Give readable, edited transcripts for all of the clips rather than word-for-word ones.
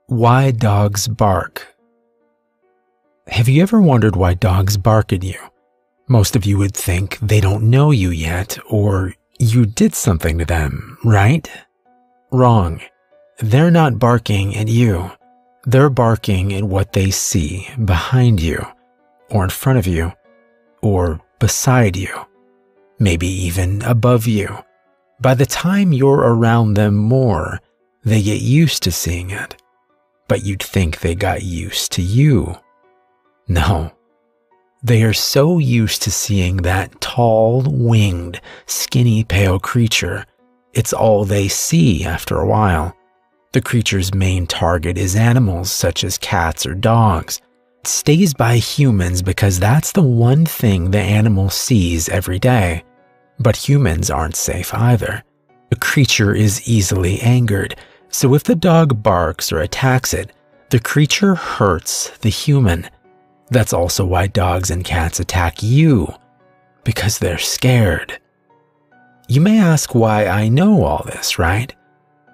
Why dogs bark. Have you ever wondered why dogs bark at you? Most of you would think they don't know you yet, or you did something to them, right? Wrong. They're not barking at you. They're barking at what they see behind you, or in front of you, or beside you, maybe even above you. By the time you're around them more, they get used to seeing it. But you'd think they got used to you. No. They are so used to seeing that tall, winged, skinny, pale creature, it's all they see after a while. The creature's main target is animals such as cats or dogs. It stays by humans because that's the one thing the animal sees every day. But humans aren't safe either. The creature is easily angered, so if the dog barks or attacks it, the creature hurts the human. That's also why dogs and cats attack you, because they're scared. You may ask why I know all this, right?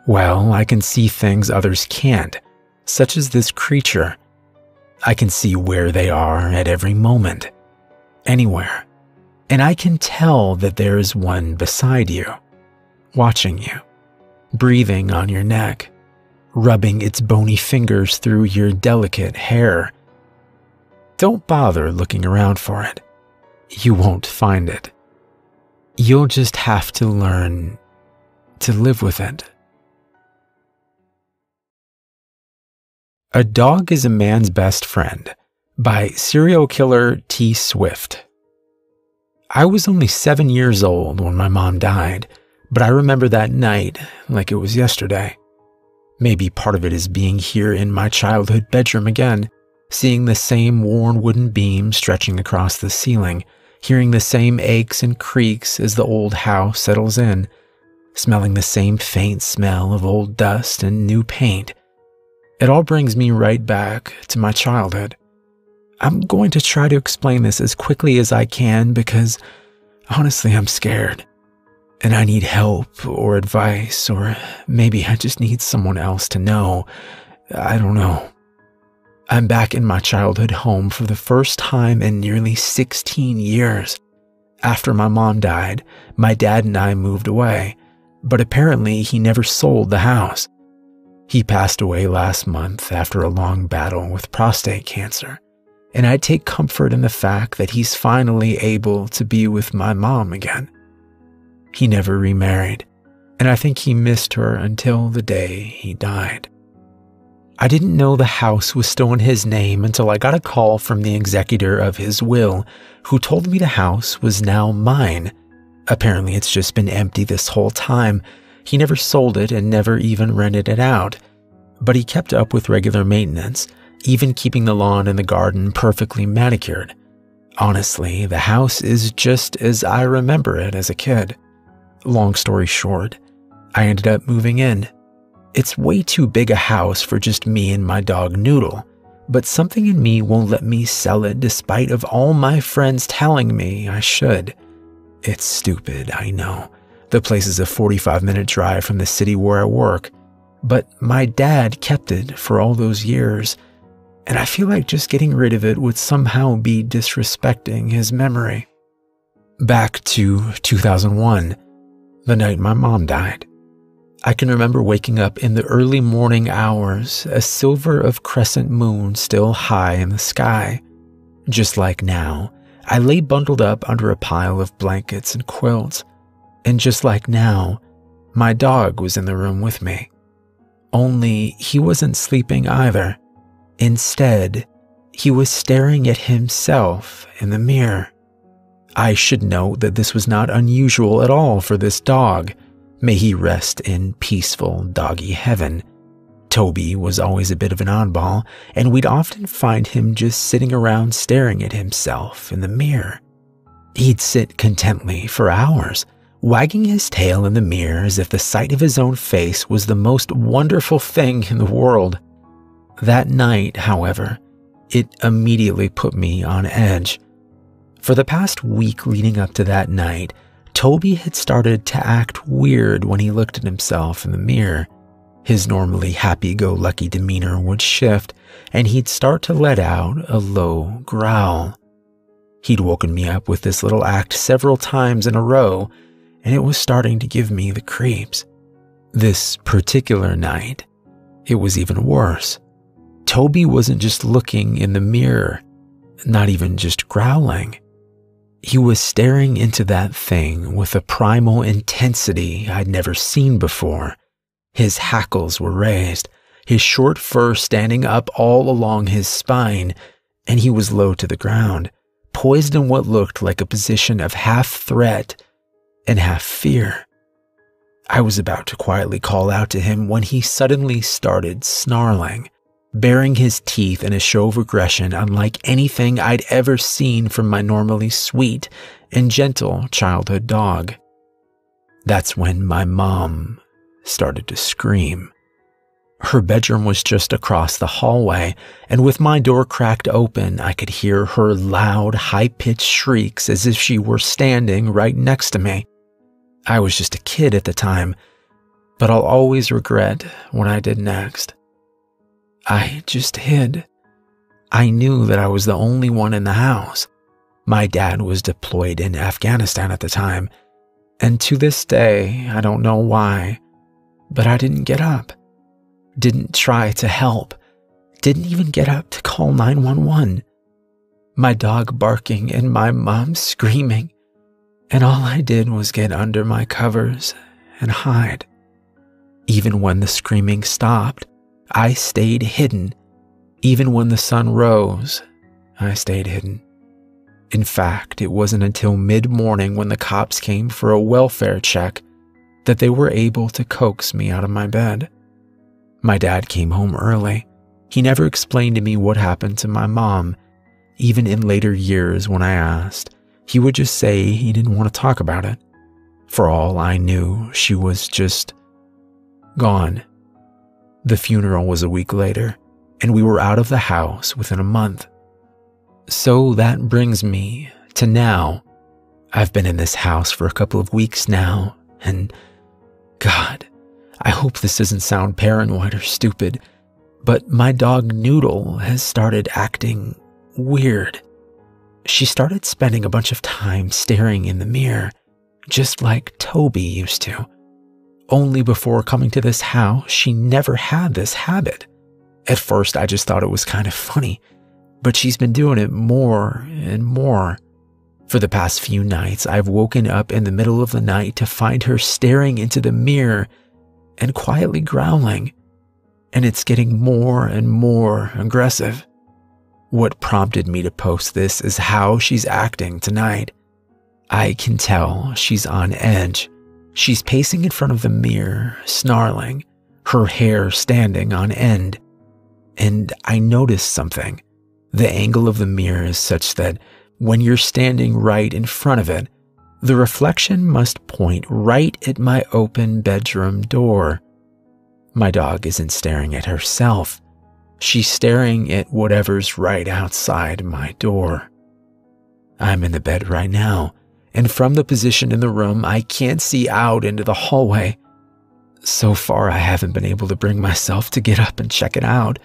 Well, I can see things others can't, such as this creature. I can see where they are at every moment, anywhere. And I can tell that there is one beside you, watching you, breathing on your neck, rubbing its bony fingers through your delicate hair. Don't bother looking around for it. You won't find it. You'll just have to learn to live with it. A Dog is a Man's Best Friend by serial killer T. Swift. I was only 7 years old when my mom died, but I remember that night like it was yesterday. Maybe part of it is being here in my childhood bedroom again, seeing the same worn wooden beam stretching across the ceiling, hearing the same aches and creaks as the old house settles in, smelling the same faint smell of old dust and new paint. It all brings me right back to my childhood. I'm going to try to explain this as quickly as I can because, honestly, I'm scared. And I need help or advice, or maybe I just need someone else to know. I don't know. I'm back in my childhood home for the first time in nearly 16 years. After my mom died, my dad and I moved away, but apparently he never sold the house. He passed away last month after a long battle with prostate cancer, and I take comfort in the fact that he's finally able to be with my mom again. He never remarried, and I think he missed her until the day he died. I didn't know the house was still in his name until I got a call from the executor of his will, who told me the house was now mine. Apparently it's just been empty this whole time. He never sold it and never even rented it out, but he kept up with regular maintenance, even keeping the lawn and the garden perfectly manicured. Honestly, the house is just as I remember it as a kid. Long story short, I ended up moving in. It's way too big a house for just me and my dog Noodle, but something in me won't let me sell it despite of all my friends telling me I should. It's stupid, I know. The place is a 45-minute drive from the city where I work, but my dad kept it for all those years, and I feel like just getting rid of it would somehow be disrespecting his memory. Back to 2001, the night my mom died. I can remember waking up in the early morning hours, a silver of crescent moon still high in the sky. Just like now, I lay bundled up under a pile of blankets and quilts. And just like now, my dog was in the room with me. Only he wasn't sleeping either. Instead, he was staring at himself in the mirror. I should note that this was not unusual at all for this dog. May he rest in peaceful doggy heaven. Toby was always a bit of an oddball, and we'd often find him just sitting around staring at himself in the mirror. He'd sit contently for hours, wagging his tail in the mirror as if the sight of his own face was the most wonderful thing in the world. That night, however, it immediately put me on edge. For the past week leading up to that night, Toby had started to act weird when he looked at himself in the mirror. His normally happy-go-lucky demeanor would shift, and he'd start to let out a low growl. He'd woken me up with this little act several times in a row, and it was starting to give me the creeps. This particular night, it was even worse. Toby wasn't just looking in the mirror, not even just growling. He was staring into that thing with a primal intensity I'd never seen before. His hackles were raised, his short fur standing up all along his spine, and he was low to the ground, poised in what looked like a position of half threat and half fear. I was about to quietly call out to him when he suddenly started snarling, baring his teeth in a show of aggression unlike anything I'd ever seen from my normally sweet and gentle childhood dog. That's when my mom started to scream. Her bedroom was just across the hallway, and with my door cracked open, I could hear her loud, high-pitched shrieks as if she were standing right next to me. I was just a kid at the time, but I'll always regret what I did next. I just hid. I knew that I was the only one in the house. My dad was deployed in Afghanistan at the time, and to this day, I don't know why, but I didn't get up, didn't try to help, didn't even get up to call 911. My dog barking and my mom screaming, and all I did was get under my covers and hide. Even when the screaming stopped, I stayed hidden. Even when the sun rose, I stayed hidden. In fact, it wasn't until mid-morning when the cops came for a welfare check that they were able to coax me out of my bed. My dad came home early. He never explained to me what happened to my mom. Even in later years when I asked, he would just say he didn't want to talk about it. For all I knew, she was just gone. The funeral was a week later, and we were out of the house within a month. So that brings me to now. I've been in this house for a couple of weeks now, and God, I hope this doesn't sound paranoid or stupid, but my dog Noodle has started acting weird. She started spending a bunch of time staring in the mirror, just like Toby used to. Only before coming to this house, she never had this habit. At first, I just thought it was kind of funny, but she's been doing it more and more. For the past few nights, I've woken up in the middle of the night to find her staring into the mirror and quietly growling, and it's getting more and more aggressive. What prompted me to post this is how she's acting tonight. I can tell she's on edge. She's pacing in front of the mirror, snarling, her hair standing on end. And I noticed something. The angle of the mirror is such that when you're standing right in front of it, the reflection must point right at my open bedroom door. My dog isn't staring at herself. She's staring at whatever's right outside my door. I'm in the bed right now, and from the position in the room, I can't see out into the hallway. So far, I haven't been able to bring myself to get up and check it out,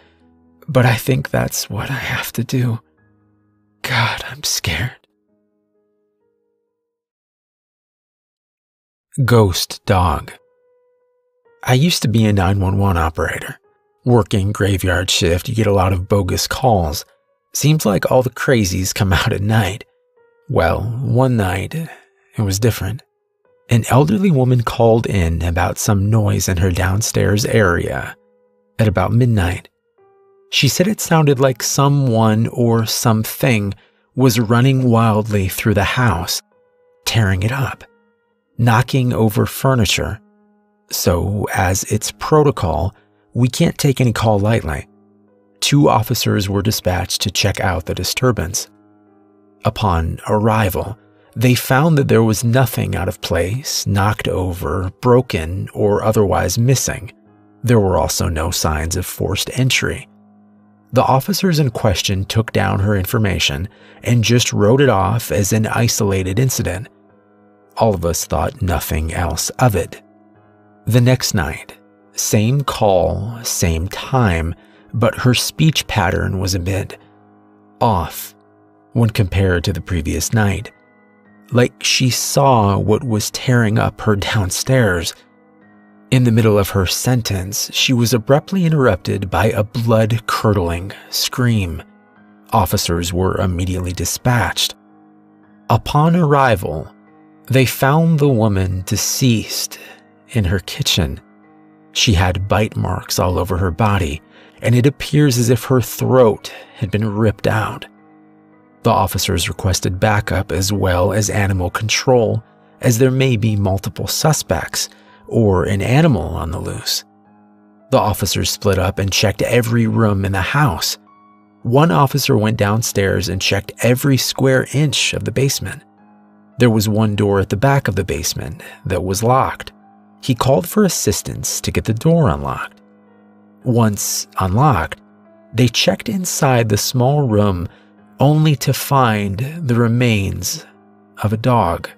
but I think that's what I have to do. God, I'm scared. Ghost dog. I used to be a 911 operator. Working graveyard shift, you get a lot of bogus calls. Seems like all the crazies come out at night. Well, one night, it was different. An elderly woman called in about some noise in her downstairs area at about midnight. She said it sounded like someone or something was running wildly through the house, tearing it up, knocking over furniture. So, as it's protocol, we can't take any call lightly. 2 officers were dispatched to check out the disturbance. Upon arrival, they found that there was nothing out of place, knocked over, broken, or otherwise missing. There were also no signs of forced entry. The officers in question took down her information and just wrote it off as an isolated incident. All of us thought nothing else of it. The next night, Same call, same time, but her speech pattern was a bit off when compared to the previous night. Like she saw what was tearing up her downstairs. In the middle of her sentence, she was abruptly interrupted by a blood-curdling scream. Officers were immediately dispatched. Upon arrival, they found the woman deceased in her kitchen. She had bite marks all over her body, and it appears as if her throat had been ripped out. The officers requested backup as well as animal control, as there may be multiple suspects or an animal on the loose. The officers split up and checked every room in the house. One officer went downstairs and checked every square inch of the basement. There was one door at the back of the basement that was locked. He called for assistance to get the door unlocked. Once unlocked, they checked inside the small room only to find the remains of a dog.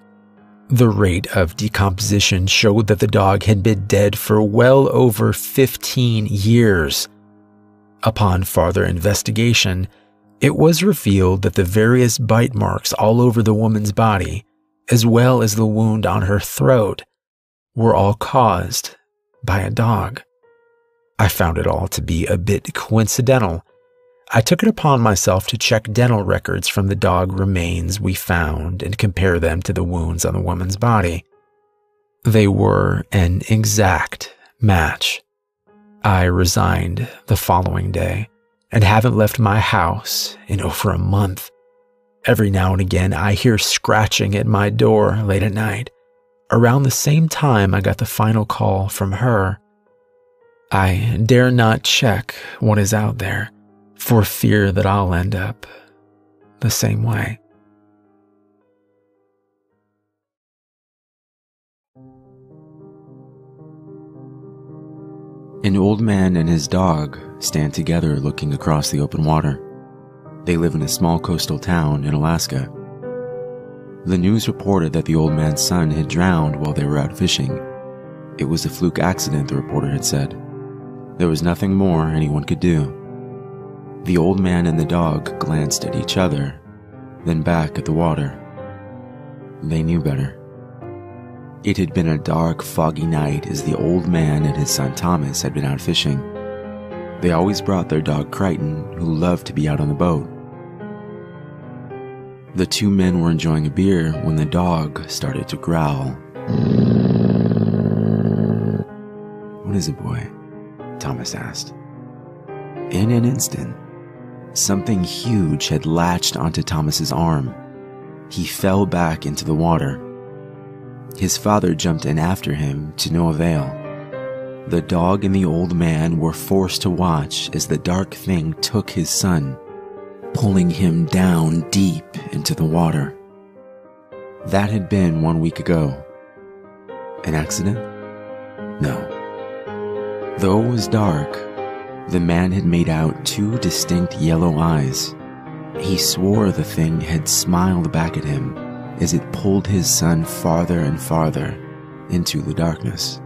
The rate of decomposition showed that the dog had been dead for well over 15 years. Upon further investigation, it was revealed that the various bite marks all over the woman's body, as well as the wound on her throat, were all caused by a dog. I found it all to be a bit coincidental. I took it upon myself to check dental records from the dog remains we found and compare them to the wounds on the woman's body. They were an exact match. I resigned the following day and haven't left my house in over a month. Every now and again, I hear scratching at my door late at night. Around the same time I got the final call from her. I dare not check what is out there, for fear that I'll end up the same way. An old man and his dog stand together looking across the open water. They live in a small coastal town in Alaska. The news reported that the old man's son had drowned while they were out fishing. It was a fluke accident, the reporter had said. There was nothing more anyone could do. The old man and the dog glanced at each other, then back at the water. They knew better. It had been a dark, foggy night as the old man and his son Thomas had been out fishing. They always brought their dog Crichton, who loved to be out on the boat. The two men were enjoying a beer when the dog started to growl. "What is it, boy?" Thomas asked. In an instant, something huge had latched onto Thomas's arm. He fell back into the water. His father jumped in after him to no avail. The dog and the old man were forced to watch as the dark thing took his son, pulling him down deep into the water. That had been 1 week ago. An accident? No. Though it was dark, the man had made out two distinct yellow eyes. He swore the thing had smiled back at him as it pulled his son farther and farther into the darkness.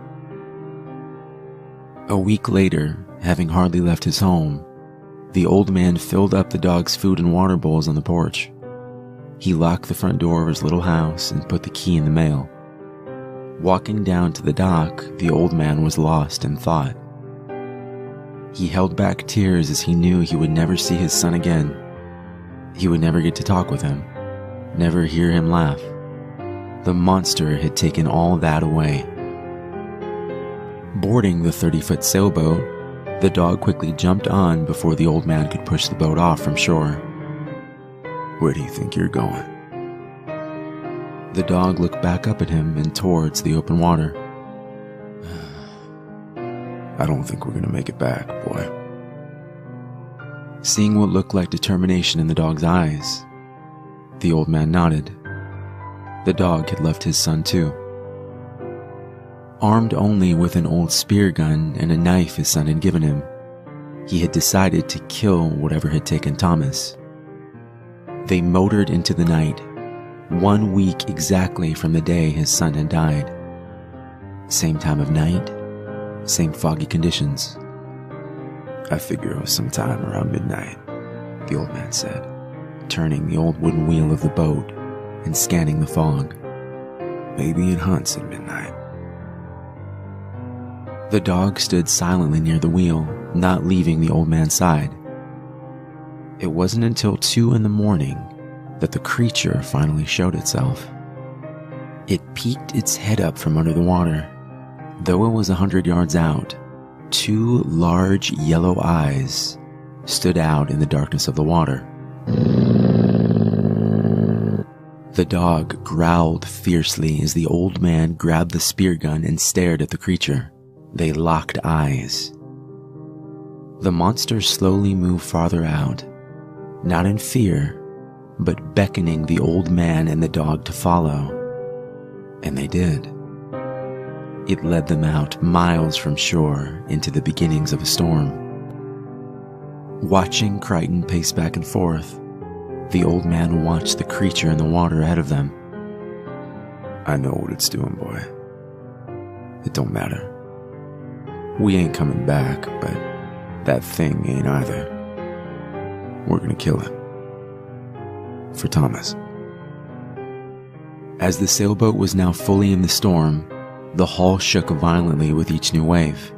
A week later, having hardly left his home, the old man filled up the dog's food and water bowls on the porch. He locked the front door of his little house and put the key in the mail. Walking down to the dock, the old man was lost in thought. He held back tears as he knew he would never see his son again. He would never get to talk with him, never hear him laugh. The monster had taken all that away. Boarding the 30-foot sailboat, the dog quickly jumped on before the old man could push the boat off from shore. "Where do you think you're going?" The dog looked back up at him and towards the open water. "I don't think we're going to make it back, boy." Seeing what looked like determination in the dog's eyes, the old man nodded. The dog had left his son too. Armed only with an old spear gun and a knife his son had given him, he had decided to kill whatever had taken Thomas. They motored into the night, 1 week exactly from the day his son had died. Same time of night, Same foggy conditions. I figure it was sometime around midnight, the old man said, turning the old wooden wheel of the boat and scanning the fog. Maybe it hunts at midnight. The dog stood silently near the wheel, not leaving the old man's side. It wasn't until 2 in the morning that the creature finally showed itself. It peeked its head up from under the water. Though it was 100 yards out, 2 large yellow eyes stood out in the darkness of the water. The dog growled fiercely as the old man grabbed the spear gun and stared at the creature. They locked eyes. The monster slowly moved farther out, not in fear, but beckoning the old man and the dog to follow. And they did. It led them out miles from shore into the beginnings of a storm. Watching Crichton pace back and forth, the old man watched the creature in the water ahead of them. I know what it's doing, boy. It don't matter. We ain't coming back, but that thing ain't either. We're gonna kill it. For Thomas. As the sailboat was now fully in the storm, the hull shook violently with each new wave.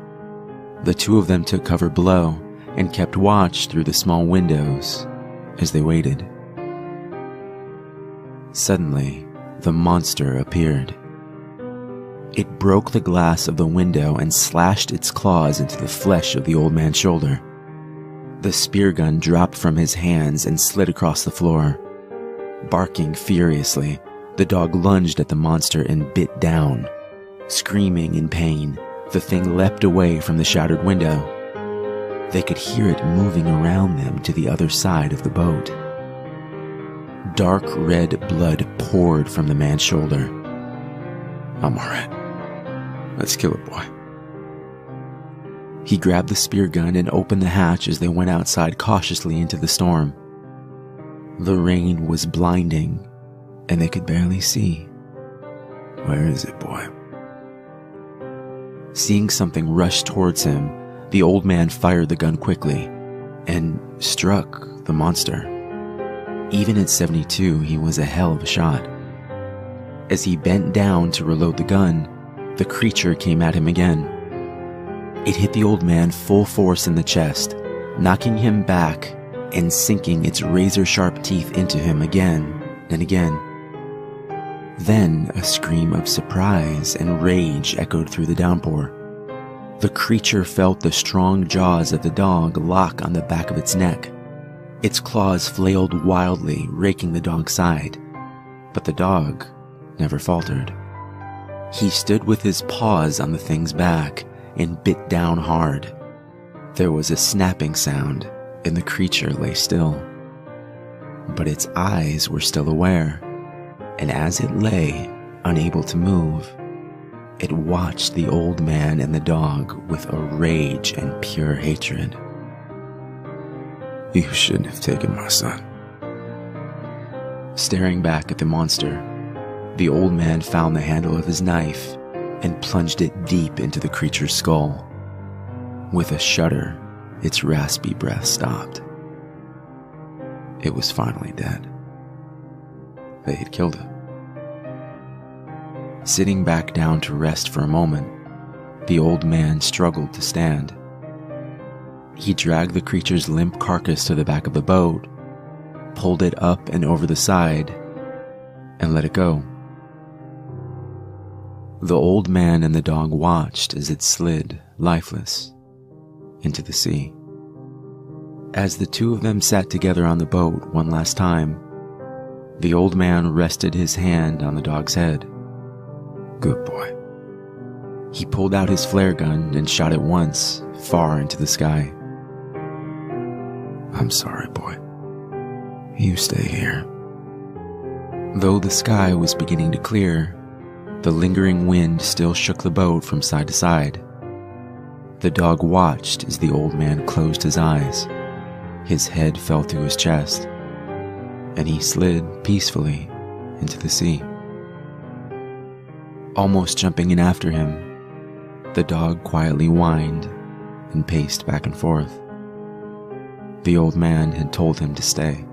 The 2 of them took cover below and kept watch through the small windows as they waited. Suddenly, the monster appeared. It broke the glass of the window and slashed its claws into the flesh of the old man's shoulder. The spear gun dropped from his hands and slid across the floor. Barking furiously, the dog lunged at the monster and bit down. Screaming in pain, the thing leapt away from the shattered window. They could hear it moving around them to the other side of the boat. Dark red blood poured from the man's shoulder. I'm alright. Let's kill it, boy. He grabbed the spear gun and opened the hatch as they went outside cautiously into the storm. The rain was blinding, and they could barely see. Where is it, boy? Seeing something rush towards him, the old man fired the gun quickly and struck the monster. Even at 72, he was a hell of a shot. As he bent down to reload the gun, the creature came at him again. It hit the old man full force in the chest, knocking him back and sinking its razor-sharp teeth into him again and again. Then a scream of surprise and rage echoed through the downpour. The creature felt the strong jaws of the dog lock on the back of its neck. Its claws flailed wildly, raking the dog's side. But the dog never faltered. He stood with his paws on the thing's back and bit down hard. There was a snapping sound, and the creature lay still. But its eyes were still aware, and as it lay, unable to move, it watched the old man and the dog with a rage and pure hatred. You shouldn't have taken my son. Staring back at the monster, the old man found the handle of his knife and plunged it deep into the creature's skull. With a shudder, its raspy breath stopped. It was finally dead. They had killed it. Sitting back down to rest for a moment, the old man struggled to stand. He dragged the creature's limp carcass to the back of the boat, pulled it up and over the side, and let it go. The old man and the dog watched as it slid, lifeless, into the sea. As the 2 of them sat together on the boat one last time, the old man rested his hand on the dog's head. Good boy. He pulled out his flare gun and shot it once, far into the sky. I'm sorry, boy. You stay here. Though the sky was beginning to clear, the lingering wind still shook the boat from side to side. The dog watched as the old man closed his eyes. His head fell to his chest, and he slid peacefully into the sea. Almost jumping in after him, The dog quietly whined and paced back and forth. The old man had told him to stay.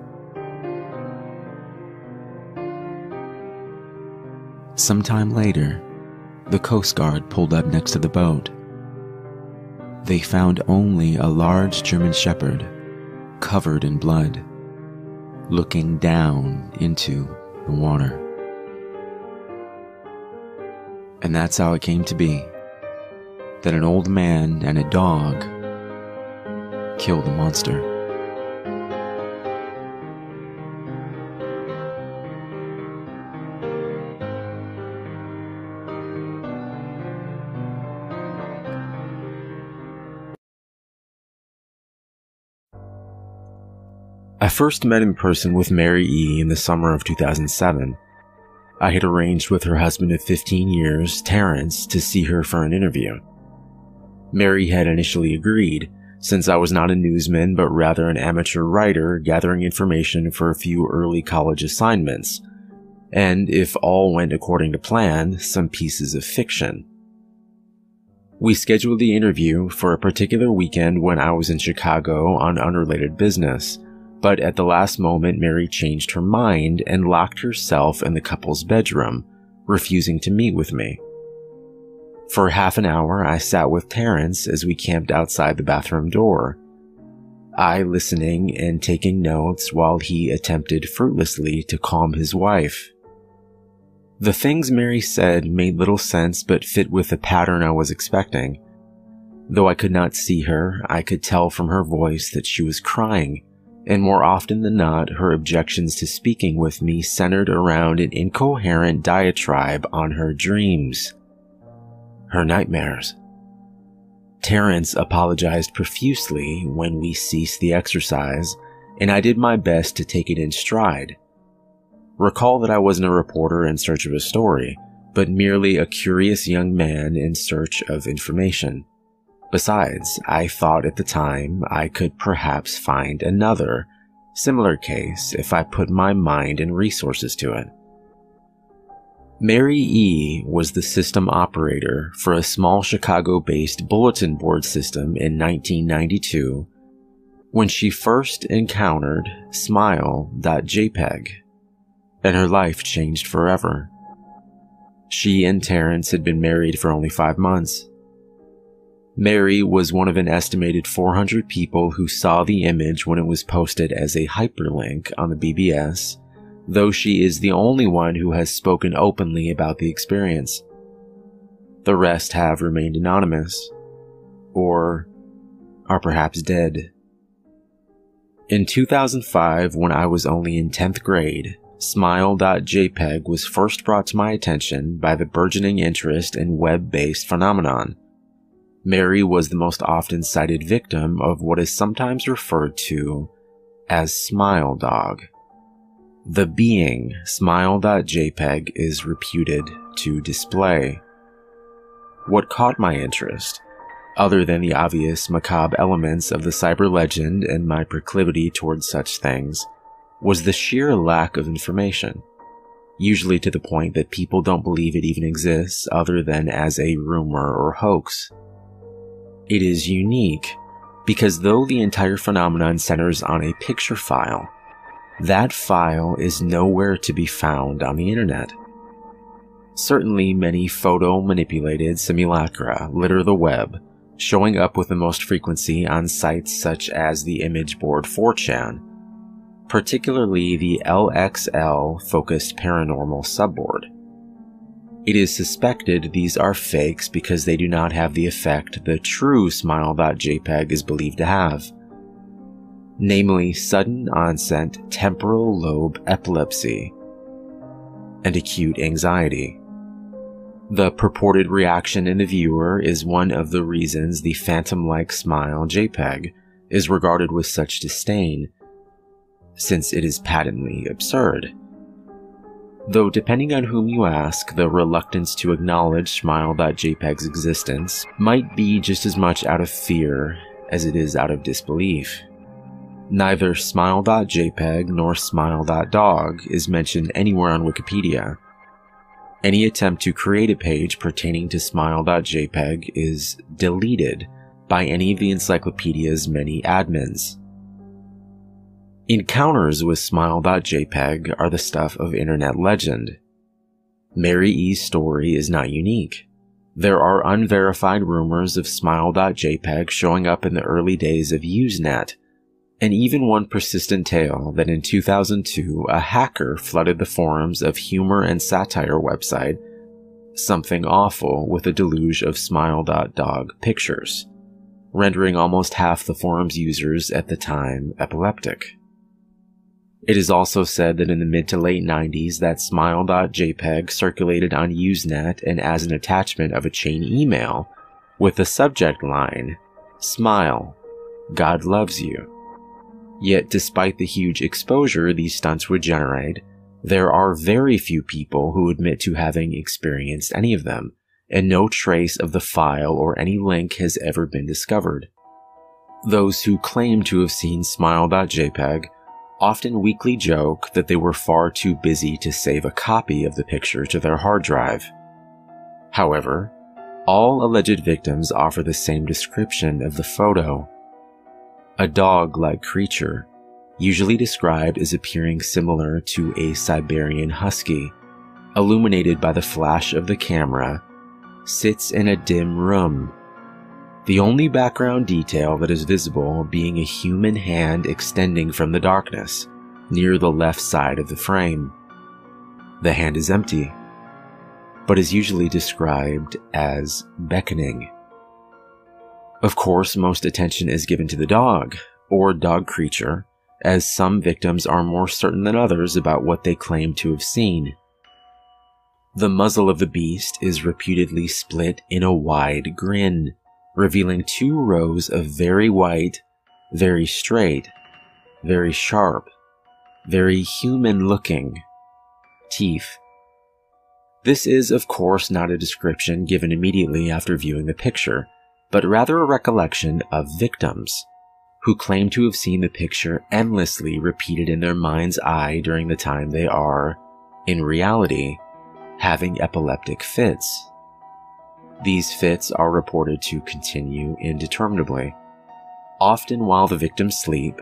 Sometime later, the Coast Guard pulled up next to the boat. They found only a large German Shepherd, covered in blood, looking down into the water. And that's how it came to be, that an old man and a dog killed the monster. I first met in person with Mary E. in the summer of 2007. I had arranged with her husband of 15 years, Terrence, to see her for an interview. Mary had initially agreed, since I was not a newsman but rather an amateur writer gathering information for a few early college assignments, and if all went according to plan, some pieces of fiction. We scheduled the interview for a particular weekend when I was in Chicago on unrelated business. But at the last moment, Mary changed her mind and locked herself in the couple's bedroom, refusing to meet with me. For half an hour, I sat with Terrence as we camped outside the bathroom door, I listening and taking notes while he attempted fruitlessly to calm his wife. The things Mary said made little sense but fit with the pattern I was expecting. Though I could not see her, I could tell from her voice that she was crying. And more often than not, her objections to speaking with me centered around an incoherent diatribe on her dreams, her nightmares. Terrence apologized profusely when we ceased the exercise, and I did my best to take it in stride. Recall that I wasn't a reporter in search of a story, but merely a curious young man in search of information. Besides, I thought at the time I could perhaps find another, similar case if I put my mind and resources to it. Mary E. was the system operator for a small Chicago-based bulletin board system in 1992 when she first encountered smile.jpg, and her life changed forever. She and Terrence had been married for only 5 months. Mary was one of an estimated 400 people who saw the image when it was posted as a hyperlink on the BBS, though she is the only one who has spoken openly about the experience. The rest have remained anonymous, or are perhaps dead. In 2005, when I was only in 10th grade, smile.jpg was first brought to my attention by the burgeoning interest in web-based phenomenon. Mary was the most often cited victim of what is sometimes referred to as smile dog. The being smile.jpg is reputed to display. What caught my interest, other than the obvious macabre elements of the cyber legend and my proclivity towards such things, was the sheer lack of information, usually to the point that people don't believe it even exists other than as a rumor or hoax. It is unique because though the entire phenomenon centers on a picture file, that file is nowhere to be found on the internet. Certainly many photo-manipulated simulacra litter the web, showing up with the most frequency on sites such as the image board 4chan, particularly the LXL-focused paranormal subboard. It is suspected these are fakes because they do not have the effect the true smile.jpg is believed to have, namely sudden onset temporal lobe epilepsy and acute anxiety. The purported reaction in the viewer is one of the reasons the phantom-like smile JPEG is regarded with such disdain, since it is patently absurd. Though depending on whom you ask, the reluctance to acknowledge smile.jpg's existence might be just as much out of fear as it is out of disbelief. Neither smile.jpg nor smile.dog is mentioned anywhere on Wikipedia. Any attempt to create a page pertaining to smile.jpg is deleted by any of the encyclopedia's many admins. Encounters with smile.jpg are the stuff of internet legend. Mary E's story is not unique. There are unverified rumors of smile.jpg showing up in the early days of Usenet, and even one persistent tale that in 2002 a hacker flooded the forums of humor and satire website Something Awful with a deluge of smile.dog pictures, rendering almost half the forum's users at the time epileptic. It is also said that in the mid to late 90s that smile.jpg circulated on Usenet and as an attachment of a chain email with the subject line, "Smile, God loves you." Yet despite the huge exposure these stunts would generate, there are very few people who admit to having experienced any of them, and no trace of the file or any link has ever been discovered. Those who claim to have seen smile.jpg often weakly joke that they were far too busy to save a copy of the picture to their hard drive. However, all alleged victims offer the same description of the photo. A dog-like creature, usually described as appearing similar to a Siberian husky, illuminated by the flash of the camera, sits in a dim room. The only background detail that is visible being a human hand extending from the darkness, near the left side of the frame. The hand is empty, but is usually described as beckoning. Of course, most attention is given to the dog, or dog creature, as some victims are more certain than others about what they claim to have seen. The muzzle of the beast is reputedly split in a wide grin, revealing 2 rows of very white, very straight, very sharp, very human-looking teeth. This is, of course, not a description given immediately after viewing the picture, but rather a recollection of victims, who claim to have seen the picture endlessly repeated in their mind's eye during the time they are, in reality, having epileptic fits. These fits are reported to continue indeterminably, often while the victims sleep,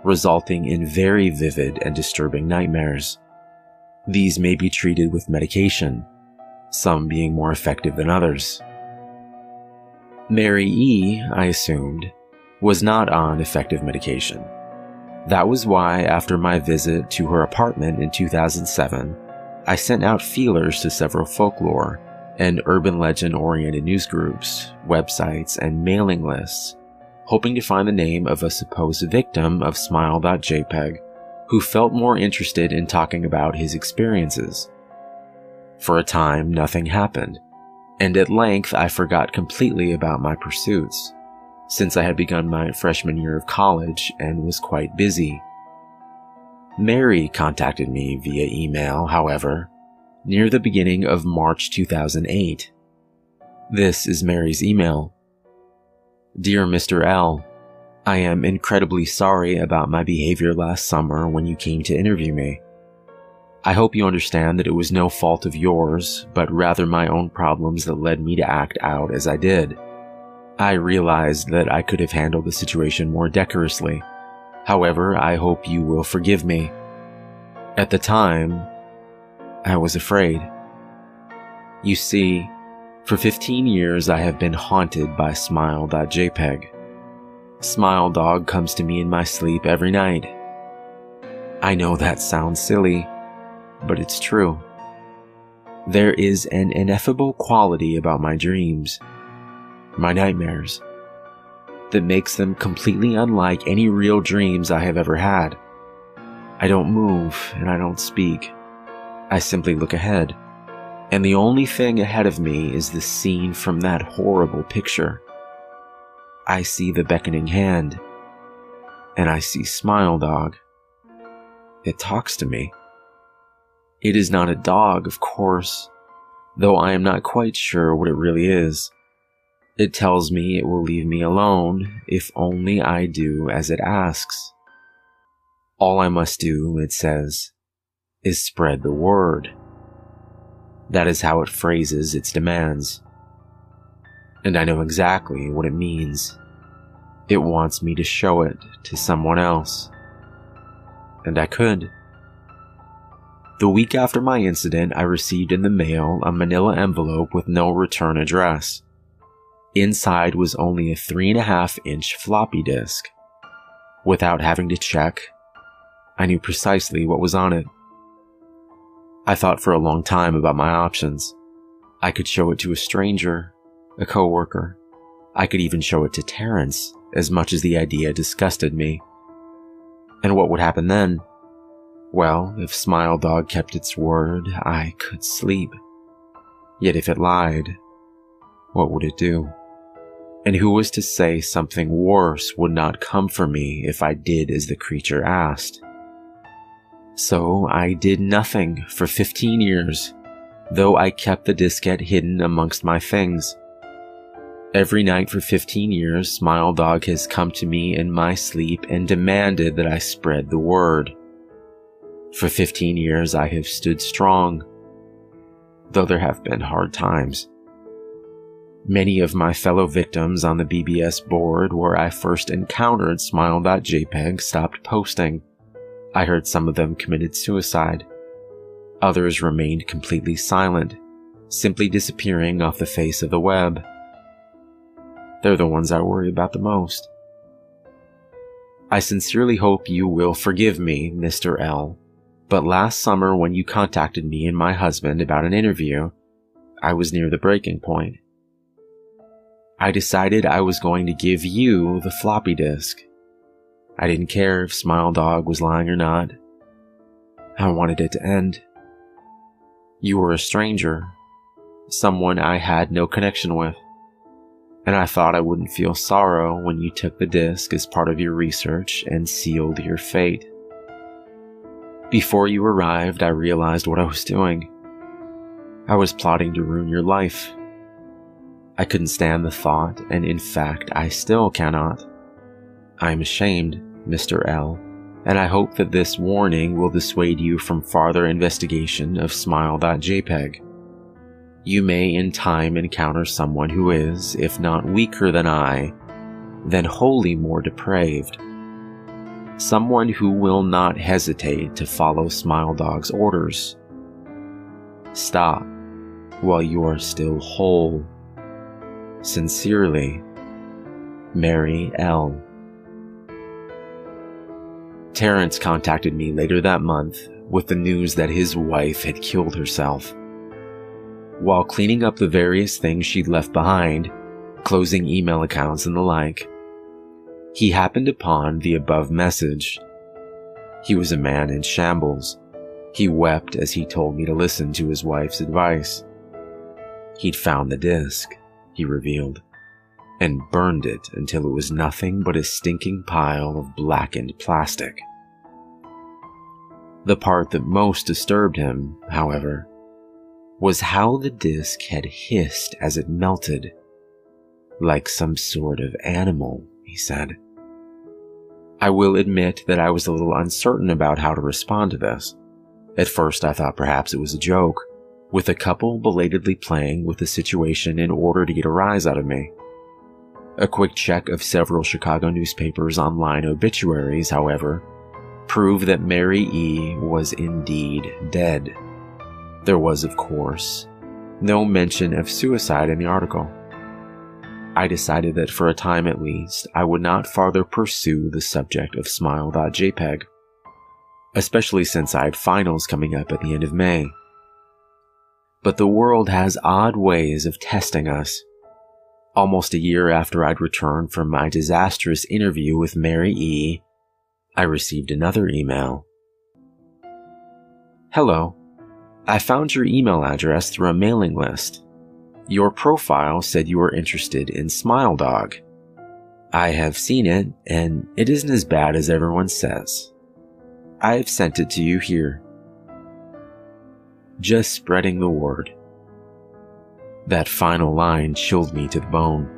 resulting in very vivid and disturbing nightmares. These may be treated with medication, some being more effective than others. Mary E., I assumed, was not on effective medication. That was why, after my visit to her apartment in 2007, I sent out feelers to several folklore and urban legend-oriented news groups, websites, and mailing lists, hoping to find the name of a supposed victim of smile.jpg who felt more interested in talking about his experiences. For a time, nothing happened, and at length I forgot completely about my pursuits, since I had begun my freshman year of college and was quite busy. Mary contacted me via email, however, near the beginning of March 2008. This is Mary's email. Dear Mr. L, I am incredibly sorry about my behavior last summer when you came to interview me. I hope you understand that it was no fault of yours, but rather my own problems that led me to act out as I did. I realized that I could have handled the situation more decorously. However, I hope you will forgive me. At the time, I was afraid. You see, for 15 years I have been haunted by smile.jpg. Smile Dog comes to me in my sleep every night. I know that sounds silly, but it's true. There is an ineffable quality about my dreams, my nightmares, that makes them completely unlike any real dreams I have ever had. I don't move and I don't speak. I simply look ahead, and the only thing ahead of me is the scene from that horrible picture. I see the beckoning hand, and I see Smile Dog. It talks to me. It is not a dog, of course, though I am not quite sure what it really is. It tells me it will leave me alone if only I do as it asks. All I must do, it says, is spread the word. That is how it phrases its demands. And I know exactly what it means. It wants me to show it to someone else. And I could. The week after my incident, I received in the mail a manila envelope with no return address. Inside was only a 3.5-inch floppy disk. Without having to check, I knew precisely what was on it. I thought for a long time about my options. I could show it to a stranger, a coworker. I could even show it to Terrence, as much as the idea disgusted me. And what would happen then? Well, if Smile Dog kept its word, I could sleep. Yet if it lied, what would it do? And who was to say something worse would not come for me if I did as the creature asked? So I did nothing for 15 years, though I kept the diskette hidden amongst my things. Every night for 15 years, Smile Dog has come to me in my sleep and demanded that I spread the word. For 15 years, I have stood strong, though there have been hard times. Many of my fellow victims on the BBS board where I first encountered Smile.jpg stopped posting. I heard some of them committed suicide. Others remained completely silent, simply disappearing off the face of the web. They're the ones I worry about the most. I sincerely hope you will forgive me, Mr. L. But last summer when you contacted me and my husband about an interview, I was near the breaking point. I decided I was going to give you the floppy disk. I didn't care if Smile Dog was lying or not. I wanted it to end. You were a stranger, someone I had no connection with, and I thought I wouldn't feel sorrow when you took the disk as part of your research and sealed your fate. Before you arrived, I realized what I was doing. I was plotting to ruin your life. I couldn't stand the thought, and in fact, I still cannot. I am ashamed, Mr. L, and I hope that this warning will dissuade you from farther investigation of Smile.jpg. You may in time encounter someone who is, if not weaker than I, then wholly more depraved. Someone who will not hesitate to follow Smile Dog's orders. Stop while you are still whole. Sincerely, Mary L. Terrence contacted me later that month with the news that his wife had killed herself. While cleaning up the various things she'd left behind, closing email accounts and the like, he happened upon the above message. He was a man in shambles. He wept as he told me to listen to his wife's advice. He'd found the disc, he revealed, and burned it until it was nothing but a stinking pile of blackened plastic. The part that most disturbed him, however, was how the disc had hissed as it melted, like some sort of animal, he said. I will admit that I was a little uncertain about how to respond to this. At first I thought perhaps it was a joke, with a couple belatedly playing with the situation in order to get a rise out of me. A quick check of several Chicago newspapers' online obituaries, however, proved that Mary E. was indeed dead. There was, of course, no mention of suicide in the article. I decided that for a time at least, I would not farther pursue the subject of Smile.jpg, especially since I had finals coming up at the end of May. But the world has odd ways of testing us. Almost a year after I'd returned from my disastrous interview with Mary E., I received another email. Hello. I found your email address through a mailing list. Your profile said you were interested in Smile Dog. I have seen it, and it isn't as bad as everyone says. I have sent it to you here. Just spreading the word. That final line chilled me to the bone.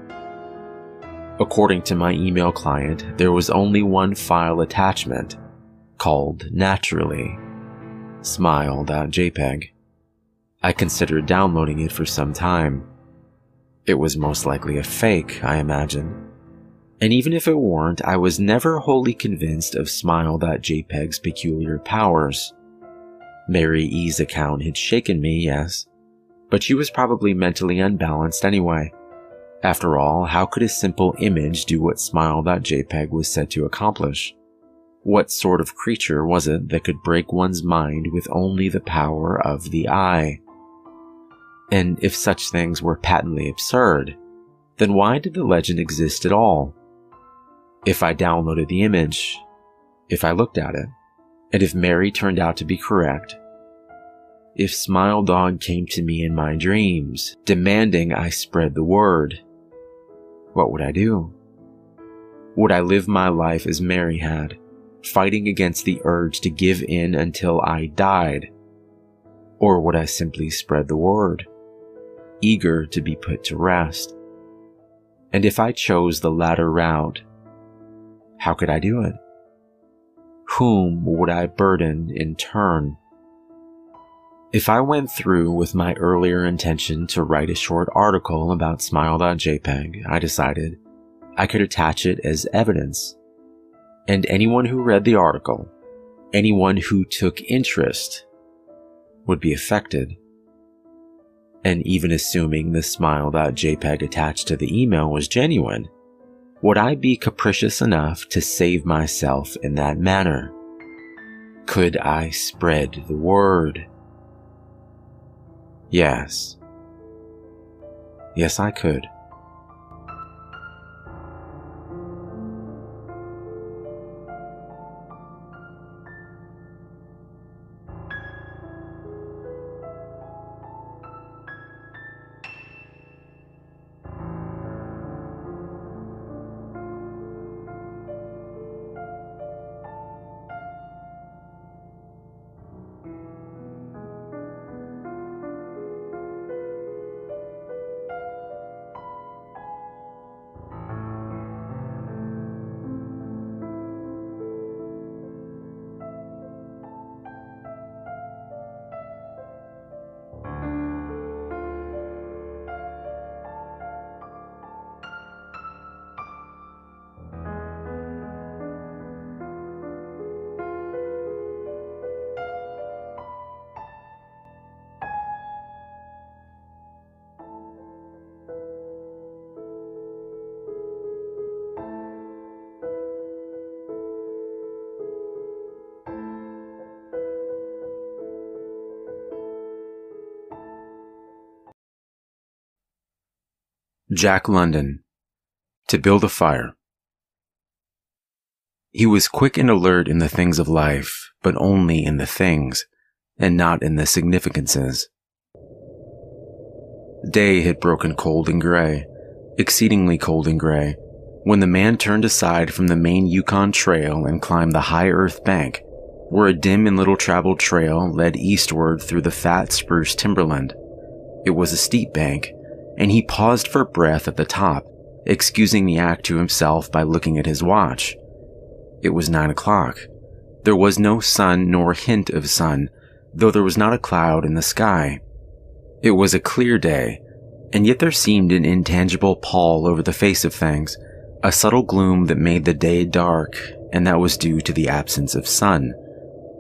According to my email client, there was only one file attachment, called Naturally, Smile.jpg. I considered downloading it for some time. It was most likely a fake, I imagine. And even if it weren't, I was never wholly convinced of Smile.jpg's peculiar powers. Mary E's account had shaken me, yes, but she was probably mentally unbalanced anyway. After all, how could a simple image do what Smile.jpg was said to accomplish? What sort of creature was it that could break one's mind with only the power of the eye? And if such things were patently absurd, then why did the legend exist at all? If I downloaded the image, if I looked at it, and if Mary turned out to be correct, if Smile Dog came to me in my dreams, demanding I spread the word, what would I do? Would I live my life as Mary had, fighting against the urge to give in until I died? Or would I simply spread the word, eager to be put to rest? And if I chose the latter route, how could I do it? Whom would I burden in turn? If I went through with my earlier intention to write a short article about Smile.jpg, I decided I could attach it as evidence. And anyone who read the article, anyone who took interest, would be affected. And even assuming the Smile.jpg attached to the email was genuine, would I be capricious enough to save myself in that manner? Could I spread the word? Yes. Yes, I could. Jack London. To build a fire. He was quick and alert in the things of life, but only in the things, and not in the significances. Day had broken cold and gray, exceedingly cold and gray, when the man turned aside from the main Yukon Trail and climbed the high earth bank, where a dim and little-traveled trail led eastward through the fat spruce timberland. It was a steep bank, and he paused for breath at the top, excusing the act to himself by looking at his watch. It was 9 o'clock. There was no sun nor hint of sun, though there was not a cloud in the sky. It was a clear day, and yet there seemed an intangible pall over the face of things, a subtle gloom that made the day dark, and that was due to the absence of sun.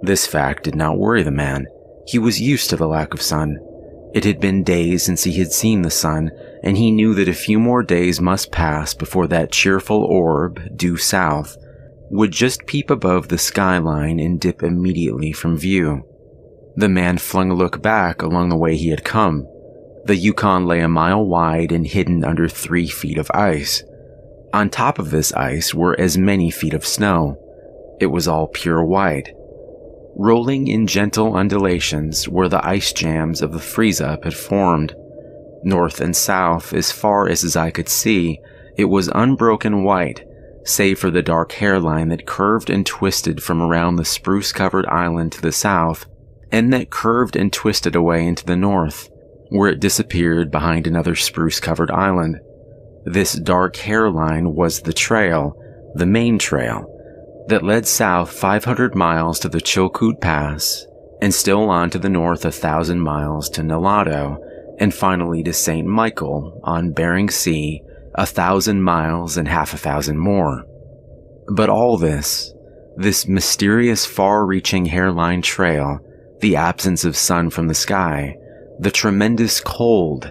This fact did not worry the man. He was used to the lack of sun. It had been days since he had seen the sun, and he knew that a few more days must pass before that cheerful orb, due south, would just peep above the skyline and dip immediately from view. The man flung a look back along the way he had come. The Yukon lay a mile wide and hidden under 3 feet of ice. On top of this ice were as many feet of snow. It was all pure white. Rolling in gentle undulations were the ice jams of the freeze-up had formed. North and south, as far as his eye could see, it was unbroken white, save for the dark hairline that curved and twisted from around the spruce-covered island to the south, and that curved and twisted away into the north, where it disappeared behind another spruce-covered island. This dark hairline was the trail, the main trail, that led south 500 miles to the Chilkoot Pass, and still on to the north 1,000 miles to Nalado, and finally to St. Michael on Bering Sea, 1,000 miles and half 1,000 more. But all this mysterious far-reaching hairline trail, the absence of sun from the sky, the tremendous cold,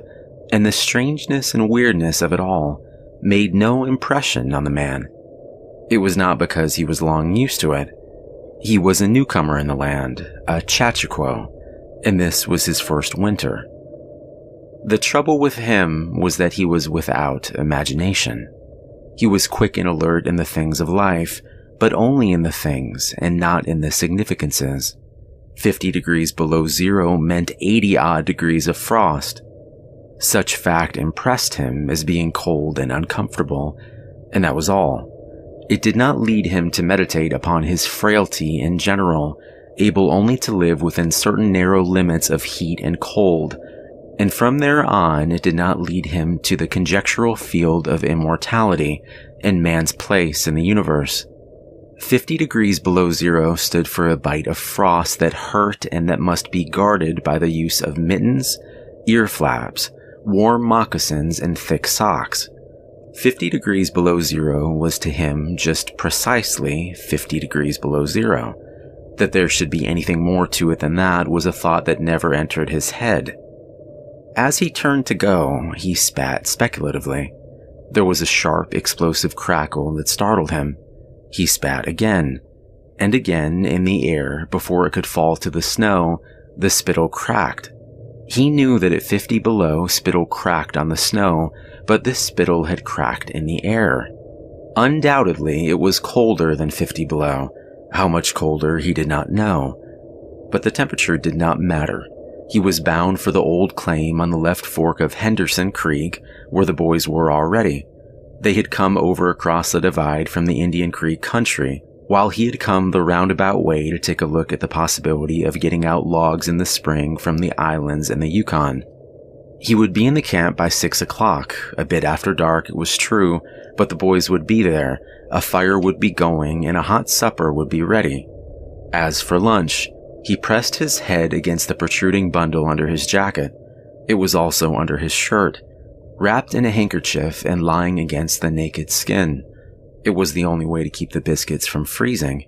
and the strangeness and weirdness of it all made no impression on the man. It was not because he was long used to it. He was a newcomer in the land, a Chachiquo, and this was his first winter. The trouble with him was that he was without imagination. He was quick and alert in the things of life, but only in the things and not in the significances. 50 degrees below zero meant 80-odd degrees of frost. Such fact impressed him as being cold and uncomfortable, and that was all. It did not lead him to meditate upon his frailty in general, able only to live within certain narrow limits of heat and cold, and from there on it did not lead him to the conjectural field of immortality and man's place in the universe. 50 degrees below zero stood for a bite of frost that hurt and that must be guarded by the use of mittens, ear flaps, warm moccasins, and thick socks. 50 degrees below zero was to him just precisely 50 degrees below zero. That there should be anything more to it than that was a thought that never entered his head. As he turned to go, he spat speculatively. There was a sharp, explosive crackle that startled him. He spat again, and again in the air before it could fall to the snow. The spittle cracked. He knew that at 50 below, spittle cracked on the snow, but this spittle had cracked in the air. Undoubtedly, it was colder than 50 below. How much colder, he did not know. But the temperature did not matter. He was bound for the old claim on the left fork of Henderson Creek, where the boys were already. They had come over across the divide from the Indian Creek country, while he had come the roundabout way to take a look at the possibility of getting out logs in the spring from the islands and the Yukon. He would be in the camp by 6 o'clock, a bit after dark, it was true, but the boys would be there, a fire would be going, and a hot supper would be ready. As for lunch, he pressed his head against the protruding bundle under his jacket. It was also under his shirt, wrapped in a handkerchief and lying against the naked skin. It was the only way to keep the biscuits from freezing.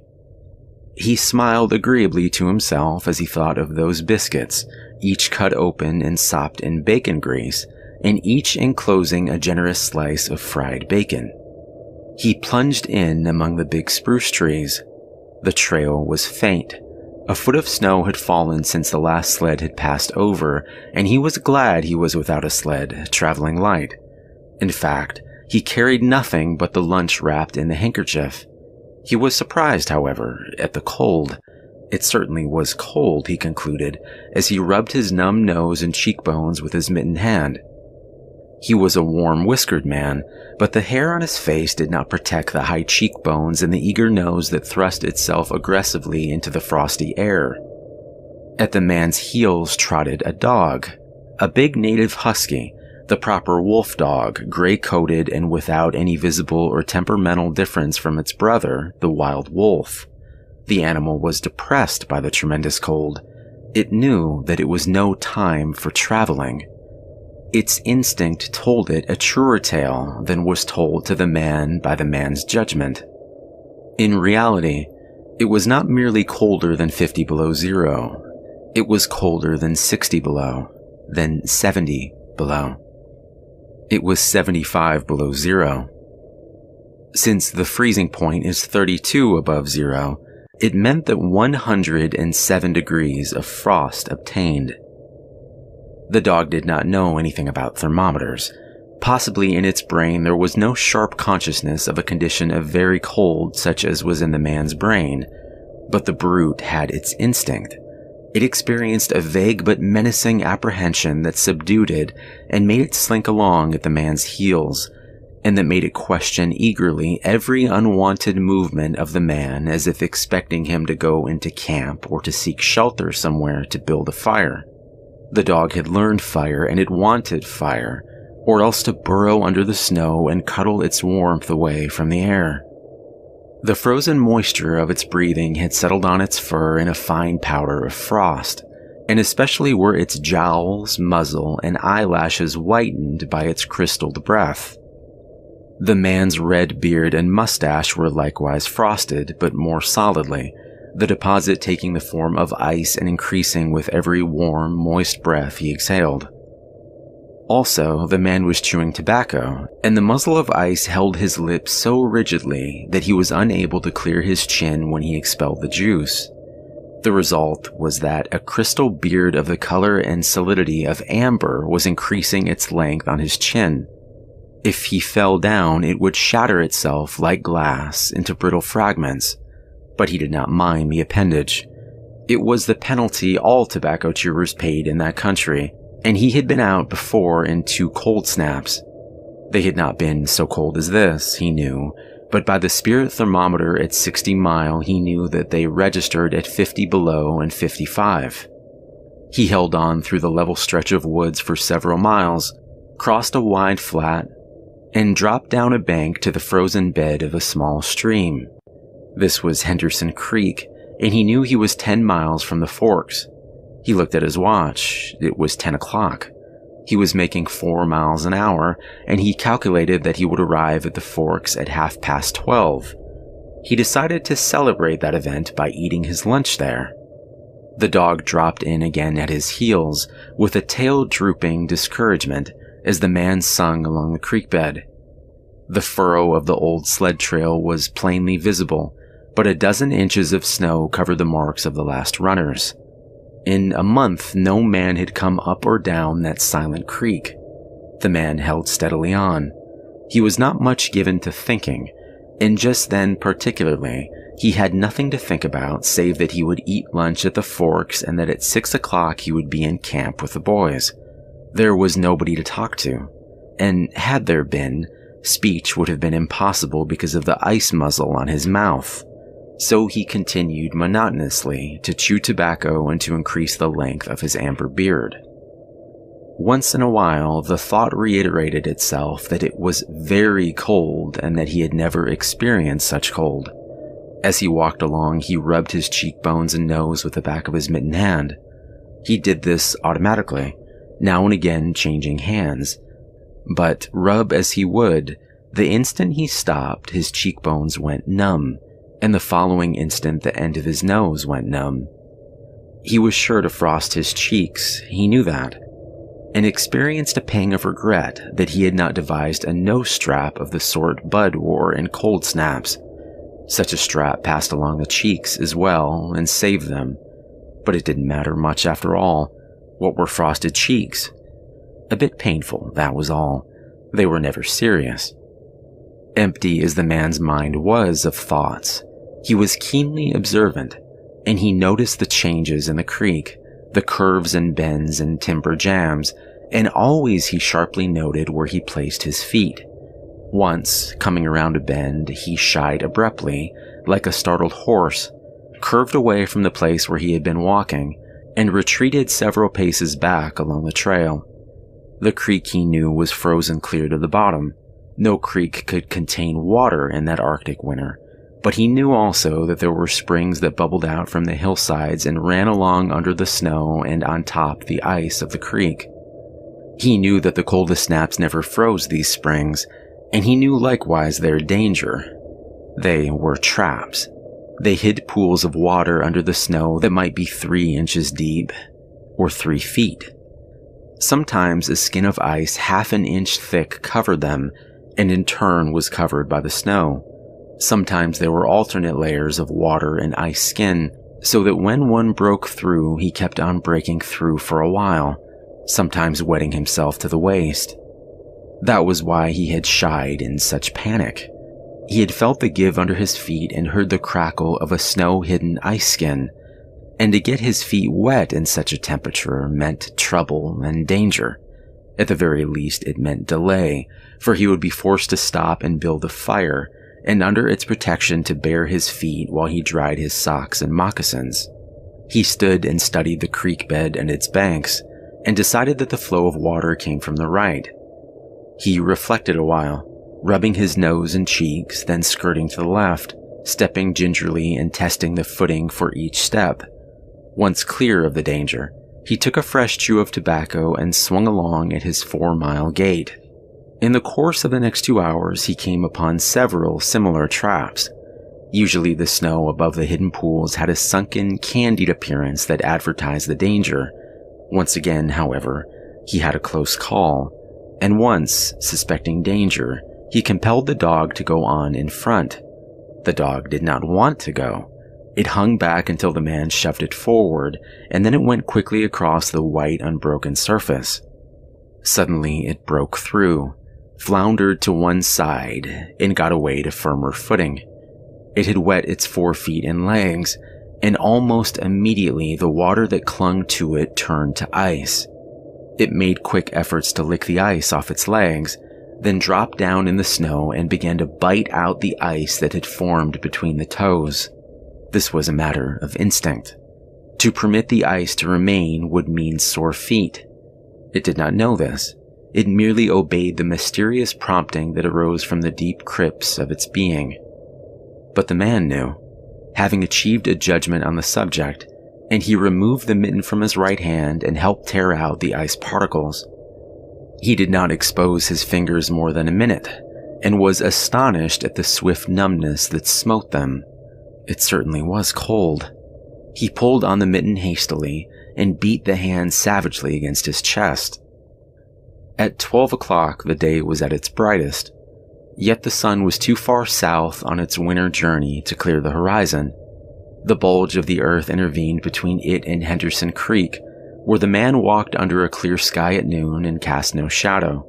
He smiled agreeably to himself as he thought of those biscuits, each cut open and sopped in bacon grease, and each enclosing a generous slice of fried bacon. He plunged in among the big spruce trees. The trail was faint. A foot of snow had fallen since the last sled had passed over, and he was glad he was without a sled, traveling light. In fact, he carried nothing but the lunch wrapped in the handkerchief. He was surprised, however, at the cold. It certainly was cold, he concluded, as he rubbed his numb nose and cheekbones with his mittened hand. He was a warm, whiskered man, but the hair on his face did not protect the high cheekbones and the eager nose that thrust itself aggressively into the frosty air. At the man's heels trotted a dog, a big native husky, the proper wolf dog, gray-coated and without any visible or temperamental difference from its brother, the wild wolf. The animal was depressed by the tremendous cold. It knew that it was no time for traveling. Its instinct told it a truer tale than was told to the man by the man's judgment. In reality, it was not merely colder than 50 below zero. It was colder than 60 below, than 70 below. It was 75 below zero. Since the freezing point is 32 above zero, it meant that 107 degrees of frost obtained. The dog did not know anything about thermometers. Possibly in its brain there was no sharp consciousness of a condition of very cold such as was in the man's brain, but the brute had its instinct. It experienced a vague but menacing apprehension that subdued it and made it slink along at the man's heels, and that made it question eagerly every unwanted movement of the man as if expecting him to go into camp or to seek shelter somewhere to build a fire. The dog had learned fire and it wanted fire, or else to burrow under the snow and cuddle its warmth away from the air. The frozen moisture of its breathing had settled on its fur in a fine powder of frost, and especially were its jowls, muzzle, and eyelashes whitened by its crystalled breath. The man's red beard and mustache were likewise frosted, but more solidly, the deposit taking the form of ice and increasing with every warm, moist breath he exhaled. Also, the man was chewing tobacco, and the muzzle of ice held his lips so rigidly that he was unable to clear his chin when he expelled the juice. The result was that a crystal beard of the color and solidity of amber was increasing its length on his chin. If he fell down, it would shatter itself like glass into brittle fragments, but he did not mind the appendage. It was the penalty all tobacco chewers paid in that country, and he had been out before in 2 cold snaps. They had not been so cold as this, he knew, but by the spirit thermometer at 60 Mile, he knew that they registered at 50 below and 55. He held on through the level stretch of woods for several miles, crossed a wide flat, and dropped down a bank to the frozen bed of a small stream. This was Henderson Creek, and he knew he was 10 miles from the forks. He looked at his watch. It was 10 o'clock. He was making 4 miles an hour, and he calculated that he would arrive at the forks at 12:30. He decided to celebrate that event by eating his lunch there. The dog dropped in again at his heels, with a tail drooping discouragement as the man sung along the creek bed. The furrow of the old sled trail was plainly visible, but a dozen inches of snow covered the marks of the last runners. In a month, no man had come up or down that silent creek. The man held steadily on. He was not much given to thinking, and just then particularly, he had nothing to think about save that he would eat lunch at the forks and that at 6 o'clock he would be in camp with the boys. There was nobody to talk to, and had there been, speech would have been impossible because of the ice muzzle on his mouth. So he continued monotonously to chew tobacco and to increase the length of his amber beard. Once in a while, the thought reiterated itself that it was very cold and that he had never experienced such cold. As he walked along, he rubbed his cheekbones and nose with the back of his mittened hand. He did this automatically, now and again changing hands. But rub as he would, the instant he stopped, his cheekbones went numb, and the following instant the end of his nose went numb. He was sure to frost his cheeks, he knew that, and experienced a pang of regret that he had not devised a nose strap of the sort Bud wore in cold snaps. Such a strap passed along the cheeks as well and saved them, but it didn't matter much after all. What were frosted cheeks? A bit painful, that was all. They were never serious. Empty as the man's mind was of thoughts, he was keenly observant, and he noticed the changes in the creek, the curves and bends and timber jams, and always he sharply noted where he placed his feet. Once, coming around a bend, he shied abruptly, like a startled horse, curved away from the place where he had been walking, and retreated several paces back along the trail. The creek, he knew, was frozen clear to the bottom. No creek could contain water in that Arctic winter, but he knew also that there were springs that bubbled out from the hillsides and ran along under the snow and on top the ice of the creek. He knew that the coldest snaps never froze these springs, and he knew likewise their danger. They were traps. They hid pools of water under the snow that might be 3 inches deep, or 3 feet. Sometimes a skin of ice half an inch thick covered them, and in turn was covered by the snow. Sometimes there were alternate layers of water and ice skin, so that when one broke through, he kept on breaking through for a while, sometimes wetting himself to the waist. That was why he had shied in such panic. He had felt the give under his feet and heard the crackle of a snow-hidden ice skin, and to get his feet wet in such a temperature meant trouble and danger. At the very least, it meant delay, for he would be forced to stop and build a fire, and under its protection to bare his feet while he dried his socks and moccasins. He stood and studied the creek bed and its banks, and decided that the flow of water came from the right. He reflected a while, rubbing his nose and cheeks, then skirting to the left, stepping gingerly and testing the footing for each step. Once clear of the danger, he took a fresh chew of tobacco and swung along at his 4-mile gait. In the course of the next 2 hours, he came upon several similar traps. Usually the snow above the hidden pools had a sunken, candied appearance that advertised the danger. Once again, however, he had a close call, and once, suspecting danger, he compelled the dog to go on in front. The dog did not want to go. It hung back until the man shoved it forward, and then it went quickly across the white, unbroken surface. Suddenly, it broke through, floundered to one side, and got away to firmer footing. It had wet its 4 feet and legs, and almost immediately the water that clung to it turned to ice. It made quick efforts to lick the ice off its legs, then dropped down in the snow and began to bite out the ice that had formed between the toes. This was a matter of instinct. To permit the ice to remain would mean sore feet. It did not know this. It merely obeyed the mysterious prompting that arose from the deep crypts of its being. But the man knew, having achieved a judgment on the subject, and he removed the mitten from his right hand and helped tear out the ice particles. He did not expose his fingers more than a minute, and was astonished at the swift numbness that smote them. It certainly was cold. He pulled on the mitten hastily and beat the hand savagely against his chest. At 12 o'clock, the day was at its brightest, yet the sun was too far south on its winter journey to clear the horizon. The bulge of the earth intervened between it and Henderson Creek, where the man walked under a clear sky at noon and cast no shadow.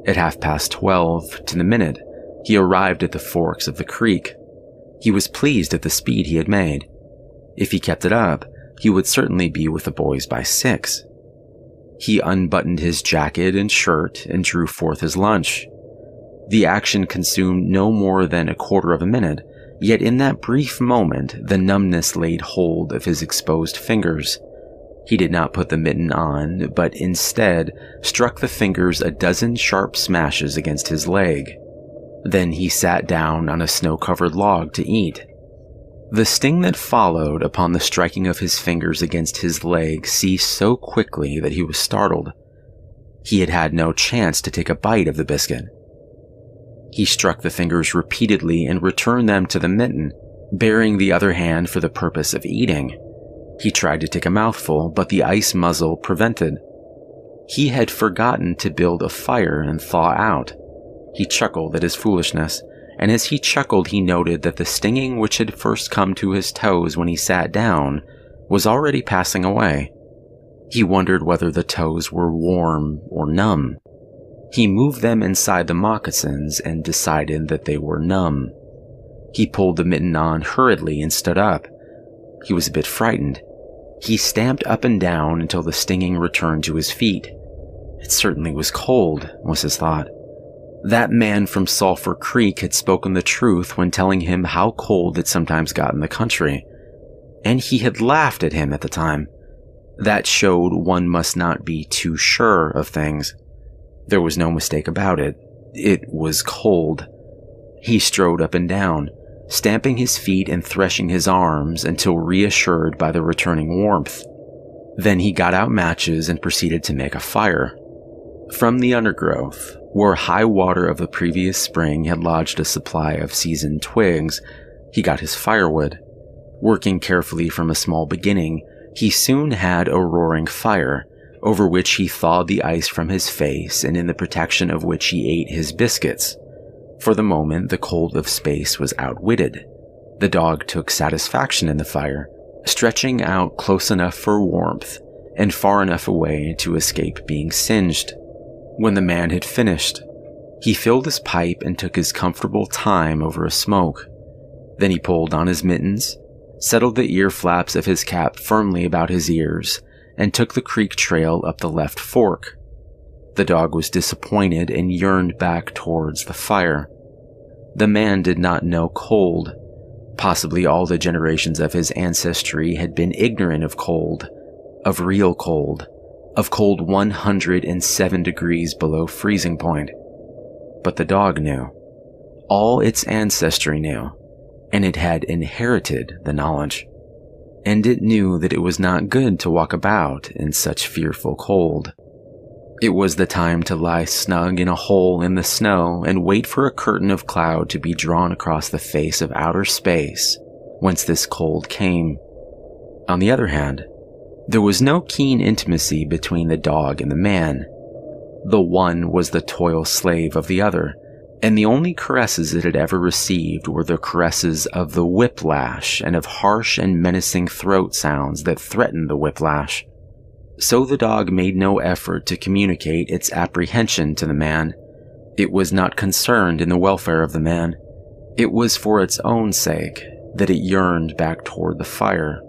At 12:30 to the minute, he arrived at the forks of the creek. He was pleased at the speed he had made. If he kept it up, he would certainly be with the boys by 6. He unbuttoned his jacket and shirt and drew forth his lunch. The action consumed no more than a quarter of a minute, yet in that brief moment the numbness laid hold of his exposed fingers. He did not put the mitten on, but instead struck the fingers a dozen sharp smashes against his leg. Then he sat down on a snow-covered log to eat. The sting that followed upon the striking of his fingers against his leg ceased so quickly that he was startled. He had had no chance to take a bite of the biscuit. He struck the fingers repeatedly and returned them to the mitten, baring the other hand for the purpose of eating. He tried to take a mouthful, but the ice muzzle prevented. He had forgotten to build a fire and thaw out. He chuckled at his foolishness, and as he chuckled he noted that the stinging which had first come to his toes when he sat down was already passing away. He wondered whether the toes were warm or numb. He moved them inside the moccasins and decided that they were numb. He pulled the mitten on hurriedly and stood up. He was a bit frightened. He stamped up and down until the stinging returned to his feet. It certainly was cold, was his thought. That man from Sulphur Creek had spoken the truth when telling him how cold it sometimes got in the country. And he had laughed at him at the time. That showed one must not be too sure of things. There was no mistake about it. It was cold. He strode up and down, stamping his feet and threshing his arms until reassured by the returning warmth. Then he got out matches and proceeded to make a fire. From the undergrowth, where high water of the previous spring had lodged a supply of seasoned twigs, he got his firewood. Working carefully from a small beginning, he soon had a roaring fire, over which he thawed the ice from his face and in the protection of which he ate his biscuits. For the moment, the cold of space was outwitted. The dog took satisfaction in the fire, stretching out close enough for warmth and far enough away to escape being singed. When the man had finished, he filled his pipe and took his comfortable time over a smoke. Then he pulled on his mittens, settled the ear flaps of his cap firmly about his ears, and took the creek trail up the left fork. The dog was disappointed and yearned back towards the fire. The man did not know cold. Possibly all the generations of his ancestry had been ignorant of cold, of real cold, of cold 107 degrees below freezing point. But the dog knew. All its ancestry knew. and it had inherited the knowledge. And it knew that it was not good to walk about in such fearful cold. It was the time to lie snug in a hole in the snow and wait for a curtain of cloud to be drawn across the face of outer space whence this cold came. On the other hand, there was no keen intimacy between the dog and the man. The one was the toil slave of the other, and the only caresses it had ever received were the caresses of the whiplash and of harsh and menacing throat sounds that threatened the whiplash. So the dog made no effort to communicate its apprehension to the man. It was not concerned in the welfare of the man. It was for its own sake that it yearned back toward the fire.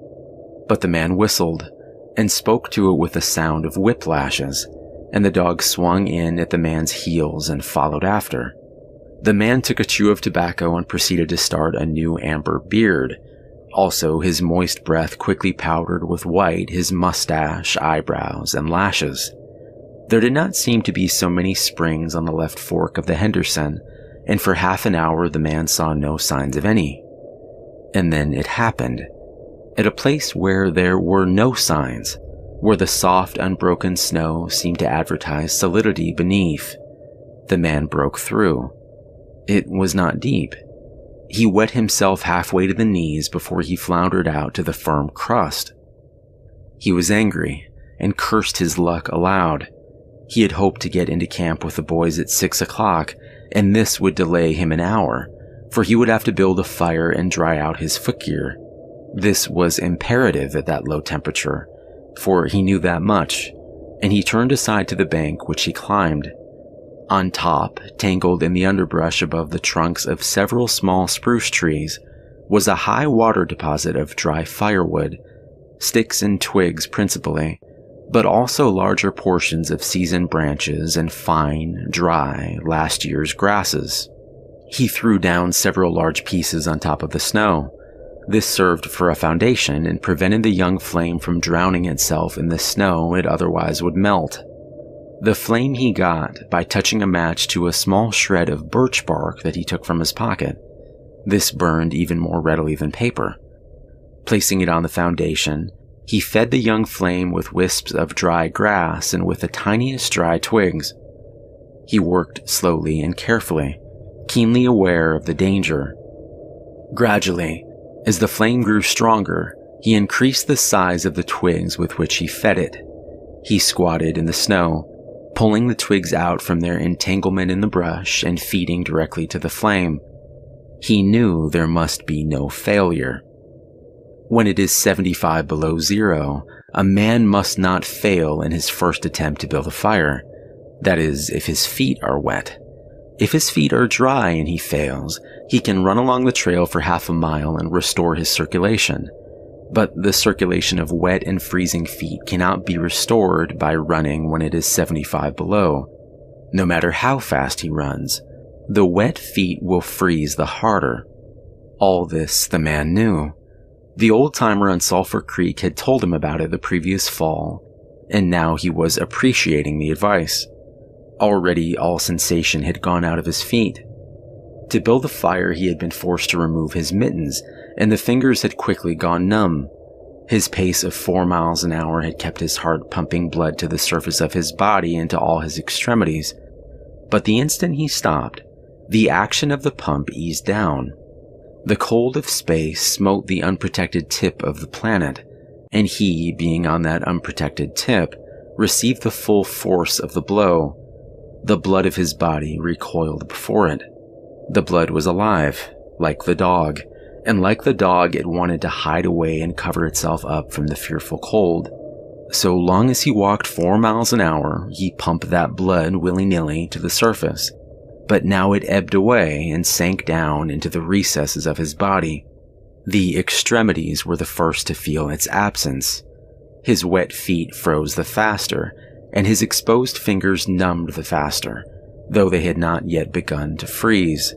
But the man whistled and spoke to it with the sound of whiplashes, and the dog swung in at the man's heels and followed after. The man took a chew of tobacco and proceeded to start a new amber beard. Also, his moist breath quickly powdered with white his mustache, eyebrows, and lashes. There did not seem to be so many springs on the left fork of the Henderson, and for half an hour the man saw no signs of any. And then it happened. At a place where there were no signs, where the soft, unbroken snow seemed to advertise solidity beneath, the man broke through. It was not deep. He wet himself halfway to the knees before he floundered out to the firm crust. He was angry and cursed his luck aloud. He had hoped to get into camp with the boys at 6 o'clock, and this would delay him an hour, for he would have to build a fire and dry out his footgear. This was imperative at that low temperature, for he knew that much, and he turned aside to the bank which he climbed. On top, tangled in the underbrush above the trunks of several small spruce trees, was a high water deposit of dry firewood, sticks and twigs principally, but also larger portions of seasoned branches and fine, dry, last year's grasses. He threw down several large pieces on top of the snow. This served for a foundation and prevented the young flame from drowning itself in the snow it otherwise would melt. The flame he got by touching a match to a small shred of birch bark that he took from his pocket. This burned even more readily than paper. Placing it on the foundation, he fed the young flame with wisps of dry grass and with the tiniest dry twigs. He worked slowly and carefully, keenly aware of the danger. Gradually, as the flame grew stronger, he increased the size of the twigs with which he fed it. He squatted in the snow, pulling the twigs out from their entanglement in the brush and feeding directly to the flame. He knew there must be no failure. When it is 75 below zero, a man must not fail in his first attempt to build a fire. That is, if his feet are wet. If his feet are dry and he fails, he can run along the trail for half a mile and restore his circulation. But the circulation of wet and freezing feet cannot be restored by running when it is 75 below. No matter how fast he runs, the wet feet will freeze the harder. All this the man knew. The old-timer on Sulphur Creek had told him about it the previous fall, and now he was appreciating the advice. Already all sensation had gone out of his feet. To build the fire he had been forced to remove his mittens, and the fingers had quickly gone numb. His pace of 4 miles an hour had kept his heart pumping blood to the surface of his body and to all his extremities. But the instant he stopped, the action of the pump eased down. The cold of space smote the unprotected tip of the planet, and he, being on that unprotected tip, received the full force of the blow. The blood of his body recoiled before it. The blood was alive, like the dog, and like the dog it wanted to hide away and cover itself up from the fearful cold. So long as he walked 4 miles an hour, he pumped that blood willy-nilly to the surface. But now it ebbed away and sank down into the recesses of his body. The extremities were the first to feel its absence. His wet feet froze the faster, and his exposed fingers numbed the faster, though they had not yet begun to freeze.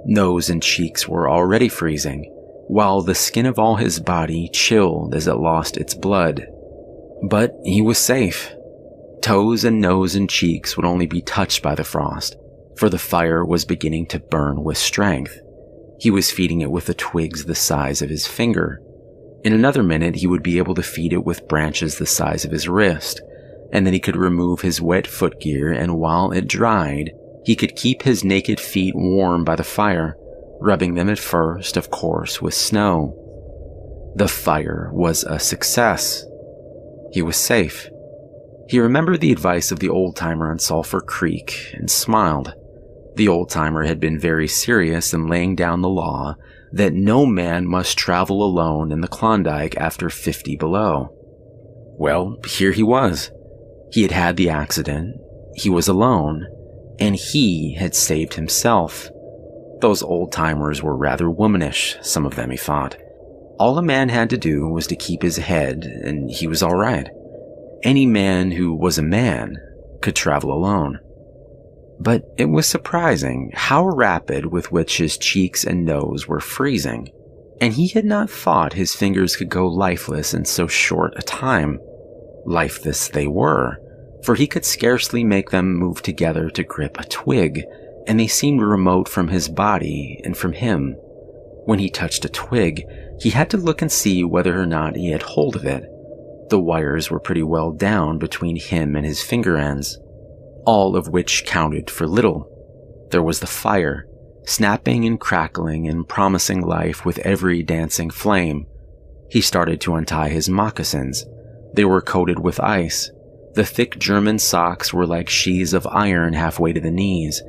Nose and cheeks were already freezing, while the skin of all his body chilled as it lost its blood. But he was safe. Toes and nose and cheeks would only be touched by the frost, for the fire was beginning to burn with strength. He was feeding it with the twigs the size of his finger. In another minute, he would be able to feed it with branches the size of his wrist, and then he could remove his wet footgear, and while it dried, he could keep his naked feet warm by the fire, rubbing them at first, of course, with snow. The fire was a success. He was safe. He remembered the advice of the old-timer on Sulphur Creek and smiled. The old-timer had been very serious in laying down the law that no man must travel alone in the Klondike after 50 below. Well, here he was. He had had the accident, he was alone, and he had saved himself. Those old-timers were rather womanish, some of them, he thought. All a man had to do was to keep his head, and he was all right. Any man who was a man could travel alone. But it was surprising how rapid with which his cheeks and nose were freezing, and he had not thought his fingers could go lifeless in so short a time. Lifeless they were, for he could scarcely make them move together to grip a twig, and they seemed remote from his body and from him. When he touched a twig, he had to look and see whether or not he had hold of it. The wires were pretty well down between him and his finger ends, all of which counted for little. There was the fire, snapping and crackling and promising life with every dancing flame. He started to untie his moccasins. They were coated with ice. The thick German socks were like sheaths of iron halfway to the knees,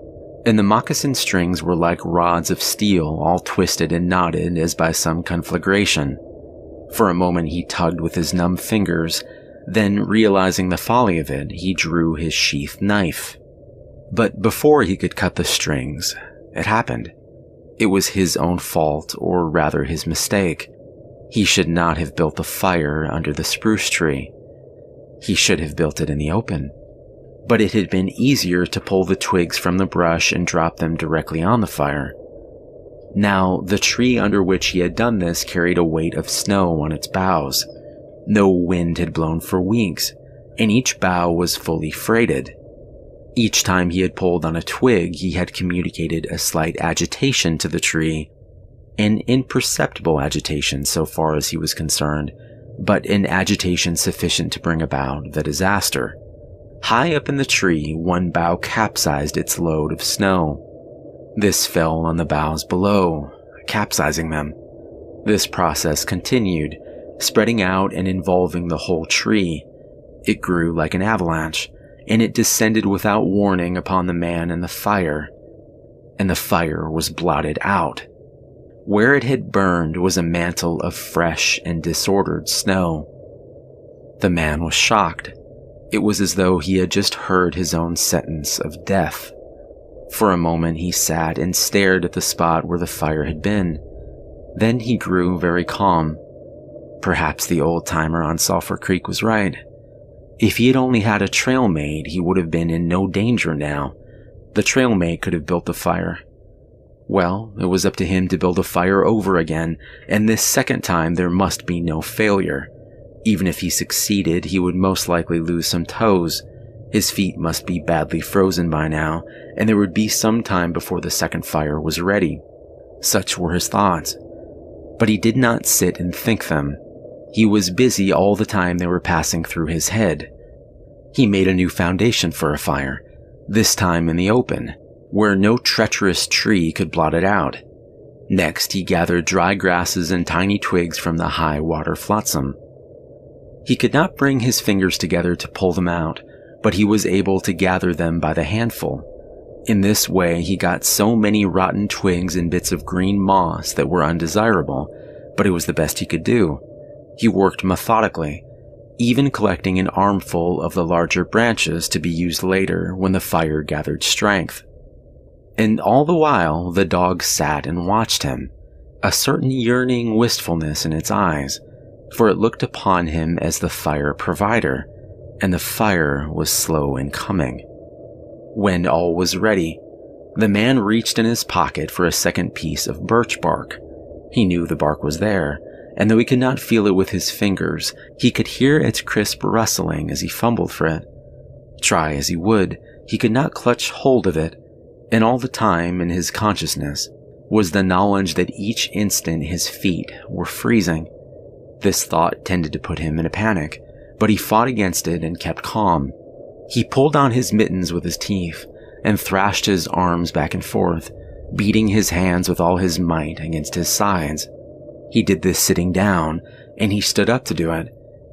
and the moccasin strings were like rods of steel, all twisted and knotted as by some conflagration. For a moment he tugged with his numb fingers, then, realizing the folly of it, he drew his sheath knife. But before he could cut the strings, it happened. It was his own fault, or rather his mistake. He should not have built the fire under the spruce tree. He should have built it in the open. But it had been easier to pull the twigs from the brush and drop them directly on the fire. Now, the tree under which he had done this carried a weight of snow on its boughs. No wind had blown for weeks, and each bough was fully freighted. Each time he had pulled on a twig, he had communicated a slight agitation to the tree, an imperceptible agitation so far as he was concerned, but an agitation sufficient to bring about the disaster. High up in the tree, one bough capsized its load of snow. This fell on the boughs below, capsizing them. This process continued, spreading out and involving the whole tree. It grew like an avalanche, and it descended without warning upon the man and the fire was blotted out. Where it had burned was a mantle of fresh and disordered snow. The man was shocked. It was as though he had just heard his own sentence of death. For a moment he sat and stared at the spot where the fire had been. Then he grew very calm. Perhaps the old-timer on Sulphur Creek was right. If he had only had a trail made, he would have been in no danger now. The trail mate could have built the fire. Well, it was up to him to build a fire over again, and this second time there must be no failure. Even if he succeeded, he would most likely lose some toes. His feet must be badly frozen by now, and there would be some time before the second fire was ready. Such were his thoughts. But he did not sit and think them. He was busy all the time they were passing through his head. He made a new foundation for a fire, this time in the open, where no treacherous tree could blot it out. Next, he gathered dry grasses and tiny twigs from the high water flotsam. He could not bring his fingers together to pull them out, but he was able to gather them by the handful. In this way, he got so many rotten twigs and bits of green moss that were undesirable, but it was the best he could do. He worked methodically, even collecting an armful of the larger branches to be used later when the fire gathered strength. And all the while, the dog sat and watched him, a certain yearning wistfulness in its eyes, for it looked upon him as the fire provider, and the fire was slow in coming. When all was ready, the man reached in his pocket for a second piece of birch bark. He knew the bark was there, and though he could not feel it with his fingers, he could hear its crisp rustling as he fumbled for it. Try as he would, he could not clutch hold of it, and all the time in his consciousness, was the knowledge that each instant his feet were freezing. This thought tended to put him in a panic, but he fought against it and kept calm. He pulled on his mittens with his teeth and thrashed his arms back and forth, beating his hands with all his might against his sides. He did this sitting down, and he stood up to do it,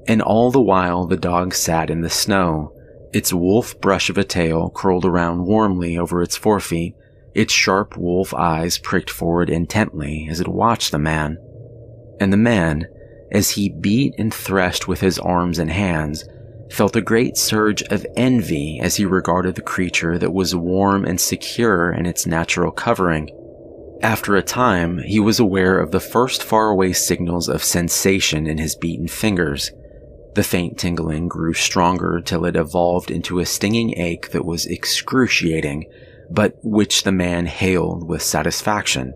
and all the while the dog sat in the snow, its wolf brush of a tail curled around warmly over its forefeet, its sharp wolf eyes pricked forward intently as it watched the man. And the man, as he beat and threshed with his arms and hands, felt a great surge of envy as he regarded the creature that was warm and secure in its natural covering. After a time, he was aware of the first faraway signals of sensation in his beaten fingers. The faint tingling grew stronger till it evolved into a stinging ache that was excruciating, but which the man hailed with satisfaction.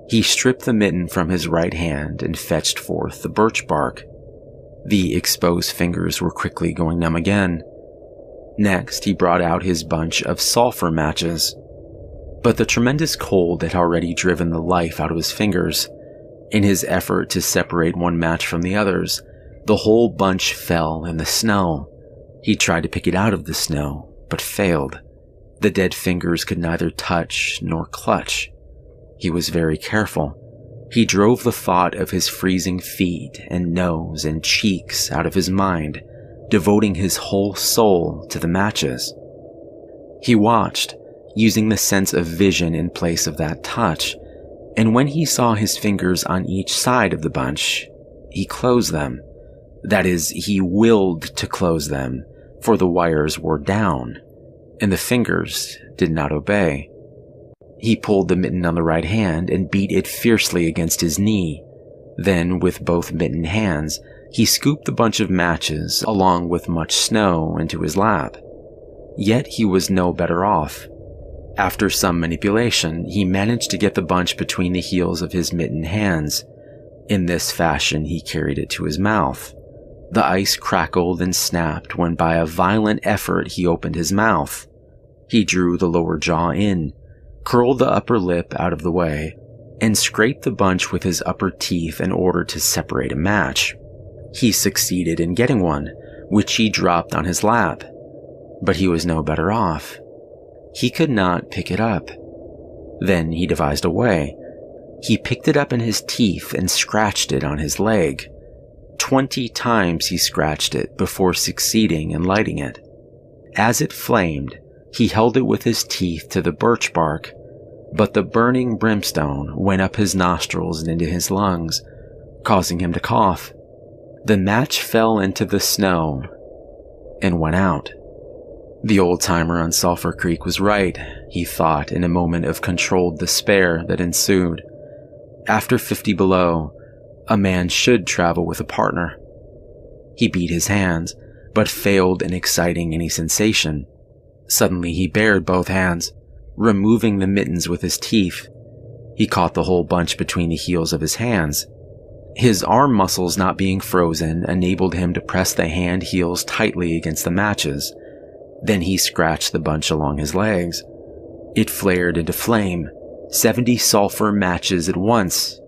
He stripped the mitten from his right hand and fetched forth the birch bark. The exposed fingers were quickly going numb again. Next, he brought out his bunch of sulfur matches. But the tremendous cold had already driven the life out of his fingers. In his effort to separate one match from the others, the whole bunch fell in the snow. He tried to pick it out of the snow, but failed. The dead fingers could neither touch nor clutch. He was very careful. He drove the thought of his freezing feet and nose and cheeks out of his mind, devoting his whole soul to the matches. He watched, using the sense of vision in place of that touch, and when he saw his fingers on each side of the bunch, he closed them. That is, he willed to close them, for the wires were down, and the fingers did not obey. He pulled the mitten on the right hand and beat it fiercely against his knee. Then, with both mittened hands, he scooped the bunch of matches, along with much snow, into his lap. Yet he was no better off. After some manipulation, he managed to get the bunch between the heels of his mittened hands. In this fashion, he carried it to his mouth. The ice crackled and snapped when by a violent effort he opened his mouth. He drew the lower jaw in, curled the upper lip out of the way, and scraped the bunch with his upper teeth in order to separate a match. He succeeded in getting one, which he dropped on his lap. But he was no better off. He could not pick it up. Then he devised a way. He picked it up in his teeth and scratched it on his leg. 20 times he scratched it before succeeding in lighting it. As it flamed, he held it with his teeth to the birch bark, but the burning brimstone went up his nostrils and into his lungs, causing him to cough. The match fell into the snow and went out. The old-timer on Sulphur Creek was right, he thought in a moment of controlled despair that ensued. After 50 below, a man should travel with a partner. He beat his hands, but failed in exciting any sensation. Suddenly he bared both hands, removing the mittens with his teeth. He caught the whole bunch between the heels of his hands. His arm muscles not being frozen enabled him to press the hand heels tightly against the matches. Then he scratched the bunch along his legs. It flared into flame, 70 sulfur matches at once.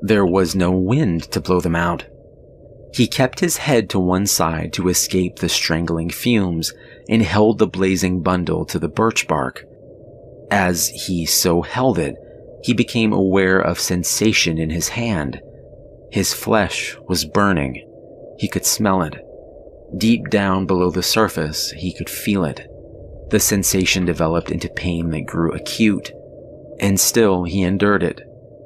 There was no wind to blow them out. He kept his head to one side to escape the strangling fumes and held the blazing bundle to the birch bark. As he so held it, he became aware of sensation in his hand. His flesh was burning. He could smell it. Deep down below the surface, he could feel it. The sensation developed into pain that grew acute, and still he endured it,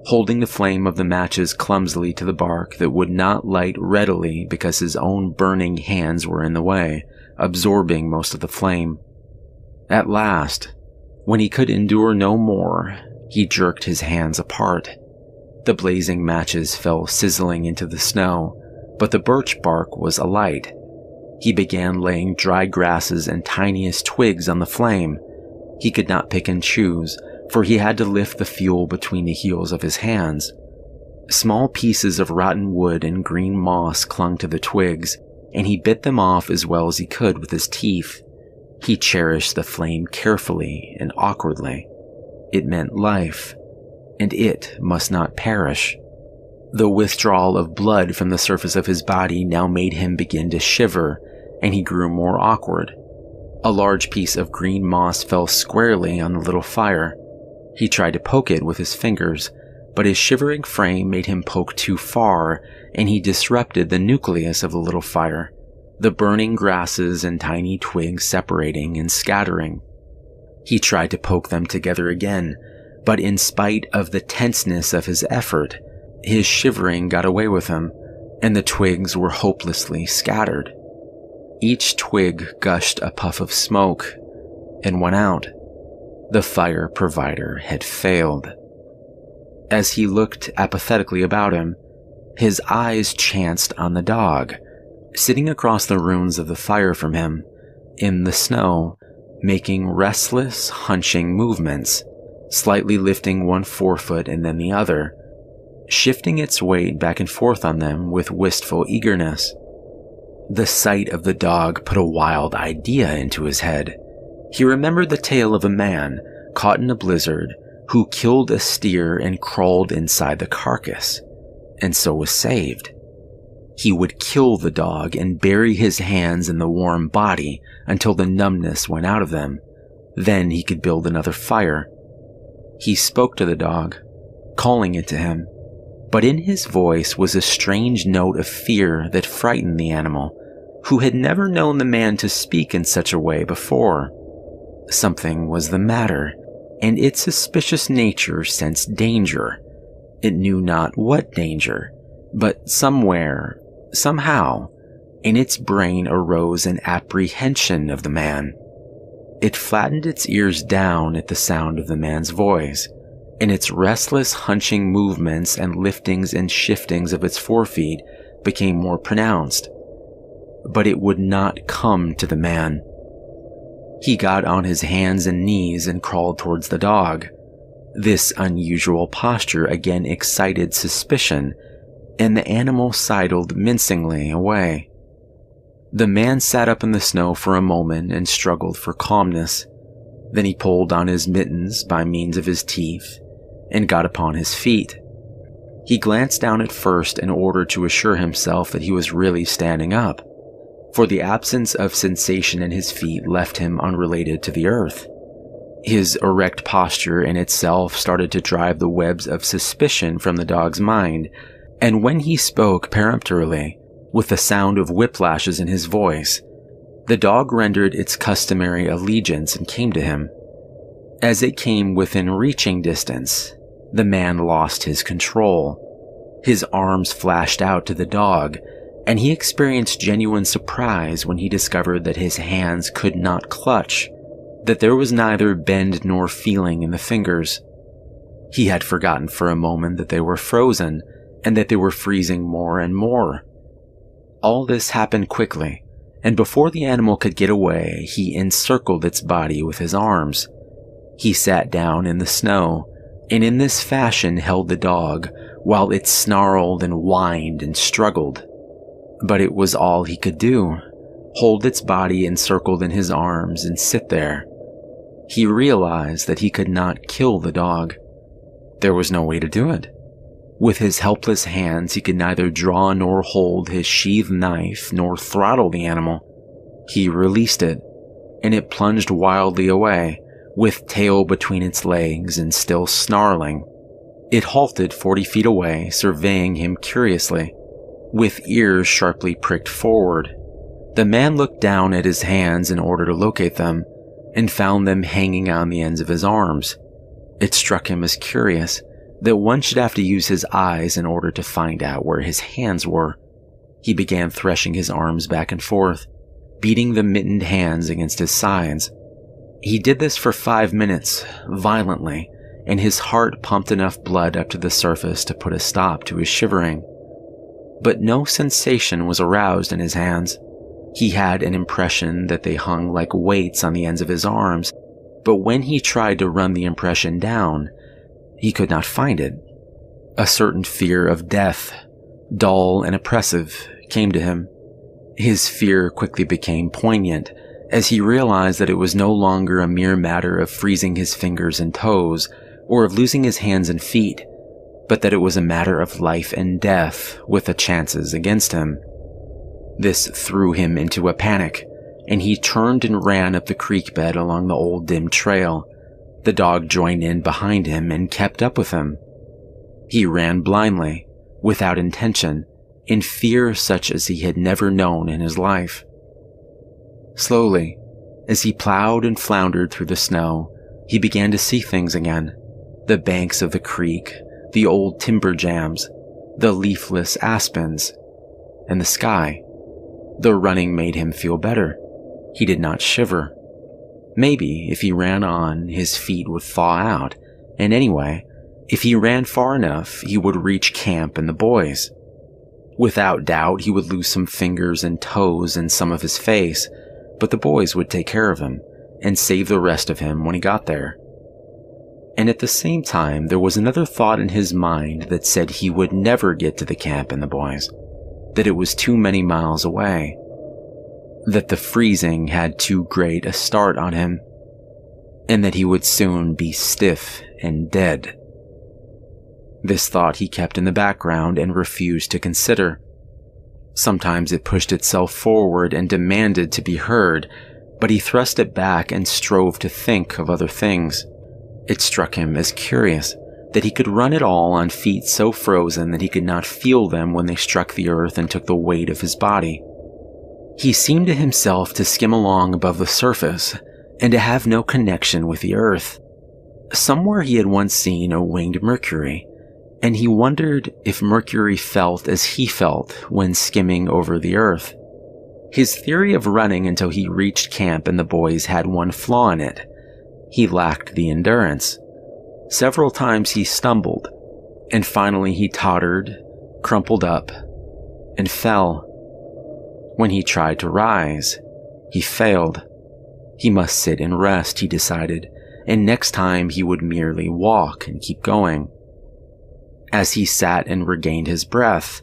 holding the flame of the matches clumsily to the bark that would not light readily because his own burning hands were in the way, absorbing most of the flame. At last, when he could endure no more, he jerked his hands apart. The blazing matches fell sizzling into the snow, but the birch bark was alight. He began laying dry grasses and tiniest twigs on the flame. He could not pick and choose, for he had to lift the fuel between the heels of his hands. Small pieces of rotten wood and green moss clung to the twigs, and he bit them off as well as he could with his teeth. He cherished the flame carefully and awkwardly. It meant life, and it must not perish. The withdrawal of blood from the surface of his body now made him begin to shiver, and he grew more awkward. A large piece of green moss fell squarely on the little fire. He tried to poke it with his fingers, but his shivering frame made him poke too far, and he disrupted the nucleus of the little fire, the burning grasses and tiny twigs separating and scattering. He tried to poke them together again, but in spite of the tenseness of his effort, his shivering got away with him, and the twigs were hopelessly scattered. Each twig gushed a puff of smoke and went out. The fire provider had failed. As he looked apathetically about him, his eyes chanced on the dog, sitting across the ruins of the fire from him, in the snow, making restless, hunching movements, slightly lifting one forefoot and then the other, shifting its weight back and forth on them with wistful eagerness. The sight of the dog put a wild idea into his head. He remembered the tale of a man caught in a blizzard who killed a steer and crawled inside the carcass, and so was saved. He would kill the dog and bury his hands in the warm body until the numbness went out of them. Then he could build another fire. He spoke to the dog, calling it to him, but in his voice was a strange note of fear that frightened the animal, who had never known the man to speak in such a way before. Something was the matter, and its suspicious nature sensed danger. It knew not what danger, but somewhere, somehow, in its brain arose an apprehension of the man. It flattened its ears down at the sound of the man's voice, and its restless hunching movements and liftings and shiftings of its forefeet became more pronounced. But it would not come to the man. He got on his hands and knees and crawled towards the dog. This unusual posture again excited suspicion, and the animal sidled mincingly away. The man sat up in the snow for a moment and struggled for calmness. Then he pulled on his mittens by means of his teeth and got upon his feet. He glanced down at first in order to assure himself that he was really standing up, for the absence of sensation in his feet left him unrelated to the earth. His erect posture in itself started to drive the webs of suspicion from the dog's mind, and when he spoke peremptorily, with the sound of whiplashes in his voice, the dog rendered its customary allegiance and came to him. As it came within reaching distance, the man lost his control. His arms flashed out to the dog, and he experienced genuine surprise when he discovered that his hands could not clutch, that there was neither bend nor feeling in the fingers. He had forgotten for a moment that they were frozen, and that they were freezing more and more. All this happened quickly, and before the animal could get away, he encircled its body with his arms. He sat down in the snow, and in this fashion held the dog, while it snarled and whined and struggled. But it was all he could do, hold its body encircled in his arms and sit there. He realized that he could not kill the dog. There was no way to do it. With his helpless hands, he could neither draw nor hold his sheathed knife nor throttle the animal. He released it, and it plunged wildly away, with tail between its legs and still snarling. It halted 40 feet away, surveying him curiously, with ears sharply pricked forward. The man looked down at his hands in order to locate them, and found them hanging on the ends of his arms. It struck him as curious that one should have to use his eyes in order to find out where his hands were. He began threshing his arms back and forth, beating the mittened hands against his sides. He did this for 5 minutes, violently, and his heart pumped enough blood up to the surface to put a stop to his shivering. But no sensation was aroused in his hands. He had an impression that they hung like weights on the ends of his arms, but when he tried to run the impression down, he could not find it. A certain fear of death, dull and oppressive, came to him. His fear quickly became poignant, as he realized that it was no longer a mere matter of freezing his fingers and toes, or of losing his hands and feet, but that it was a matter of life and death with the chances against him. This threw him into a panic, and he turned and ran up the creek bed along the old dim trail. The dog joined in behind him and kept up with him. He ran blindly, without intention, in fear such as he had never known in his life. Slowly, as he plowed and floundered through the snow, he began to see things again. The banks of the creek, the old timber jams, the leafless aspens, and the sky. The running made him feel better. He did not shiver. Maybe if he ran on, his feet would thaw out, and anyway, if he ran far enough, he would reach camp and the boys. Without doubt, he would lose some fingers and toes and some of his face, but the boys would take care of him and save the rest of him when he got there. And at the same time, there was another thought in his mind that said he would never get to the camp and the boys, that it was too many miles away, that the freezing had too great a start on him, and that he would soon be stiff and dead. This thought he kept in the background and refused to consider. Sometimes it pushed itself forward and demanded to be heard, but he thrust it back and strove to think of other things. It struck him as curious that he could run at all on feet so frozen that he could not feel them when they struck the earth and took the weight of his body. He seemed to himself to skim along above the surface and to have no connection with the earth. Somewhere he had once seen a winged Mercury, and he wondered if Mercury felt as he felt when skimming over the earth. His theory of running until he reached camp and the boys had one flaw in it. He lacked the endurance. Several times he stumbled, and finally he tottered, crumpled up, and fell. When he tried to rise, he failed. He must sit and rest, he decided, and next time he would merely walk and keep going. As he sat and regained his breath,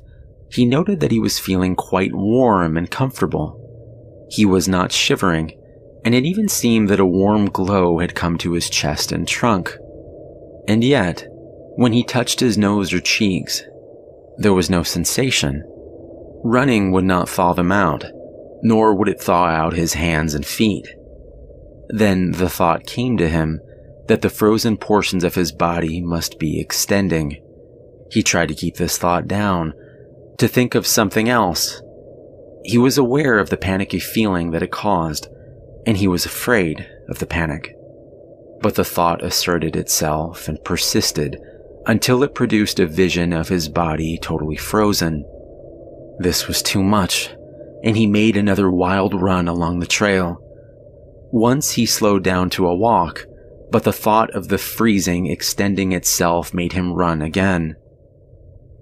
he noted that he was feeling quite warm and comfortable. He was not shivering, and it even seemed that a warm glow had come to his chest and trunk. And yet, when he touched his nose or cheeks, there was no sensation. Running would not thaw them out, nor would it thaw out his hands and feet. Then the thought came to him that the frozen portions of his body must be extending. He tried to keep this thought down, to think of something else. He was aware of the panicky feeling that it caused, and he was afraid of the panic. But the thought asserted itself and persisted until it produced a vision of his body totally frozen. This was too much, and he made another wild run along the trail. Once he slowed down to a walk, but the thought of the freezing extending itself made him run again.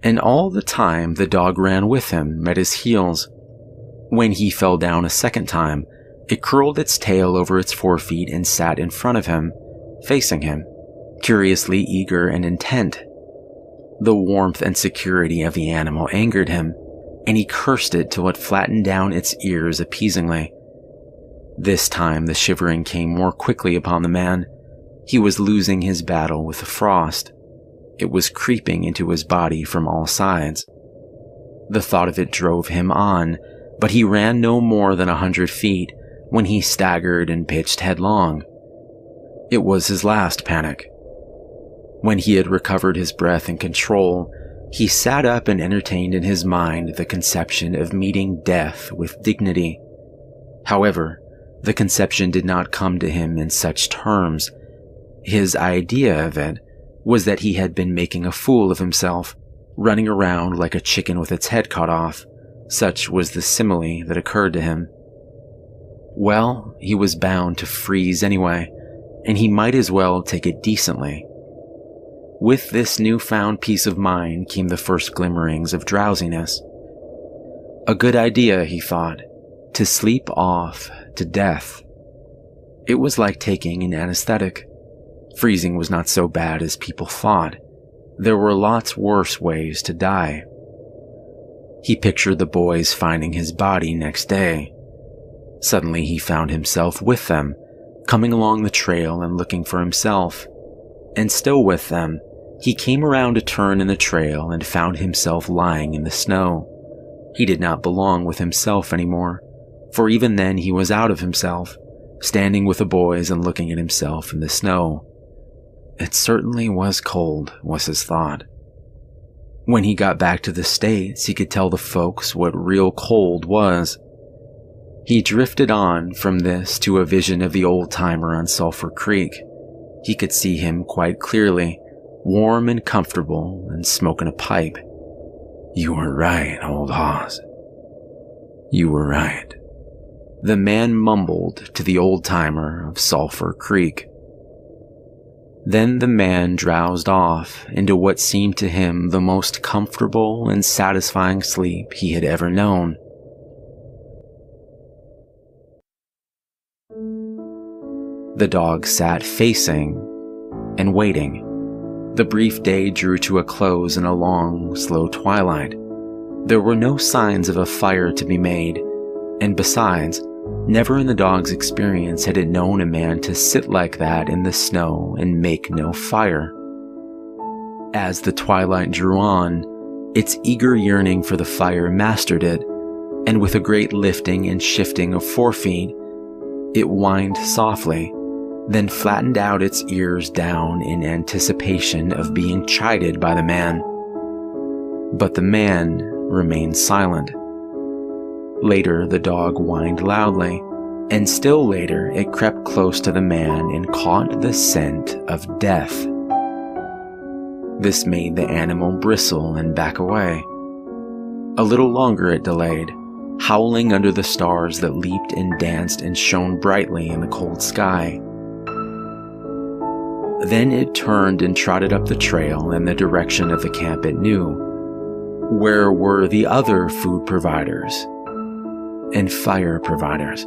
And all the time the dog ran with him at his heels. When he fell down a second time, it curled its tail over its forefeet and sat in front of him, facing him, curiously eager and intent. The warmth and security of the animal angered him, and he cursed it till it flattened down its ears appeasingly. This time the shivering came more quickly upon the man. He was losing his battle with the frost. It was creeping into his body from all sides. The thought of it drove him on, but he ran no more than 100 feet when he staggered and pitched headlong. It was his last panic. When he had recovered his breath and control, he sat up and entertained in his mind the conception of meeting death with dignity. However, the conception did not come to him in such terms. His idea of it was that he had been making a fool of himself, running around like a chicken with its head cut off. Such was the simile that occurred to him. Well, he was bound to freeze anyway, and he might as well take it decently. With this newfound peace of mind came the first glimmerings of drowsiness. A good idea, he thought, to sleep off to death. It was like taking an anesthetic. Freezing was not so bad as people thought. There were lots worse ways to die. He pictured the boys finding his body next day. Suddenly he found himself with them, coming along the trail and looking for himself. and still with them, he came around a turn in the trail and found himself lying in the snow. He did not belong with himself anymore, for even then he was out of himself, standing with the boys and looking at himself in the snow. It certainly was cold, was his thought. When he got back to the States, he could tell the folks what real cold was. He drifted on from this to a vision of the old-timer on Sulphur Creek. He could see him quite clearly, warm and comfortable and smoking a pipe. "You were right, old hoss. You were right," the man mumbled to the old-timer of Sulphur Creek. Then the man drowsed off into what seemed to him the most comfortable and satisfying sleep he had ever known. The dog sat facing and waiting. The brief day drew to a close in a long, slow twilight. There were no signs of a fire to be made, and besides, never in the dog's experience had it known a man to sit like that in the snow and make no fire. As the twilight drew on, its eager yearning for the fire mastered it, and with a great lifting and shifting of forefeet, it whined softly, then flattened out its ears down in anticipation of being chided by the man. But the man remained silent. Later, the dog whined loudly, and still later it crept close to the man and caught the scent of death. This made the animal bristle and back away. A little longer it delayed, howling under the stars that leaped and danced and shone brightly in the cold sky. Then it turned and trotted up the trail in the direction of the camp it knew. Where were the other food providers and fire providers?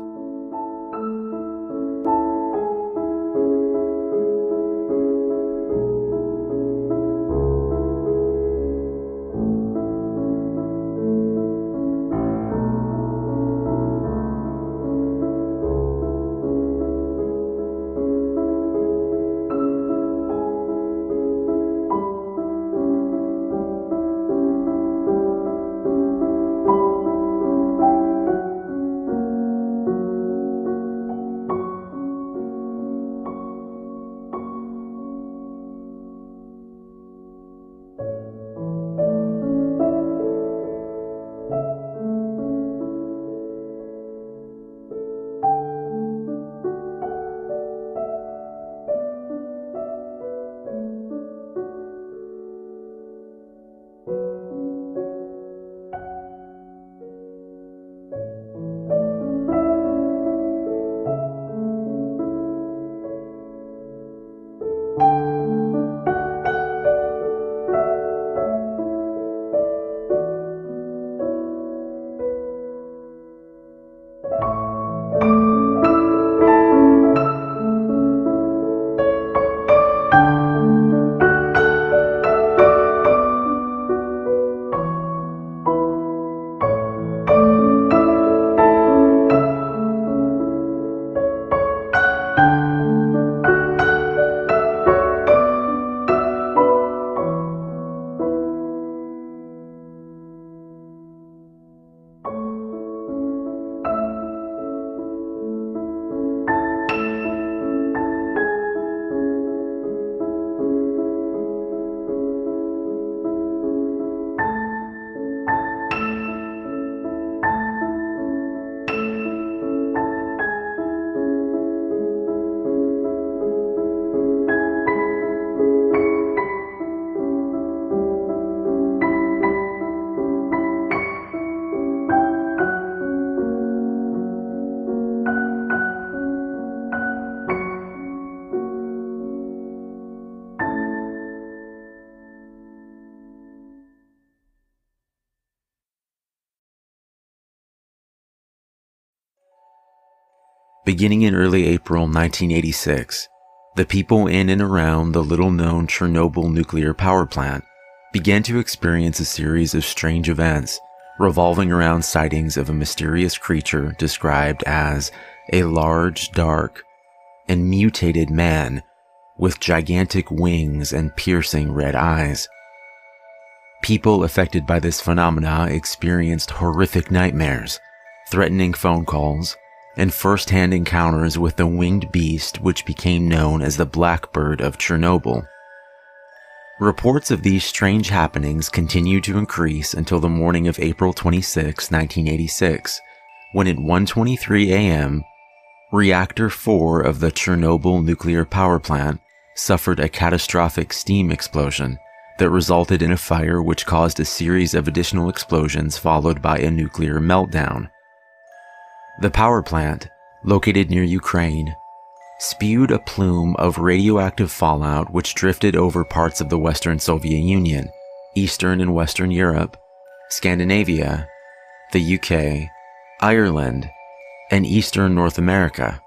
Beginning in early April 1986, the people in and around the little-known Chernobyl nuclear power plant began to experience a series of strange events revolving around sightings of a mysterious creature described as a large, dark, and mutated man with gigantic wings and piercing red eyes. People affected by this phenomena experienced horrific nightmares, threatening phone calls, and first-hand encounters with the winged beast which became known as the Blackbird of Chernobyl. Reports of these strange happenings continued to increase until the morning of April 26, 1986, when at 1:23 a.m., Reactor 4 of the Chernobyl nuclear power plant suffered a catastrophic steam explosion that resulted in a fire which caused a series of additional explosions followed by a nuclear meltdown. The power plant, located near Ukraine, spewed a plume of radioactive fallout which drifted over parts of the Western Soviet Union, Eastern and Western Europe, Scandinavia, the UK, Ireland, and Eastern North America.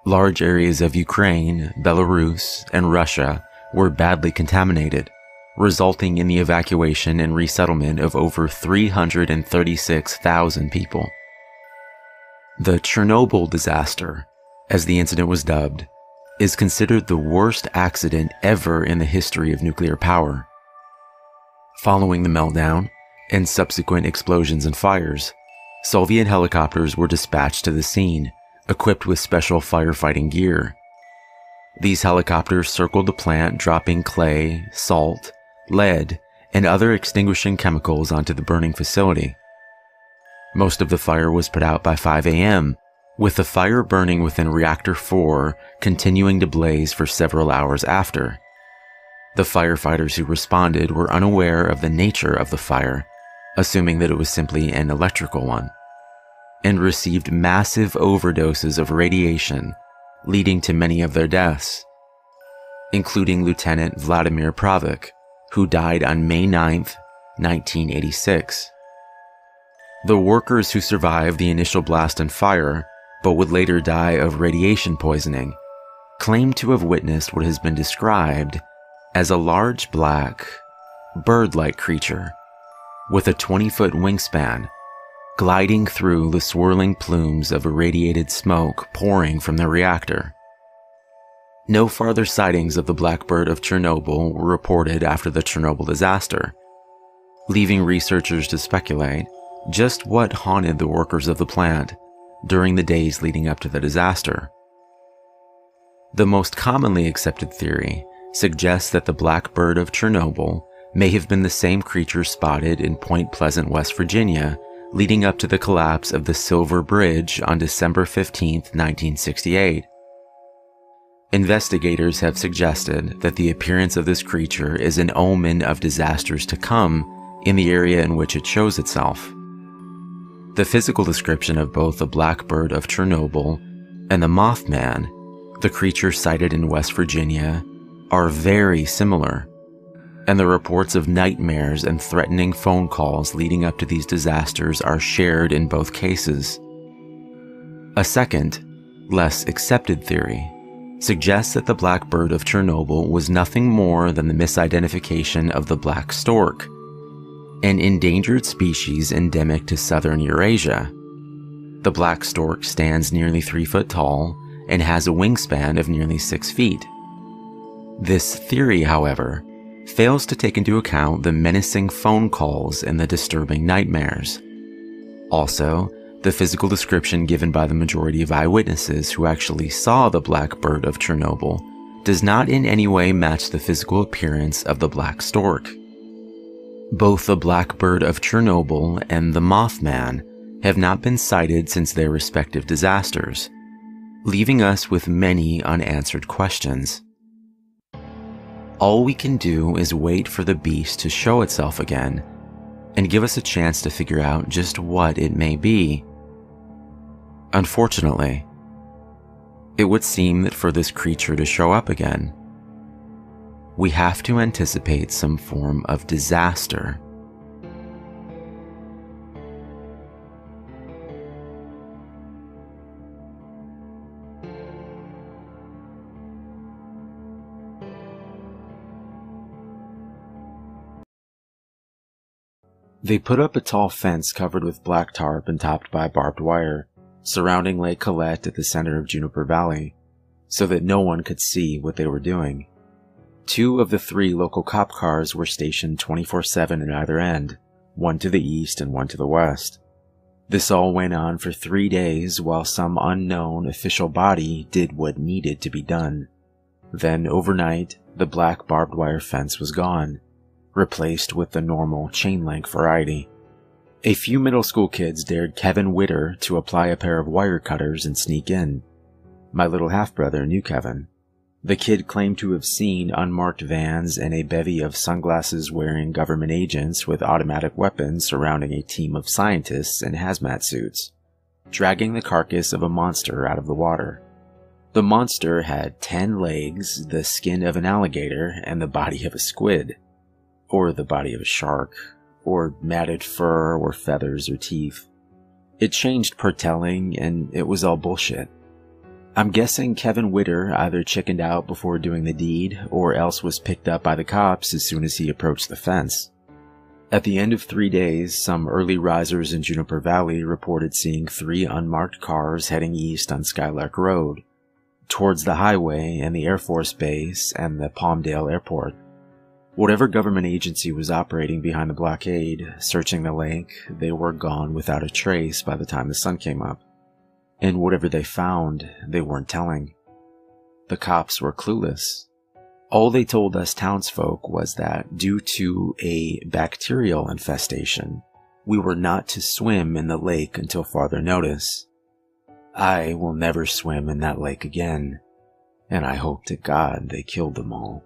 Large areas of Ukraine, Belarus, and Russia were badly contaminated, resulting in the evacuation and resettlement of over 336,000 people. The Chernobyl disaster, as the incident was dubbed, is considered the worst accident ever in the history of nuclear power. Following the meltdown and subsequent explosions and fires, Soviet helicopters were dispatched to the scene, equipped with special firefighting gear. These helicopters circled the plant, dropping clay, salt, lead, and other extinguishing chemicals onto the burning facility. Most of the fire was put out by 5 a.m., with the fire burning within Reactor 4 continuing to blaze for several hours after. The firefighters who responded were unaware of the nature of the fire, assuming that it was simply an electrical one, and received massive overdoses of radiation, leading to many of their deaths, including Lieutenant Vladimir Pravik, who died on May 9, 1986. The workers who survived the initial blast and fire, but would later die of radiation poisoning, claimed to have witnessed what has been described as a large black, bird-like creature with a 20-foot wingspan gliding through the swirling plumes of irradiated smoke pouring from the reactor. No farther sightings of the Blackbird of Chernobyl were reported after the Chernobyl disaster, leaving researchers to speculate just what haunted the workers of the plant during the days leading up to the disaster. The most commonly accepted theory suggests that the Blackbird of Chernobyl may have been the same creature spotted in Point Pleasant, West Virginia, leading up to the collapse of the Silver Bridge on December 15, 1968. Investigators have suggested that the appearance of this creature is an omen of disasters to come in the area in which it shows itself. The physical description of both the Blackbird of Chernobyl and the Mothman, the creature sighted in West Virginia, are very similar, and the reports of nightmares and threatening phone calls leading up to these disasters are shared in both cases. A second, less accepted theory suggests that the Blackbird of Chernobyl was nothing more than the misidentification of the black stork, an endangered species endemic to southern Eurasia. The black stork stands nearly 3 foot tall and has a wingspan of nearly 6 feet. This theory, however, fails to take into account the menacing phone calls and the disturbing nightmares. Also, the physical description given by the majority of eyewitnesses who actually saw the Blackbird of Chernobyl does not in any way match the physical appearance of the black stork. Both the Blackbird of Chernobyl and the Mothman have not been sighted since their respective disasters, leaving us with many unanswered questions. All we can do is wait for the beast to show itself again and give us a chance to figure out just what it may be. Unfortunately, it would seem that for this creature to show up again, we have to anticipate some form of disaster. They put up a tall fence covered with black tarp and topped by barbed wire, surrounding Lake Colette at the center of Juniper Valley, so that no one could see what they were doing. 2 of the 3 local cop cars were stationed 24/7 at either end, one to the east and one to the west. This all went on for 3 days while some unknown official body did what needed to be done. Then overnight, the black barbed wire fence was gone, replaced with the normal chain-link variety. A few middle school kids dared Kevin Witter to apply a pair of wire cutters and sneak in. My little half-brother knew Kevin. The kid claimed to have seen unmarked vans and a bevy of sunglasses-wearing government agents with automatic weapons surrounding a team of scientists in hazmat suits, dragging the carcass of a monster out of the water. The monster had 10 legs, the skin of an alligator, and the body of a squid, or the body of a shark, or matted fur or feathers or teeth. It changed per telling, and it was all bullshit. I'm guessing Kevin Witter either chickened out before doing the deed, or else was picked up by the cops as soon as he approached the fence. At the end of 3 days, some early risers in Juniper Valley reported seeing 3 unmarked cars heading east on Skylark Road, towards the highway and the Air Force Base and the Palmdale Airport. Whatever government agency was operating behind the blockade, searching the lake, they were gone without a trace by the time the sun came up. And whatever they found, they weren't telling. The cops were clueless. All they told us townsfolk was that due to a bacterial infestation, we were not to swim in the lake until farther notice. I will never swim in that lake again, and I hope to God they killed them all.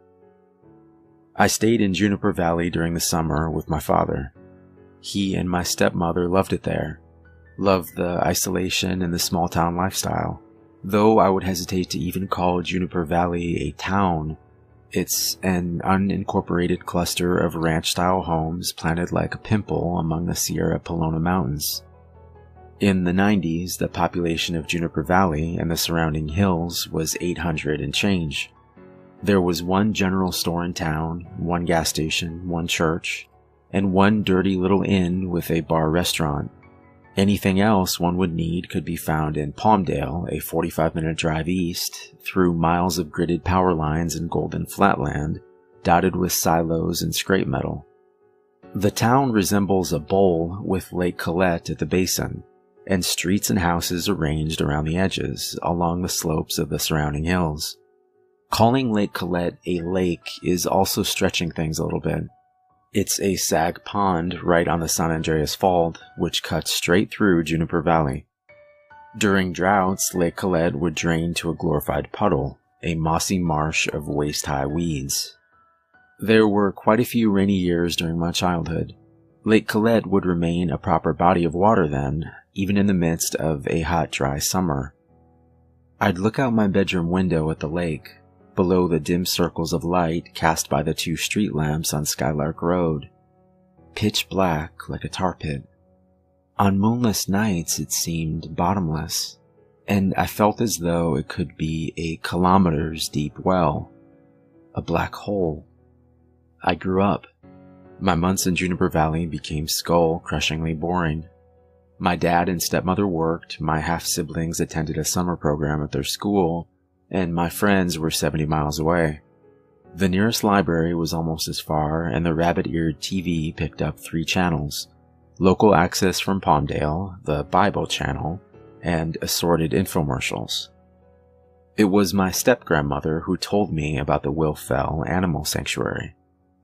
I stayed in Juniper Valley during the summer with my father. He and my stepmother loved it there, loved the isolation and the small-town lifestyle. Though I would hesitate to even call Juniper Valley a town, it's an unincorporated cluster of ranch-style homes planted like a pimple among the Sierra Pelona Mountains. In the 90s, the population of Juniper Valley and the surrounding hills was 800 and change. There was one general store in town, one gas station, one church, and one dirty little inn with a bar restaurant. Anything else one would need could be found in Palmdale, a 45-minute drive east, through miles of gridded power lines and golden flatland, dotted with silos and scrape metal. The town resembles a bowl with Lake Colette at the basin, and streets and houses arranged around the edges, along the slopes of the surrounding hills. Calling Lake Colette a lake is also stretching things a little bit. It's a sag pond right on the San Andreas Fault, which cuts straight through Juniper Valley. During droughts, Lake Colette would drain to a glorified puddle, a mossy marsh of waist-high weeds. There were quite a few rainy years during my childhood. Lake Colette would remain a proper body of water then, even in the midst of a hot, dry summer. I'd look out my bedroom window at the lake, below the dim circles of light cast by the 2 street lamps on Skylark Road, pitch black like a tar pit. On moonless nights it seemed bottomless, and I felt as though it could be a kilometers deep well, a black hole. I grew up. My months in Juniper Valley became skull-crushingly boring. My dad and stepmother worked, my half-siblings attended a summer program at their school, and my friends were 70 miles away. The nearest library was almost as far, and the rabbit-eared TV picked up 3 channels: local access from Palmdale, the Bible channel, and assorted infomercials. It was my step-grandmother who told me about the Will Fell Animal Sanctuary.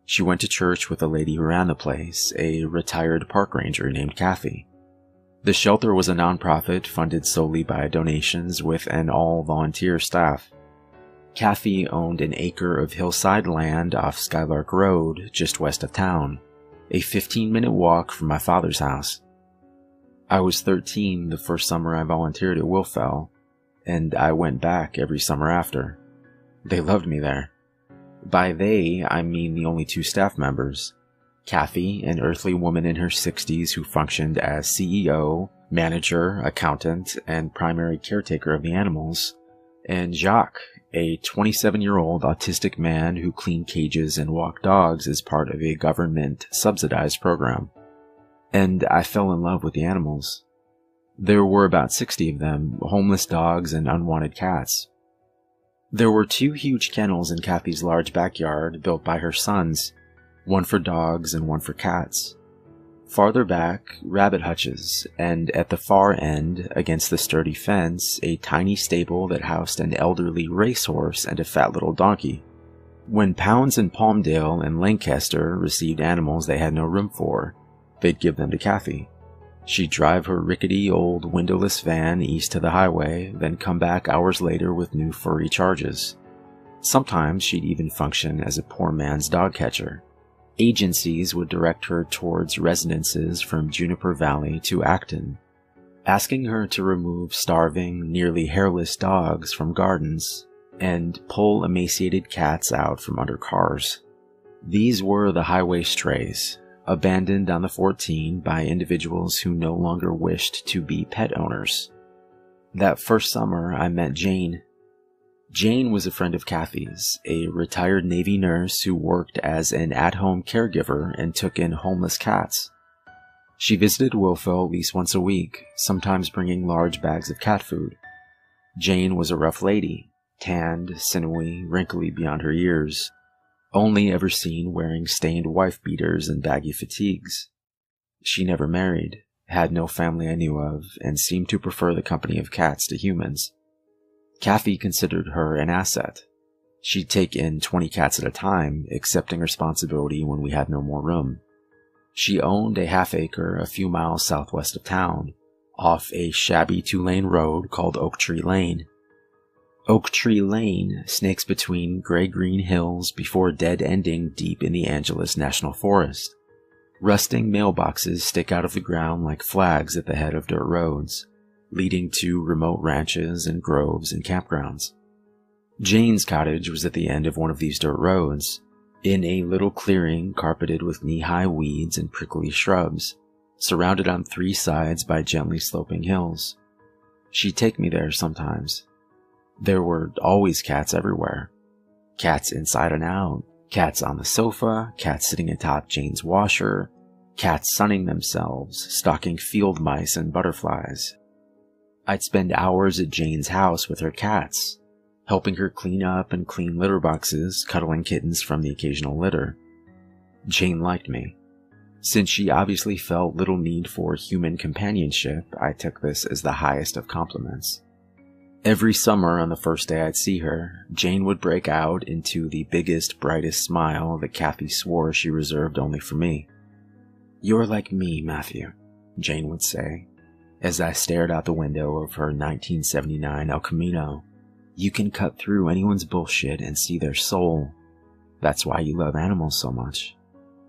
She went to church with a lady who ran the place, a retired park ranger named Kathy. The shelter was a nonprofit funded solely by donations with an all-volunteer staff. Kathy owned an acre of hillside land off Skylark Road, just west of town, a 15-minute walk from my father's house. I was 13 the first summer I volunteered at Willfell, and I went back every summer after. They loved me there. By they, I mean the only 2 staff members. Kathy, an earthly woman in her 60s who functioned as CEO, manager, accountant, and primary caretaker of the animals, and Jacques, a 27-year-old autistic man who cleaned cages and walked dogs as part of a government-subsidized program. And I fell in love with the animals. There were about 60 of them, homeless dogs and unwanted cats. There were 2 huge kennels in Kathy's large backyard built by her sons, one for dogs and one for cats. Farther back, rabbit hutches, and at the far end, against the sturdy fence, a tiny stable that housed an elderly racehorse and a fat little donkey. When Pounds and Palmdale and Lancaster received animals they had no room for, they'd give them to Kathy. She'd drive her rickety old windowless van east to the highway, then come back hours later with new furry charges. Sometimes she'd even function as a poor man's dog catcher. Agencies would direct her towards residences from Juniper Valley to Acton, asking her to remove starving, nearly hairless dogs from gardens and pull emaciated cats out from under cars. These were the highway strays, abandoned on the 14 by individuals who no longer wished to be pet owners. That first summer, I met Jane. Jane was a friend of Kathy's, a retired Navy nurse who worked as an at-home caregiver and took in homeless cats. She visited Wilfo at least once a week, sometimes bringing large bags of cat food. Jane was a rough lady, tanned, sinewy, wrinkly beyond her years, only ever seen wearing stained wife beaters and baggy fatigues. She never married, had no family I knew of, and seemed to prefer the company of cats to humans. Kathy considered her an asset. She'd take in 20 cats at a time, accepting responsibility when we had no more room. She owned a half-acre a few miles southwest of town, off a shabby 2-lane road called Oak Tree Lane. Oak Tree Lane snakes between gray-green hills before dead-ending deep in the Angeles National Forest. Rusting mailboxes stick out of the ground like flags at the head of dirt roads, leading to remote ranches and groves and campgrounds. Jane's cottage was at the end of one of these dirt roads, in a little clearing carpeted with knee-high weeds and prickly shrubs, surrounded on 3 sides by gently sloping hills. She'd take me there sometimes. There were always cats everywhere. Cats inside and out, cats on the sofa, cats sitting atop Jane's washer, cats sunning themselves, stalking field mice and butterflies. I'd spend hours at Jane's house with her cats, helping her clean up and clean litter boxes, cuddling kittens from the occasional litter. Jane liked me. Since she obviously felt little need for human companionship, I took this as the highest of compliments. Every summer on the first day I'd see her, Jane would break out into the biggest, brightest smile that Kathy swore she reserved only for me. "You're like me, Matthew," Jane would say, as I stared out the window of her 1979 El Camino. "You can cut through anyone's bullshit and see their soul. That's why you love animals so much.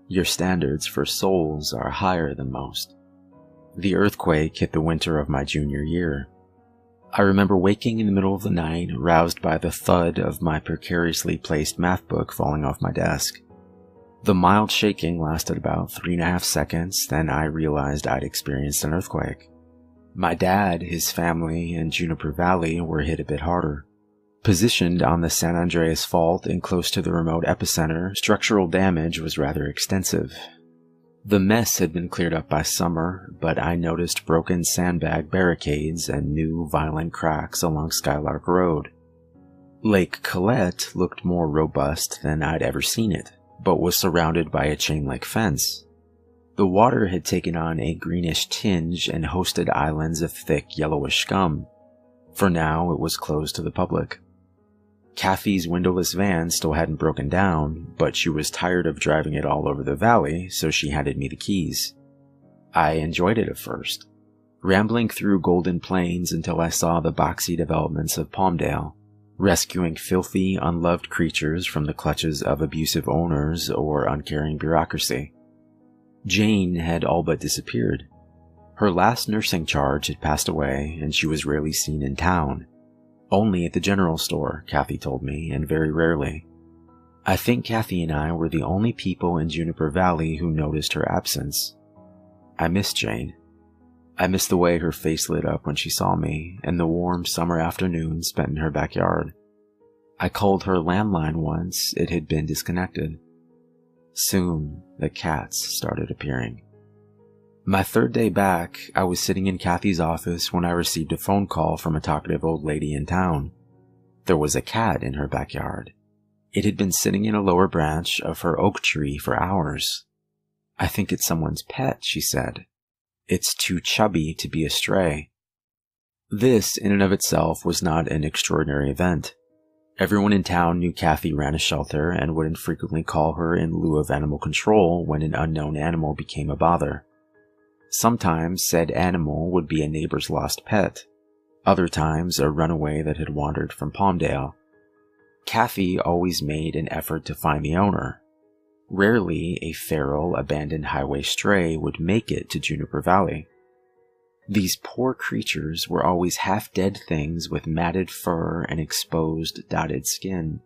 Your standards for souls are higher than most." The earthquake hit the winter of my junior year. I remember waking in the middle of the night, roused by the thud of my precariously placed math book falling off my desk. The mild shaking lasted about 3.5 seconds, then I realized I'd experienced an earthquake. My dad, his family, and Juniper Valley were hit a bit harder. Positioned on the San Andreas Fault and close to the remote epicenter, structural damage was rather extensive. The mess had been cleared up by summer, but I noticed broken sandbag barricades and new violent cracks along Skylark Road. Lake Colette looked more robust than I'd ever seen it, but was surrounded by a chain-link fence. The water had taken on a greenish tinge and hosted islands of thick yellowish scum. For now, it was closed to the public. Kathy's windowless van still hadn't broken down, but she was tired of driving it all over the valley, so she handed me the keys. I enjoyed it at first, rambling through Golden Plains until I saw the boxy developments of Palmdale, rescuing filthy, unloved creatures from the clutches of abusive owners or uncaring bureaucracy. Jane had all but disappeared. Her last nursing charge had passed away, and she was rarely seen in town. Only at the general store, Kathy told me, and very rarely. I think Kathy and I were the only people in Juniper Valley who noticed her absence. I missed Jane. I missed the way her face lit up when she saw me, and the warm summer afternoon spent in her backyard. I called her landline once; it had been disconnected. Soon, the cats started appearing. My 3rd day back, I was sitting in Kathy's office when I received a phone call from a talkative old lady in town. There was a cat in her backyard. It had been sitting in a lower branch of her oak tree for hours. "I think it's someone's pet," she said. "It's too chubby to be a stray." This, in and of itself, was not an extraordinary event. Everyone in town knew Kathy ran a shelter and would infrequently call her in lieu of animal control when an unknown animal became a bother. Sometimes said animal would be a neighbor's lost pet. Other times a runaway that had wandered from Palmdale. Kathy always made an effort to find the owner. Rarely a feral, abandoned highway stray would make it to Juniper Valley. These poor creatures were always half-dead things with matted fur and exposed, dotted skin.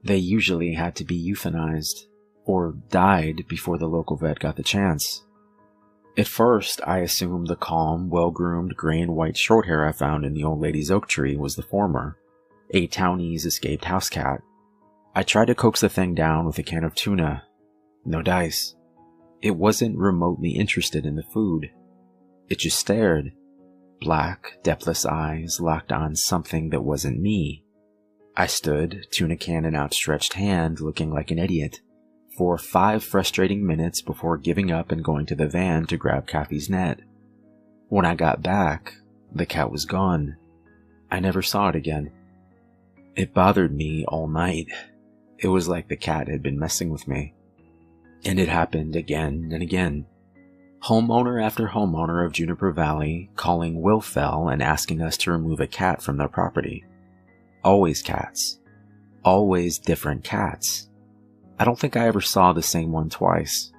They usually had to be euthanized, or died before the local vet got the chance. At first, I assumed the calm, well-groomed gray and white shorthair I found in the old lady's oak tree was the former, a townie's escaped house cat. I tried to coax the thing down with a can of tuna. No dice. It wasn't remotely interested in the food. It just stared. Black, depthless eyes locked on something that wasn't me. I stood, tuna can in outstretched hand, looking like an idiot, for 5 frustrating minutes before giving up and going to the van to grab Kathy's net. When I got back, the cat was gone. I never saw it again. It bothered me all night. It was like the cat had been messing with me. And it happened again and again. Homeowner after homeowner of Juniper Valley calling Wilfell and asking us to remove a cat from their property. Always cats. Always different cats. I don't think I ever saw the same one twice.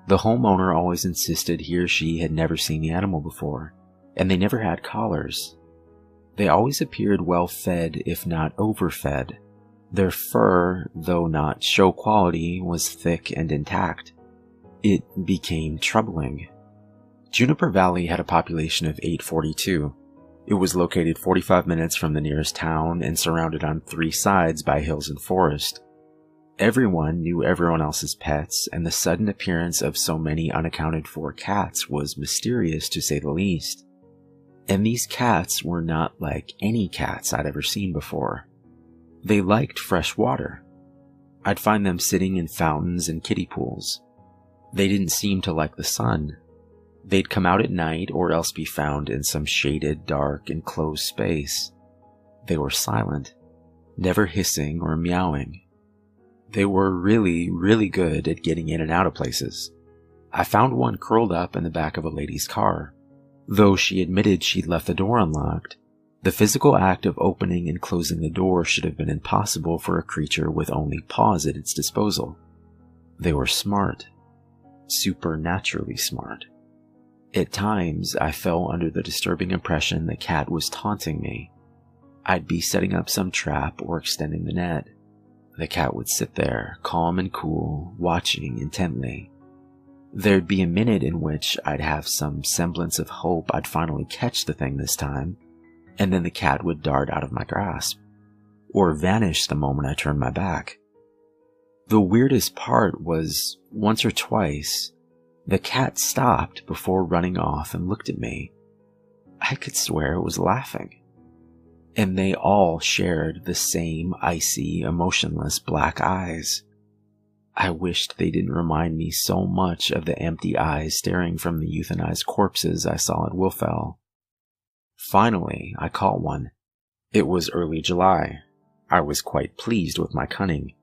The homeowner always insisted he or she had never seen the animal before, and they never had collars. They always appeared well fed, if not overfed. Their fur, though not show quality, was thick and intact. It became troubling. Juniper Valley had a population of 842. It was located 45 minutes from the nearest town and surrounded on 3 sides by hills and forest. Everyone knew everyone else's pets, and the sudden appearance of so many unaccounted for cats was mysterious to say the least. And these cats were not like any cats I'd ever seen before. They liked fresh water. I'd find them sitting in fountains and kiddie pools. They didn't seem to like the sun. They'd come out at night or else be found in some shaded, dark, enclosed space. They were silent, never hissing or meowing. They were really, really good at getting in and out of places. I found one curled up in the back of a lady's car. Though she admitted she'd left the door unlocked, the physical act of opening and closing the door should have been impossible for a creature with only paws at its disposal. They were smart. Supernaturally smart. At times, I fell under the disturbing impression the cat was taunting me. I'd be setting up some trap or extending the net. The cat would sit there, calm and cool, watching intently. There'd be a minute in which I'd have some semblance of hope I'd finally catch the thing this time, and then the cat would dart out of my grasp, or vanish the moment I turned my back. The weirdest part was, once or twice, the cat stopped before running off and looked at me. I could swear it was laughing. And they all shared the same icy, emotionless black eyes. I wished they didn't remind me so much of the empty eyes staring from the euthanized corpses I saw at Wilfell. Finally, I caught one. It was early July. I was quite pleased with my cunning.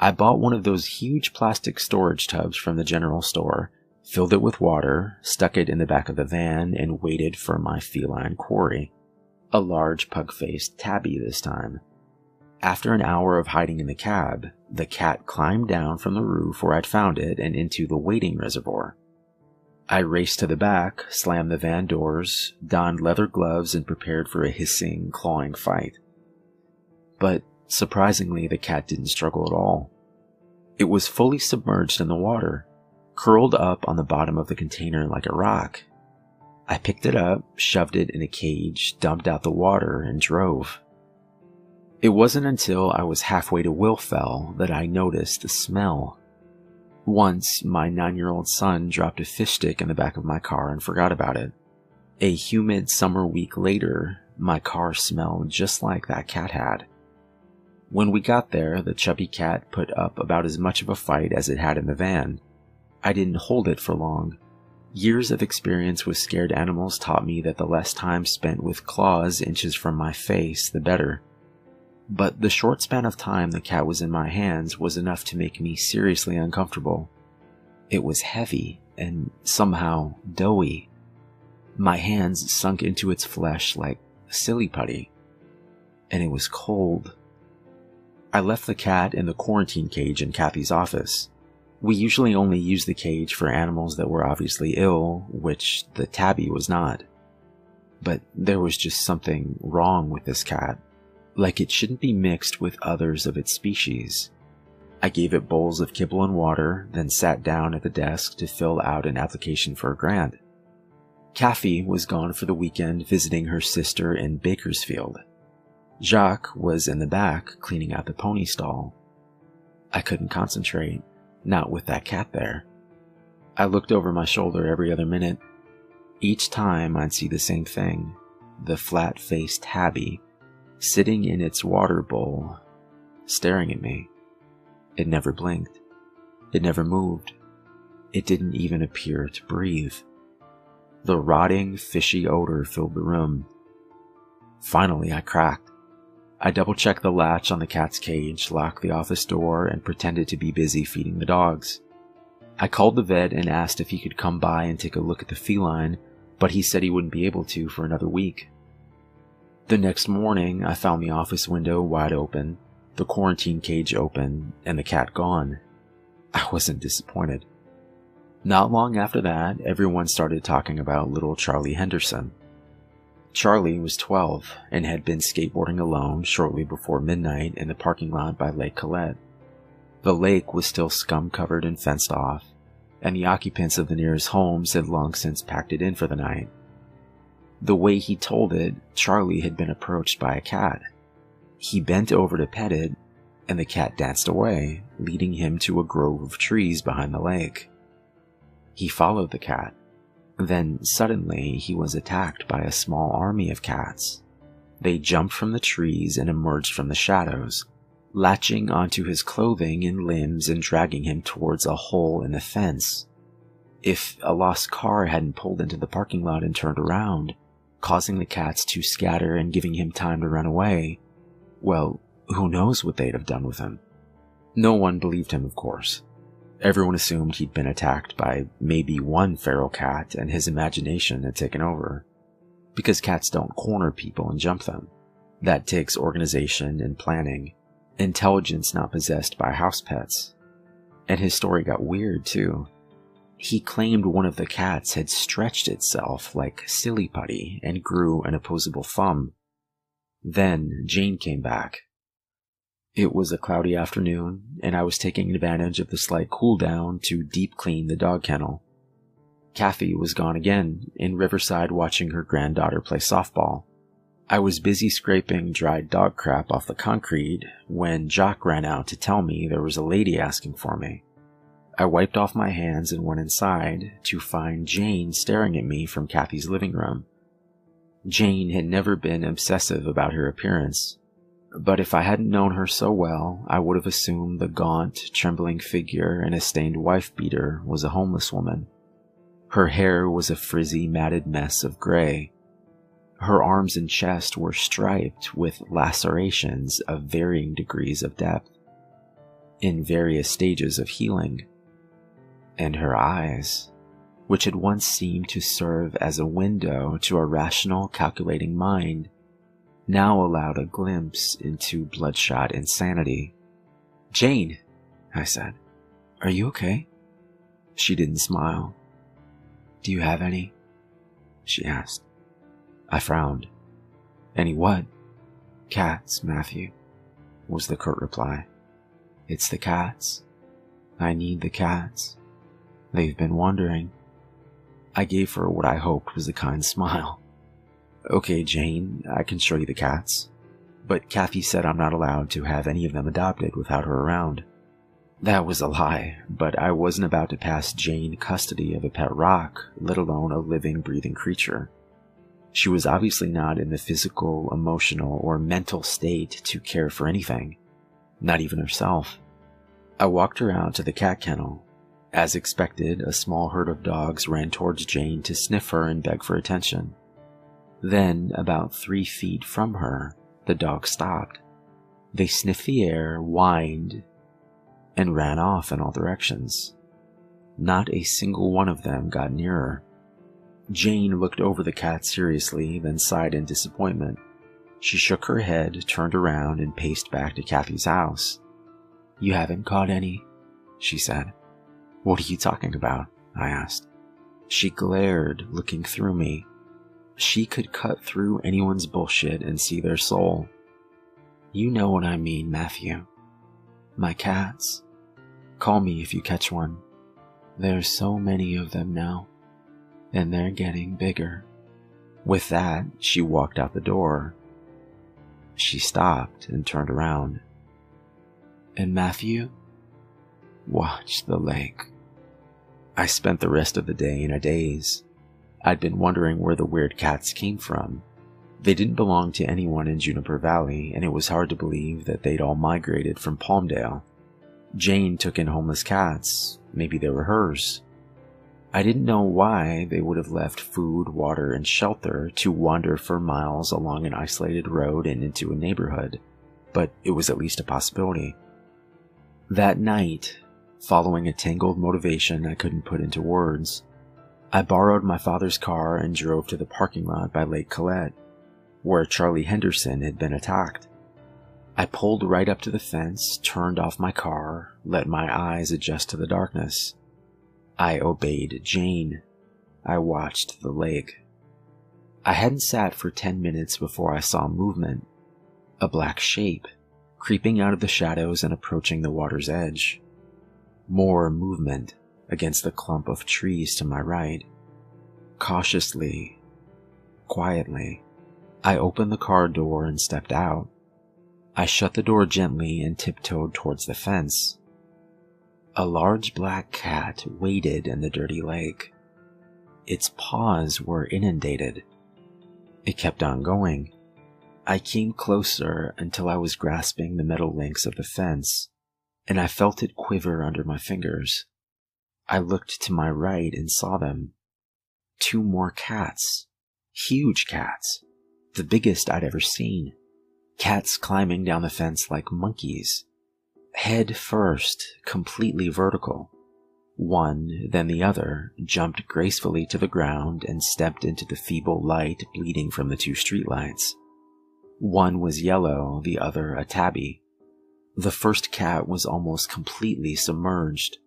I bought one of those huge plastic storage tubs from the general store, filled it with water, stuck it in the back of the van, and waited for my feline quarry. A large pug-faced tabby this time. After an hour of hiding in the cab, the cat climbed down from the roof where I'd found it and into the waiting reservoir. I raced to the back, slammed the van doors, donned leather gloves, and prepared for a hissing, clawing fight. But surprisingly, the cat didn't struggle at all. It was fully submerged in the water, curled up on the bottom of the container like a rock. I picked it up, shoved it in a cage, dumped out the water, and drove. It wasn't until I was halfway to Wilfell that I noticed the smell. Once, my 9-year-old son dropped a fish stick in the back of my car and forgot about it. A humid summer week later, my car smelled just like that cat had. When we got there, the chubby cat put up about as much of a fight as it had in the van. I didn't hold it for long. Years of experience with scared animals taught me that the less time spent with claws inches from my face, the better. But the short span of time the cat was in my hands was enough to make me seriously uncomfortable. It was heavy and somehow doughy. My hands sunk into its flesh like silly putty, and it was cold. I left the cat in the quarantine cage in Kathy's office. We usually only use the cage for animals that were obviously ill, which the tabby was not. But there was just something wrong with this cat, like it shouldn't be mixed with others of its species. I gave it bowls of kibble and water, then sat down at the desk to fill out an application for a grant. Kathy was gone for the weekend visiting her sister in Bakersfield. Jacques was in the back cleaning out the pony stall. I couldn't concentrate, not with that cat there. I looked over my shoulder every other minute. Each time I'd see the same thing, the flat-faced tabby, sitting in its water bowl, staring at me. It never blinked. It never moved. It didn't even appear to breathe. The rotting, fishy odor filled the room. Finally, I cracked. I double-checked the latch on the cat's cage, locked the office door, and pretended to be busy feeding the dogs. I called the vet and asked if he could come by and take a look at the feline, but he said he wouldn't be able to for another week. The next morning, I found the office window wide open, the quarantine cage open, and the cat gone. I wasn't disappointed. Not long after that, everyone started talking about little Charlie Henderson. Charlie was 12 and had been skateboarding alone shortly before midnight in the parking lot by Lake Colette. The lake was still scum-covered and fenced off, and the occupants of the nearest homes had long since packed it in for the night. The way he told it, Charlie had been approached by a cat. He bent over to pet it, and the cat danced away, leading him to a grove of trees behind the lake. He followed the cat. Then, suddenly, he was attacked by a small army of cats. They jumped from the trees and emerged from the shadows, latching onto his clothing and limbs and dragging him towards a hole in the fence. If a lost car hadn't pulled into the parking lot and turned around, causing the cats to scatter and giving him time to run away, well, who knows what they'd have done with him. No one believed him, of course. Everyone assumed he'd been attacked by maybe one feral cat and his imagination had taken over. Because cats don't corner people and jump them. That takes organization and planning, intelligence not possessed by house pets. And his story got weird, too. He claimed one of the cats had stretched itself like silly putty and grew an opposable thumb. Then Jane came back. It was a cloudy afternoon, and I was taking advantage of the slight cool down to deep clean the dog kennel. Kathy was gone again, in Riverside watching her granddaughter play softball. I was busy scraping dried dog crap off the concrete when Jacques ran out to tell me there was a lady asking for me. I wiped off my hands and went inside to find Jane staring at me from Kathy's living room. Jane had never been obsessive about her appearance, but if I hadn't known her so well, I would have assumed the gaunt, trembling figure in a stained wife-beater was a homeless woman. Her hair was a frizzy, matted mess of gray. Her arms and chest were striped with lacerations of varying degrees of depth, in various stages of healing. And her eyes, which had once seemed to serve as a window to a rational, calculating mind, now allowed a glimpse into bloodshot insanity. "Jane," I said, "are you okay?" She didn't smile. "Do you have any?" she asked. I frowned. "Any what?" "Cats, Matthew," was the curt reply. "It's the cats. I need the cats. They've been wandering." I gave her what I hoped was a kind smile. "Okay, Jane, I can show you the cats. But Kathy said I'm not allowed to have any of them adopted without her around." That was a lie, but I wasn't about to pass Jane custody of a pet rock, let alone a living, breathing creature. She was obviously not in the physical, emotional, or mental state to care for anything. not even herself. I walked her out to the cat kennel. As expected, a small herd of dogs ran towards Jane to sniff her and beg for attention. Then, about 3 feet from her, the dogs stopped. They sniffed the air, whined, and ran off in all directions. Not a single one of them got nearer. Jane looked over the cat seriously, then sighed in disappointment. She shook her head, turned around, and paced back to Kathy's house. "You haven't caught any?" she said. "What are you talking about?" I asked. She glared, looking through me. She could cut through anyone's bullshit and see their soul. "You know what I mean, Matthew. My cats. Call me if you catch one. There's so many of them now, and they're getting bigger." With that, she walked out the door. She stopped and turned around. "And Matthew, watch the lake." I spent the rest of the day in a daze. I'd been wondering where the weird cats came from. They didn't belong to anyone in Juniper Valley, and it was hard to believe that they'd all migrated from Palmdale. Jane took in homeless cats. Maybe they were hers. I didn't know why they would have left food, water, and shelter to wander for miles along an isolated road and into a neighborhood, but it was at least a possibility. That night, following a tangled motivation I couldn't put into words, I borrowed my father's car and drove to the parking lot by Lake Colette, where Charlie Henderson had been attacked. I pulled right up to the fence, turned off my car, let my eyes adjust to the darkness. I obeyed Jane. I watched the lake. I hadn't sat for 10 minutes before I saw movement. A black shape, creeping out of the shadows and approaching the water's edge. More movement against the clump of trees to my right. Cautiously, quietly, I opened the car door and stepped out. I shut the door gently and tiptoed towards the fence. A large black cat waded in the dirty lake. Its paws were inundated. It kept on going. I came closer until I was grasping the metal links of the fence, and I felt it quiver under my fingers. I looked to my right and saw them. 2 more cats. Huge cats. The biggest I'd ever seen. Cats climbing down the fence like monkeys. Head first, completely vertical. One, then the other, jumped gracefully to the ground and stepped into the feeble light bleeding from the 2 streetlights. One was yellow, the other a tabby. The first cat was almost completely submerged.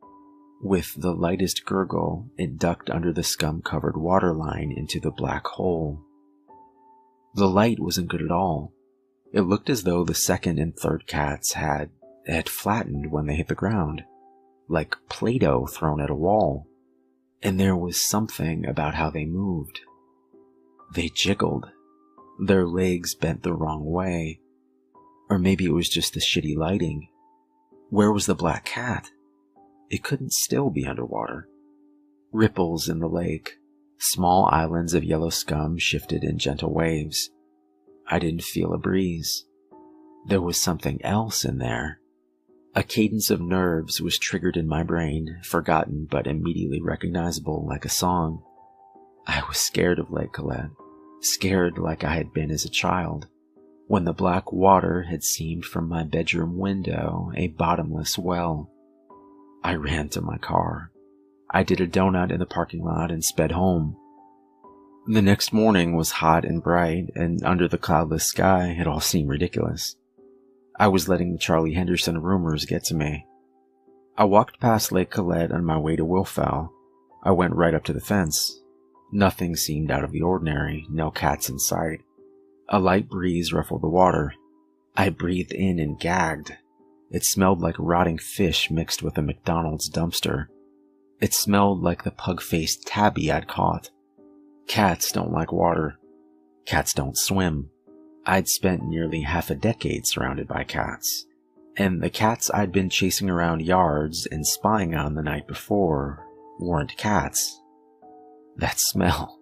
With the lightest gurgle, it ducked under the scum-covered waterline into the black hole. The light wasn't good at all. It looked as though the second and third cats had flattened when they hit the ground, like Play-Doh thrown at a wall. And there was something about how they moved. They jiggled. Their legs bent the wrong way. Or maybe it was just the shitty lighting. Where was the black cat? It couldn't still be underwater. Ripples in the lake. Small islands of yellow scum shifted in gentle waves. I didn't feel a breeze. There was something else in there. A cadence of nerves was triggered in my brain, forgotten but immediately recognizable like a song. I was scared of Lake Colette, scared like I had been as a child, when the black water had seemed from my bedroom window a bottomless well. I ran to my car. I did a donut in the parking lot and sped home. The next morning was hot and bright, and under the cloudless sky it all seemed ridiculous. I was letting the Charlie Henderson rumors get to me. I walked past Lake Colette on my way to Willfell. I went right up to the fence. Nothing seemed out of the ordinary, no cats in sight. A light breeze ruffled the water. I breathed in and gagged. It smelled like rotting fish mixed with a McDonald's dumpster. It smelled like the pug-faced tabby I'd caught. Cats don't like water. Cats don't swim. I'd spent nearly half a decade surrounded by cats, and the cats I'd been chasing around yards and spying on the night before weren't cats. That smell.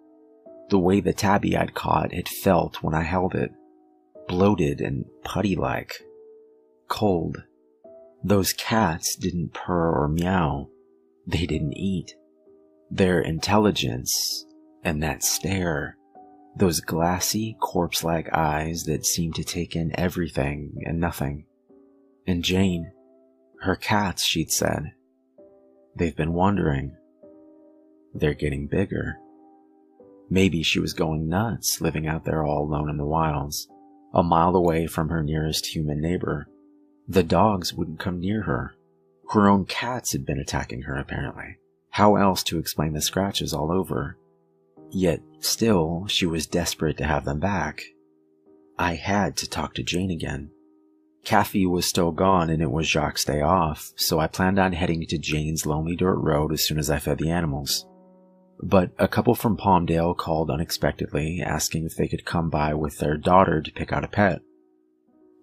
The way the tabby I'd caught had felt when I held it. Bloated and putty-like. Cold. Those cats didn't purr or meow. They didn't eat. Their intelligence and that stare, those glassy, corpse-like eyes that seemed to take in everything and nothing. And Jane, her cats, she'd said, they've been wandering. They're getting bigger. Maybe she was going nuts, living out there all alone in the wilds, a mile away from her nearest human neighbor. The dogs wouldn't come near her. Her own cats had been attacking her, apparently. How else to explain the scratches all over? Yet, still, she was desperate to have them back. I had to talk to Jane again. Kathy was still gone and it was Jacques' day off, so I planned on heading to Jane's lonely dirt road as soon as I fed the animals. But a couple from Palmdale called unexpectedly, asking if they could come by with their daughter to pick out a pet.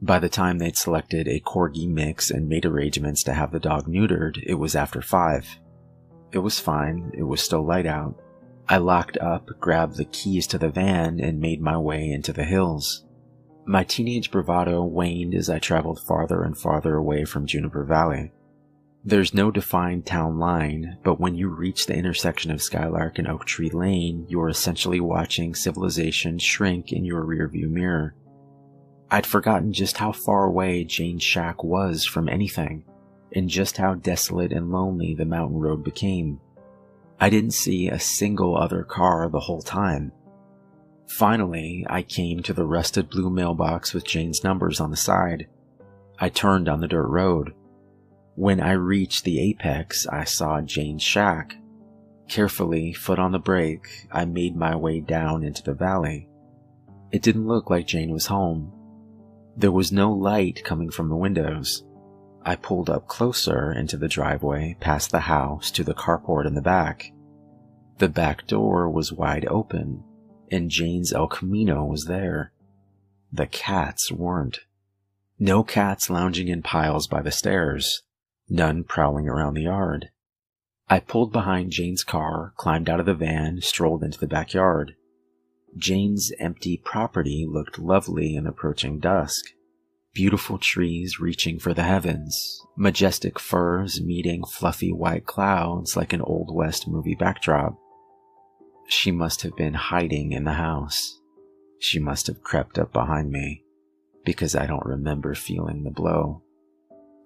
By the time they'd selected a corgi mix and made arrangements to have the dog neutered, it was after 5. It was fine, it was still light out. I locked up, grabbed the keys to the van, and made my way into the hills. My teenage bravado waned as I traveled farther and farther away from Juniper Valley. There's no defined town line, but when you reach the intersection of Skylark and Oak Tree Lane, you're essentially watching civilization shrink in your rearview mirror. I'd forgotten just how far away Jane's shack was from anything, and just how desolate and lonely the mountain road became. I didn't see a single other car the whole time. Finally, I came to the rusted blue mailbox with Jane's numbers on the side. I turned on the dirt road. When I reached the apex, I saw Jane's shack. Carefully, foot on the brake, I made my way down into the valley. It didn't look like Jane was home. There was no light coming from the windows. I pulled up closer into the driveway, past the house, to the carport in the back. The back door was wide open, and Jane's El Camino was there. The cats weren't. No cats lounging in piles by the stairs. None prowling around the yard. I pulled behind Jane's car, climbed out of the van, strolled into the backyard. Jane's empty property looked lovely in approaching dusk. Beautiful trees reaching for the heavens, majestic firs meeting fluffy white clouds like an Old West movie backdrop. She must have been hiding in the house. She must have crept up behind me, because I don't remember feeling the blow.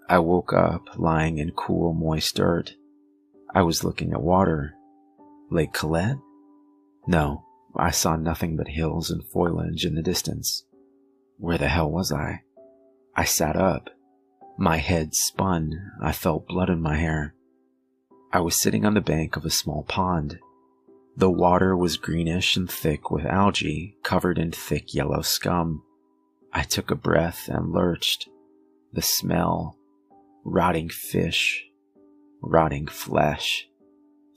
I woke up lying in cool, moist dirt. I was looking at water. Lake Colette? No, I saw nothing but hills and foliage in the distance. Where the hell was I? I sat up. My head spun. I felt blood in my hair. I was sitting on the bank of a small pond. The water was greenish and thick with algae, covered in thick yellow scum. I took a breath and lurched. The smell. Rotting fish. Rotting flesh.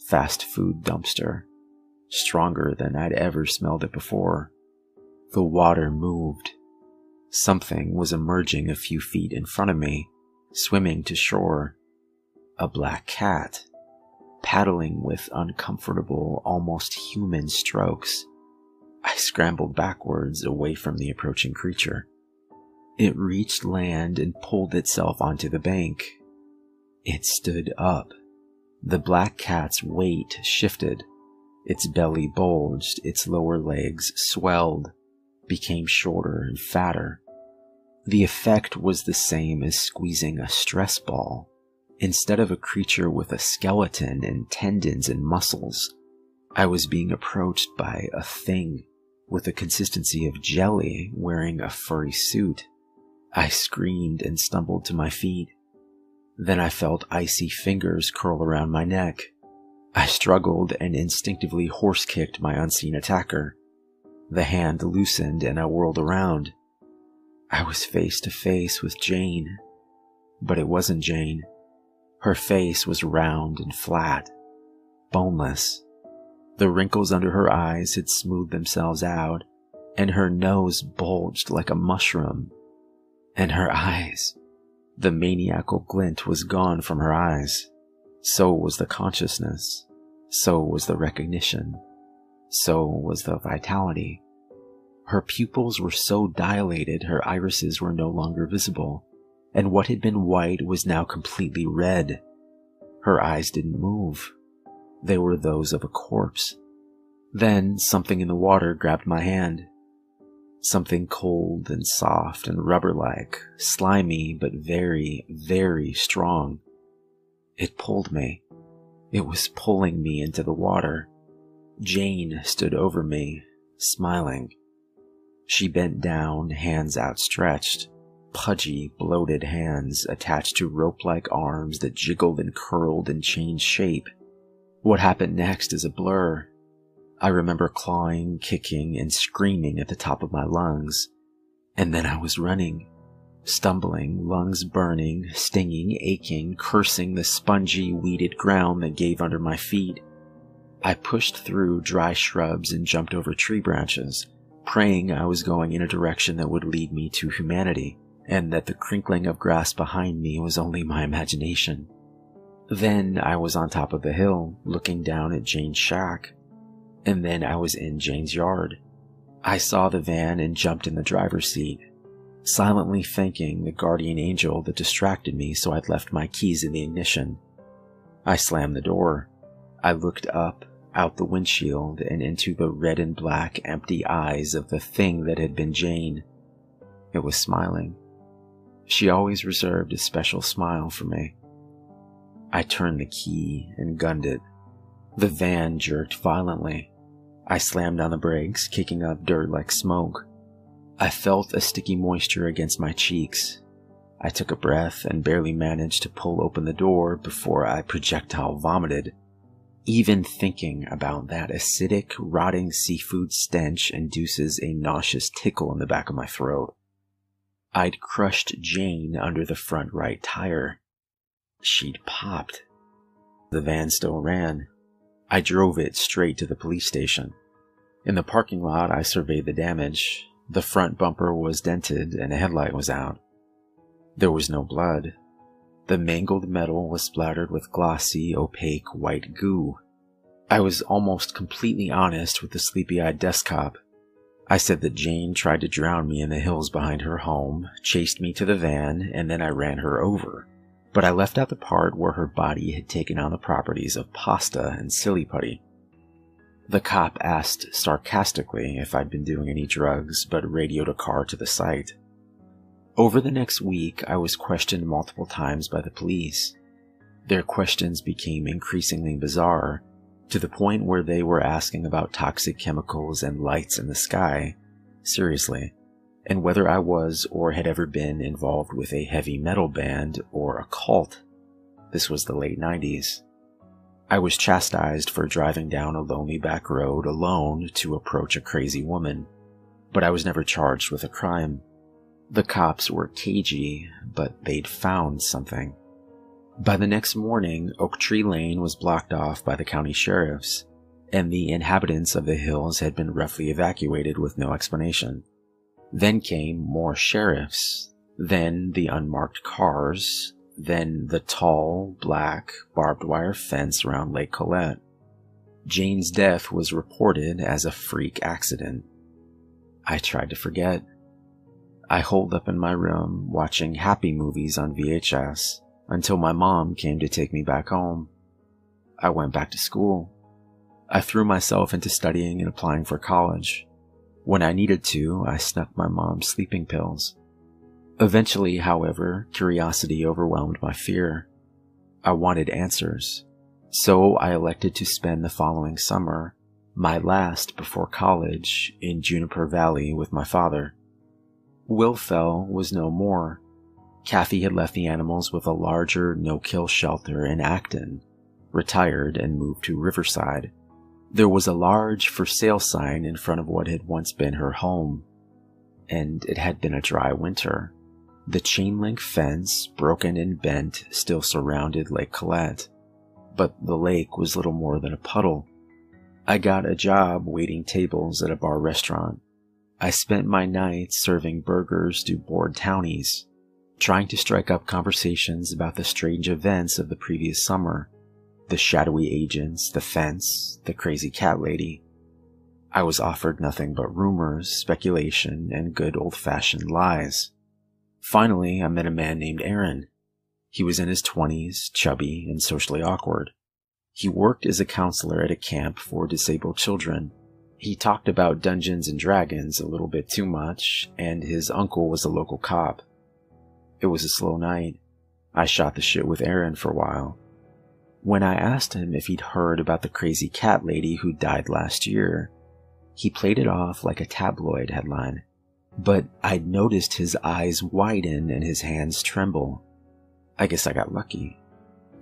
Fast food dumpster. Stronger than I'd ever smelled it before. The water moved. Something was emerging a few feet in front of me, swimming to shore. A black cat, paddling with uncomfortable, almost human strokes. I scrambled backwards away from the approaching creature. It reached land and pulled itself onto the bank. It stood up. The black cat's weight shifted. Its belly bulged, its lower legs swelled, became shorter and fatter. The effect was the same as squeezing a stress ball. Instead of a creature with a skeleton and tendons and muscles, I was being approached by a thing with the consistency of jelly wearing a furry suit. I screamed and stumbled to my feet. Then I felt icy fingers curl around my neck. I struggled and instinctively horse-kicked my unseen attacker. The hand loosened and I whirled around. I was face to face with Jane, but it wasn't Jane. Her face was round and flat, boneless. The wrinkles under her eyes had smoothed themselves out, and her nose bulged like a mushroom. And her eyes, the maniacal glint was gone from her eyes. So was the consciousness. So was the recognition. So was the vitality. Her pupils were so dilated her irises were no longer visible, and what had been white was now completely red. Her eyes didn't move. They were those of a corpse. Then something in the water grabbed my hand. Something cold and soft and rubber-like, slimy but very, very strong. It pulled me. It was pulling me into the water. Jane stood over me, smiling. She bent down, hands outstretched, pudgy, bloated hands attached to rope-like arms that jiggled and curled and changed shape. What happened next is a blur. I remember clawing, kicking, and screaming at the top of my lungs. And then I was running, stumbling, lungs burning, stinging, aching, cursing the spongy, weeded ground that gave under my feet. I pushed through dry shrubs and jumped over tree branches, praying I was going in a direction that would lead me to humanity, and that the crinkling of grass behind me was only my imagination. Then I was on top of the hill, looking down at Jane's shack. And then I was in Jane's yard. I saw the van and jumped in the driver's seat, silently thanking the guardian angel that distracted me so I'd left my keys in the ignition. I slammed the door. I looked up, out the windshield, and into the red and black empty eyes of the thing that had been Jane. It was smiling. She always reserved a special smile for me. I turned the key and gunned it. The van jerked violently. I slammed on the brakes, kicking up dirt like smoke. I felt a sticky moisture against my cheeks. I took a breath and barely managed to pull open the door before I projectile vomited. Even thinking about that acidic, rotting seafood stench induces a nauseous tickle in the back of my throat. I'd crushed Jane under the front right tire. She'd popped. The van still ran. I drove it straight to the police station. In the parking lot, I surveyed the damage. The front bumper was dented and a headlight was out. There was no blood. The mangled metal was splattered with glossy, opaque white goo. I was almost completely honest with the sleepy-eyed desk cop. I said that Jane tried to drown me in the hills behind her home, chased me to the van, and then I ran her over. But I left out the part where her body had taken on the properties of pasta and silly putty. The cop asked sarcastically if I'd been doing any drugs, but radioed a car to the site. Over the next week, I was questioned multiple times by the police. Their questions became increasingly bizarre, to the point where they were asking about toxic chemicals and lights in the sky, seriously, and whether I was or had ever been involved with a heavy metal band or a cult. This was the late 90s. I was chastised for driving down a lonely back road alone to approach a crazy woman, but I was never charged with a crime. The cops were cagey, but they'd found something. By the next morning, Oak Tree Lane was blocked off by the county sheriffs, and the inhabitants of the hills had been roughly evacuated with no explanation. Then came more sheriffs, then the unmarked cars, then the tall, black, barbed wire fence around Lake Colette. Jane's death was reported as a freak accident. I tried to forget. I holed up in my room watching happy movies on VHS until my mom came to take me back home. I went back to school. I threw myself into studying and applying for college. When I needed to, I snuck my mom's sleeping pills. Eventually, however, curiosity overwhelmed my fear. I wanted answers, so I elected to spend the following summer, my last before college, in Juniper Valley with my father. Will Fell was no more. Kathy had left the animals with a larger no-kill shelter in Acton, retired and moved to Riverside. There was a large for sale sign in front of what had once been her home, and it had been a dry winter. The chain-link fence, broken and bent, still surrounded Lake Colette, but the lake was little more than a puddle. I got a job waiting tables at a bar restaurant. I spent my nights serving burgers to bored townies, trying to strike up conversations about the strange events of the previous summer, the shadowy agents, the fence, the crazy cat lady. I was offered nothing but rumors, speculation, and good old-fashioned lies. Finally, I met a man named Aaron. He was in his 20s, chubby, and socially awkward. He worked as a counselor at a camp for disabled children. He talked about Dungeons and Dragons a little bit too much, and his uncle was a local cop. It was a slow night. I shot the shit with Aaron for a while. When I asked him if he'd heard about the crazy cat lady who died last year, he played it off like a tabloid headline. But I'd noticed his eyes widen and his hands tremble. I guess I got lucky.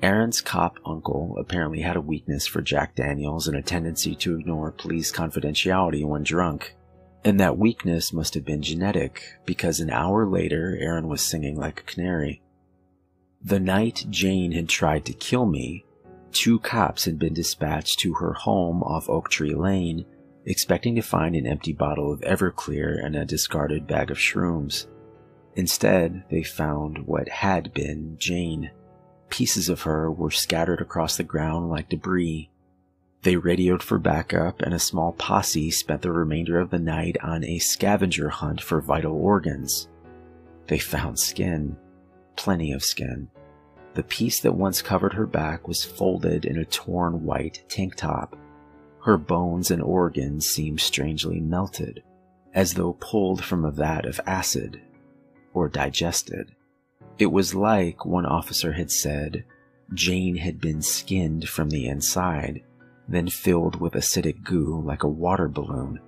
Aaron's cop uncle apparently had a weakness for Jack Daniels and a tendency to ignore police confidentiality when drunk. And that weakness must have been genetic, because an hour later, Aaron was singing like a canary. The night Jane had tried to kill me, 2 cops had been dispatched to her home off Oak Tree Lane, expecting to find an empty bottle of Everclear and a discarded bag of shrooms. Instead, they found what had been Jane. Pieces of her were scattered across the ground like debris. They radioed for backup, and a small posse spent the remainder of the night on a scavenger hunt for vital organs. They found skin. Plenty of skin. The piece that once covered her back was folded in a torn white tank top. Her bones and organs seemed strangely melted, as though pulled from a vat of acid, or digested. It was like, one officer had said, Jane had been skinned from the inside, then filled with acidic goo like a water balloon.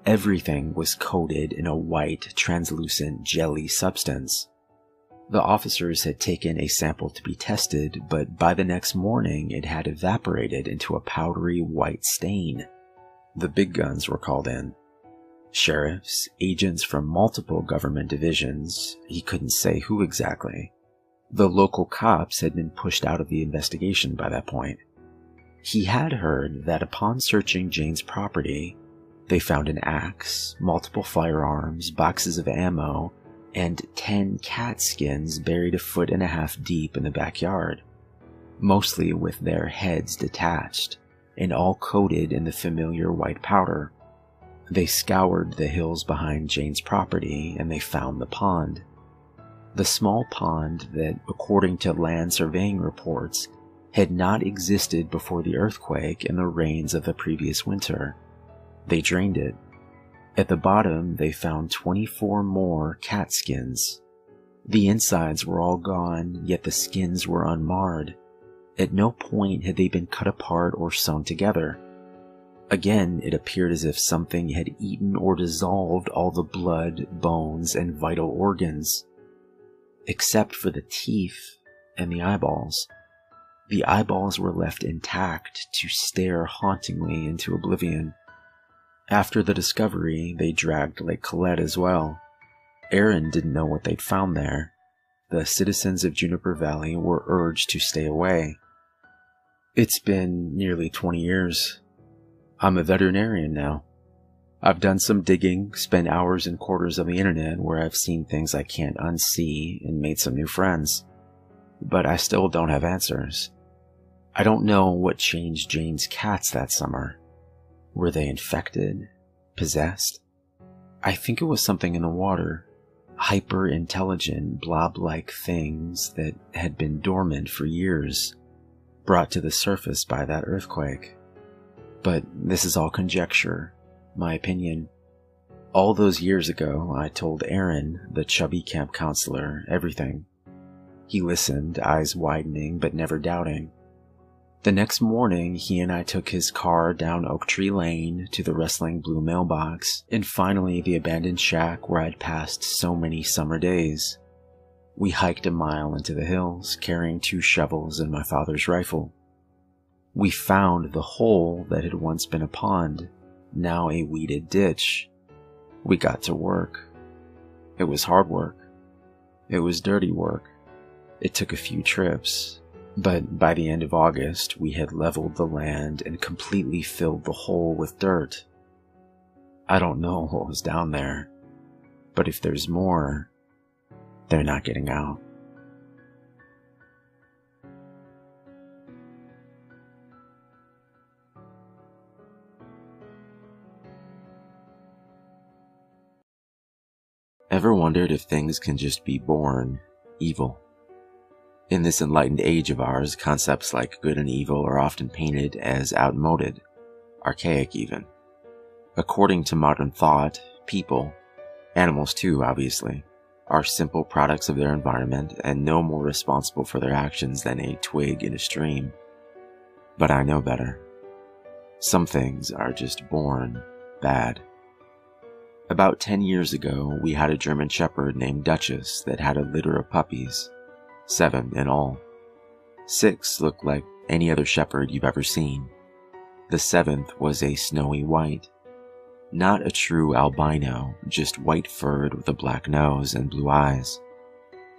Everything was coated in a white, translucent jelly substance. The officers had taken a sample to be tested, but by the next morning it had evaporated into a powdery white stain. The big guns were called in. Sheriffs, agents from multiple government divisions, he couldn't say who exactly. The local cops had been pushed out of the investigation by that point. He had heard that upon searching Jane's property, they found an axe, multiple firearms, boxes of ammo, and 10 cat skins buried 1.5 feet deep in the backyard, mostly with their heads detached, and all coated in the familiar white powder. They scoured the hills behind Jane's property, and they found the pond. The small pond that, according to land surveying reports, had not existed before the earthquake and the rains of the previous winter. They drained it. At the bottom, they found 24 more cat skins. The insides were all gone, yet the skins were unmarred. At no point had they been cut apart or sewn together. Again, it appeared as if something had eaten or dissolved all the blood, bones, and vital organs, except for the teeth and the eyeballs. The eyeballs were left intact to stare hauntingly into oblivion. After the discovery, they dragged Lake Colette as well. Aaron didn't know what they'd found there. The citizens of Juniper Valley were urged to stay away. It's been nearly 20 years. I'm a veterinarian now. I've done some digging, spent hours in corners of the internet where I've seen things I can't unsee, and made some new friends. But I still don't have answers. I don't know what changed Jane's cats that summer. Were they infected? Possessed? I think it was something in the water. Hyper-intelligent, blob-like things that had been dormant for years, brought to the surface by that earthquake. But this is all conjecture, my opinion. All those years ago, I told Aaron, the chubby camp counselor, everything. He listened, eyes widening but never doubting. The next morning, he and I took his car down Oak Tree Lane to the rustling blue mailbox, and finally the abandoned shack where I'd passed so many summer days. We hiked a mile into the hills, carrying 2 shovels and my father's rifle. We found the hole that had once been a pond, now a weeded ditch. We got to work. It was hard work. It was dirty work. It took a few trips, but by the end of August, we had leveled the land and completely filled the hole with dirt. I don't know what was down there, but if there's more, they're not getting out. Ever wondered if things can just be born evil? In this enlightened age of ours, concepts like good and evil are often painted as outmoded, archaic even. According to modern thought, people, animals too obviously, are simple products of their environment and no more responsible for their actions than a twig in a stream. But I know better. Some things are just born bad. About 10 years ago, we had a German Shepherd named Duchess that had a litter of puppies, 7 in all. 6 looked like any other shepherd you've ever seen. The 7th was a snowy white. Not a true albino, just white-furred with a black nose and blue eyes.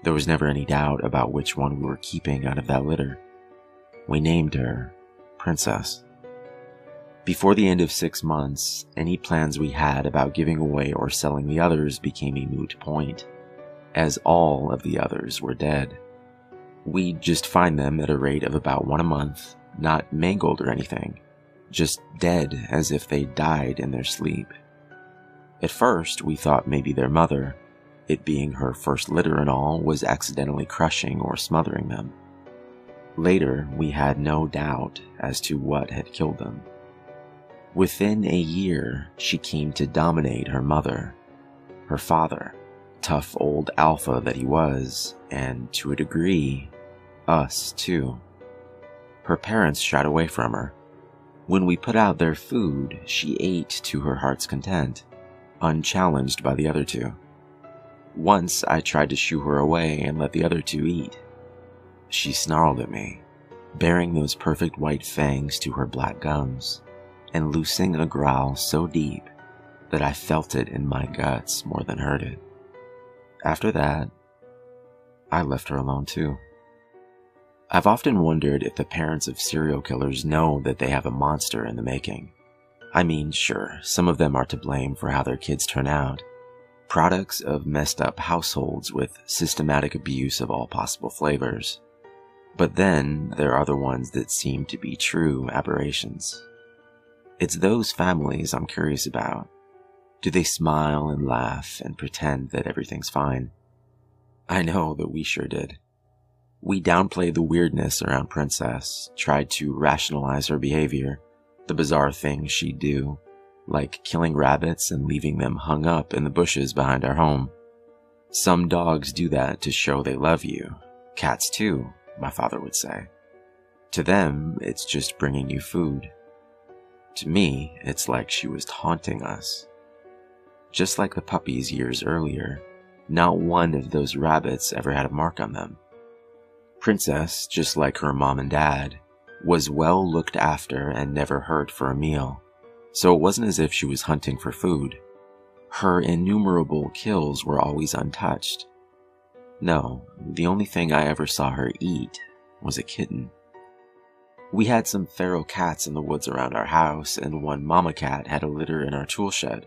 There was never any doubt about which one we were keeping out of that litter. We named her Princess. Before the end of 6 months, any plans we had about giving away or selling the others became a moot point, as all of the others were dead. We'd just find them at a rate of about 1 a month, not mangled or anything, just dead as if they died in their sleep. At first, we thought maybe their mother, it being her first litter and all, was accidentally crushing or smothering them. Later, we had no doubt as to what had killed them. Within a year, she came to dominate her mother, her father, tough old alpha that he was, and to a degree, us too. Her parents shied away from her. When we put out their food, she ate to her heart's content, unchallenged by the other two. Once I tried to shoo her away and let the other two eat. She snarled at me, baring those perfect white fangs to her black gums, and loosing a growl so deep that I felt it in my guts more than heard it. After that, I left her alone too. I've often wondered if the parents of serial killers know that they have a monster in the making. I mean, sure, some of them are to blame for how their kids turn out, products of messed up households with systematic abuse of all possible flavors. But then there are the ones that seem to be true aberrations. It's those families I'm curious about. Do they smile and laugh and pretend that everything's fine? I know that we sure did. We downplayed the weirdness around Princess, tried to rationalize her behavior, the bizarre things she'd do, like killing rabbits and leaving them hung up in the bushes behind our home. Some dogs do that to show they love you. Cats too, my father would say. To them, it's just bringing you food. To me, it's like she was taunting us. Just like the puppies years earlier, not one of those rabbits ever had a mark on them. Princess, just like her mom and dad, was well looked after and never hurt for a meal, so it wasn't as if she was hunting for food. Her innumerable kills were always untouched. No, the only thing I ever saw her eat was a kitten. We had some feral cats in the woods around our house, and one mama cat had a litter in our tool shed.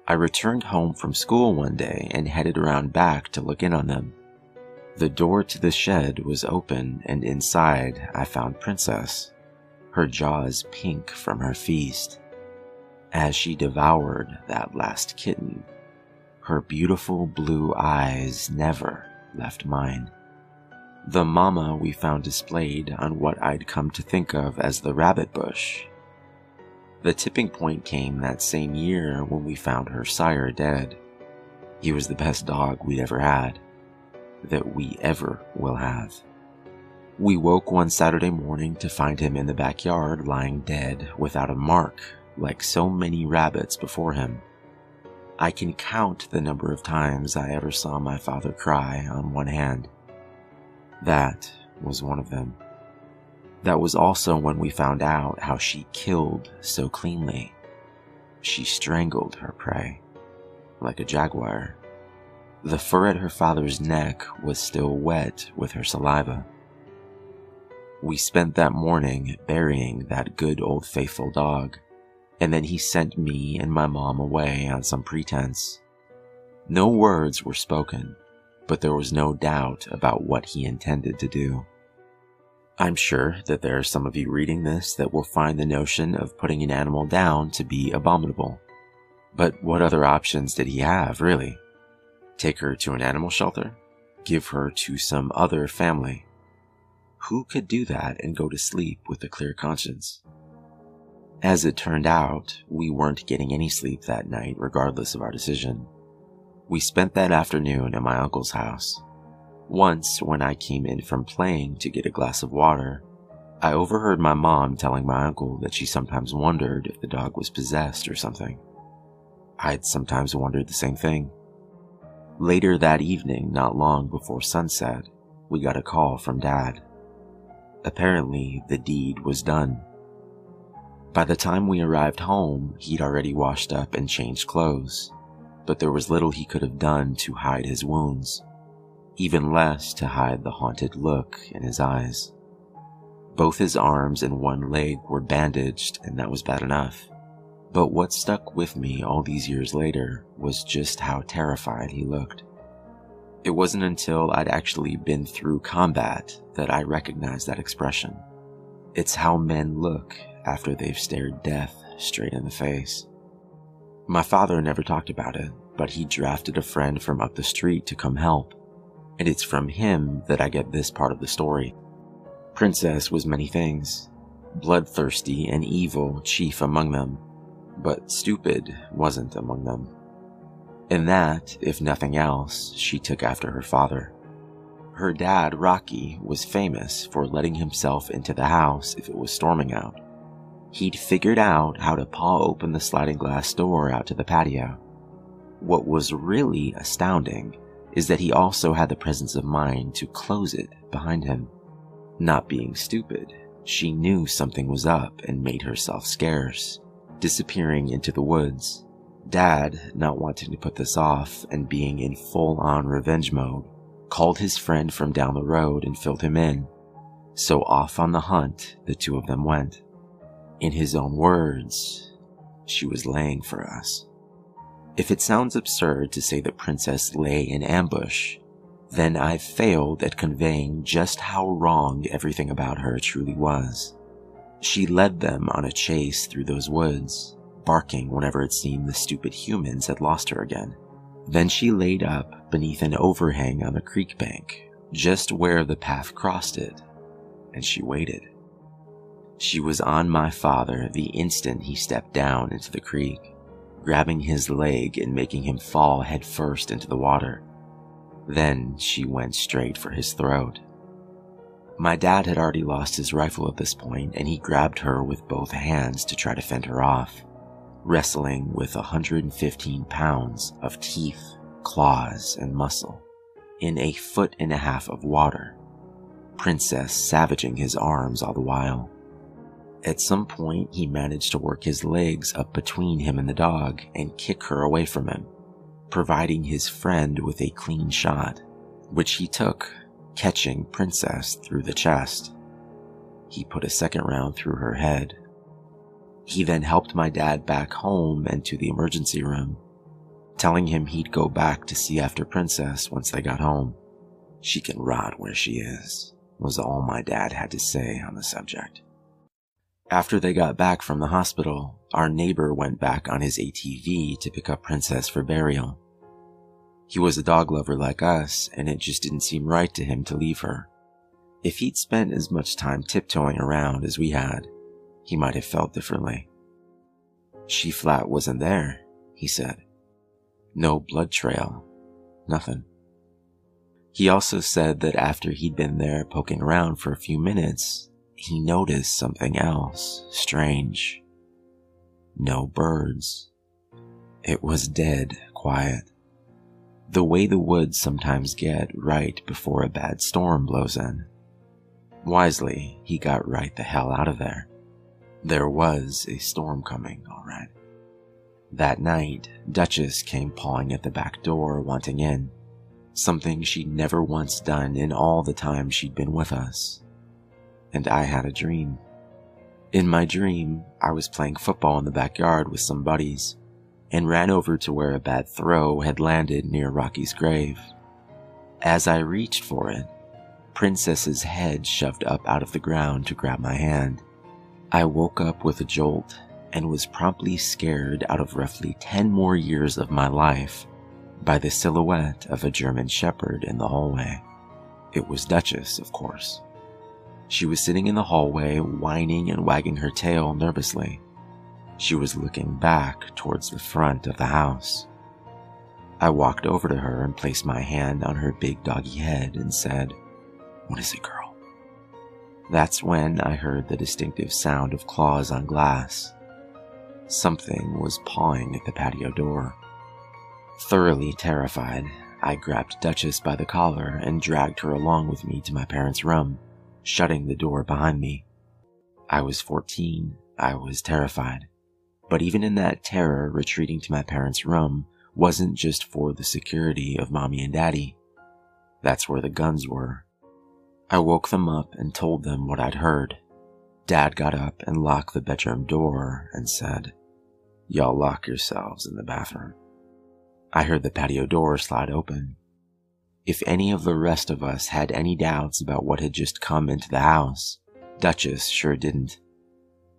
I returned home from school one day and headed around back to look in on them. The door to the shed was open, and inside I found Princess, her jaws pink from her feast. As she devoured that last kitten, her beautiful blue eyes never left mine. The mama we found displayed on what I'd come to think of as the rabbit bush. The tipping point came that same year when we found her sire dead. He was the best dog we'd ever had, that we ever will have. We woke one Saturday morning to find him in the backyard lying dead without a mark, like so many rabbits before him. I can count the number of times I ever saw my father cry on one hand. That was one of them. That was also when we found out how she killed so cleanly. She strangled her prey, like a jaguar. The fur at her father's neck was still wet with her saliva. We spent that morning burying that good old faithful dog, and then he sent me and my mom away on some pretense. No words were spoken, but there was no doubt about what he intended to do. I'm sure that there are some of you reading this that will find the notion of putting an animal down to be abominable. But what other options did he have, really? Take her to an animal shelter? Give her to some other family? Who could do that and go to sleep with a clear conscience? As it turned out, we weren't getting any sleep that night regardless of our decision. We spent that afternoon at my uncle's house. Once, when I came in from playing to get a glass of water, I overheard my mom telling my uncle that she sometimes wondered if the dog was possessed or something. I'd sometimes wondered the same thing. Later that evening, not long before sunset, we got a call from Dad. Apparently, the deed was done. By the time we arrived home, he'd already washed up and changed clothes, but there was little he could have done to hide his wounds, even less to hide the haunted look in his eyes. Both his arms and one leg were bandaged, and that was bad enough. But what stuck with me all these years later was just how terrified he looked. It wasn't until I'd actually been through combat that I recognized that expression. It's how men look after they've stared death straight in the face. My father never talked about it, but he drafted a friend from up the street to come help, and it's from him that I get this part of the story. Princess was many things, bloodthirsty and evil chief among them, but stupid wasn't among them. In that, if nothing else, she took after her father. Her dad, Rocky, was famous for letting himself into the house if it was storming out. He'd figured out how to paw open the sliding glass door out to the patio. What was really astounding is that he also had the presence of mind to close it behind him. Not being stupid, she knew something was up and made herself scarce, disappearing into the woods. Dad, not wanting to put this off and being in full-on revenge mode, called his friend from down the road and filled him in. So off on the hunt, the two of them went. In his own words, she was laying for us. If it sounds absurd to say the princess lay in ambush, then I've failed at conveying just how wrong everything about her truly was. She led them on a chase through those woods, barking whenever it seemed the stupid humans had lost her again. Then she laid up beneath an overhang on the creek bank, just where the path crossed it, and she waited. She was on my father the instant he stepped down into the creek, grabbing his leg and making him fall headfirst into the water. Then she went straight for his throat. My dad had already lost his rifle at this point, and he grabbed her with both hands to try to fend her off, wrestling with 115 pounds of teeth, claws, and muscle in a 1.5 foot of water, Princess savaging his arms all the while. At some point, he managed to work his legs up between him and the dog and kick her away from him, providing his friend with a clean shot, which he took, catching Princess through the chest. He put a second round through her head. He then helped my dad back home and to the emergency room, telling him he'd go back to see after Princess once they got home. She can rot where she is, was all my dad had to say on the subject. After they got back from the hospital, our neighbor went back on his ATV to pick up Princess for burial. He was a dog lover like us, and it just didn't seem right to him to leave her. If he'd spent as much time tiptoeing around as we had, he might have felt differently. She flat wasn't there, he said. No blood trail, nothing. He also said that after he'd been there poking around for a few minutes, he noticed something else strange. No birds. It was dead quiet. The way the woods sometimes get right before a bad storm blows in. Wisely, he got right the hell out of there. There was a storm coming, all right. That night, Duchess came pawing at the back door, wanting in, something she'd never once done in all the time she'd been with us. And I had a dream. In my dream, I was playing football in the backyard with some buddies, and ran over to where a bad throw had landed near Rocky's grave. As I reached for it, Princess's head shoved up out of the ground to grab my hand. I woke up with a jolt and was promptly scared out of roughly 10 more years of my life by the silhouette of a German shepherd in the hallway. It was Duchess, of course. She was sitting in the hallway, whining and wagging her tail nervously. She was looking back towards the front of the house. I walked over to her and placed my hand on her big doggy head and said, "What is it, girl?" That's when I heard the distinctive sound of claws on glass. Something was pawing at the patio door. Thoroughly terrified, I grabbed Duchess by the collar and dragged her along with me to my parents' room, shutting the door behind me. I was 14. I was terrified. But even in that terror, retreating to my parents' room wasn't just for the security of Mommy and Daddy. That's where the guns were. I woke them up and told them what I'd heard. Dad got up and locked the bedroom door and said, "Y'all lock yourselves in the bathroom." I heard the patio door slide open. If any of the rest of us had any doubts about what had just come into the house, Duchess sure didn't.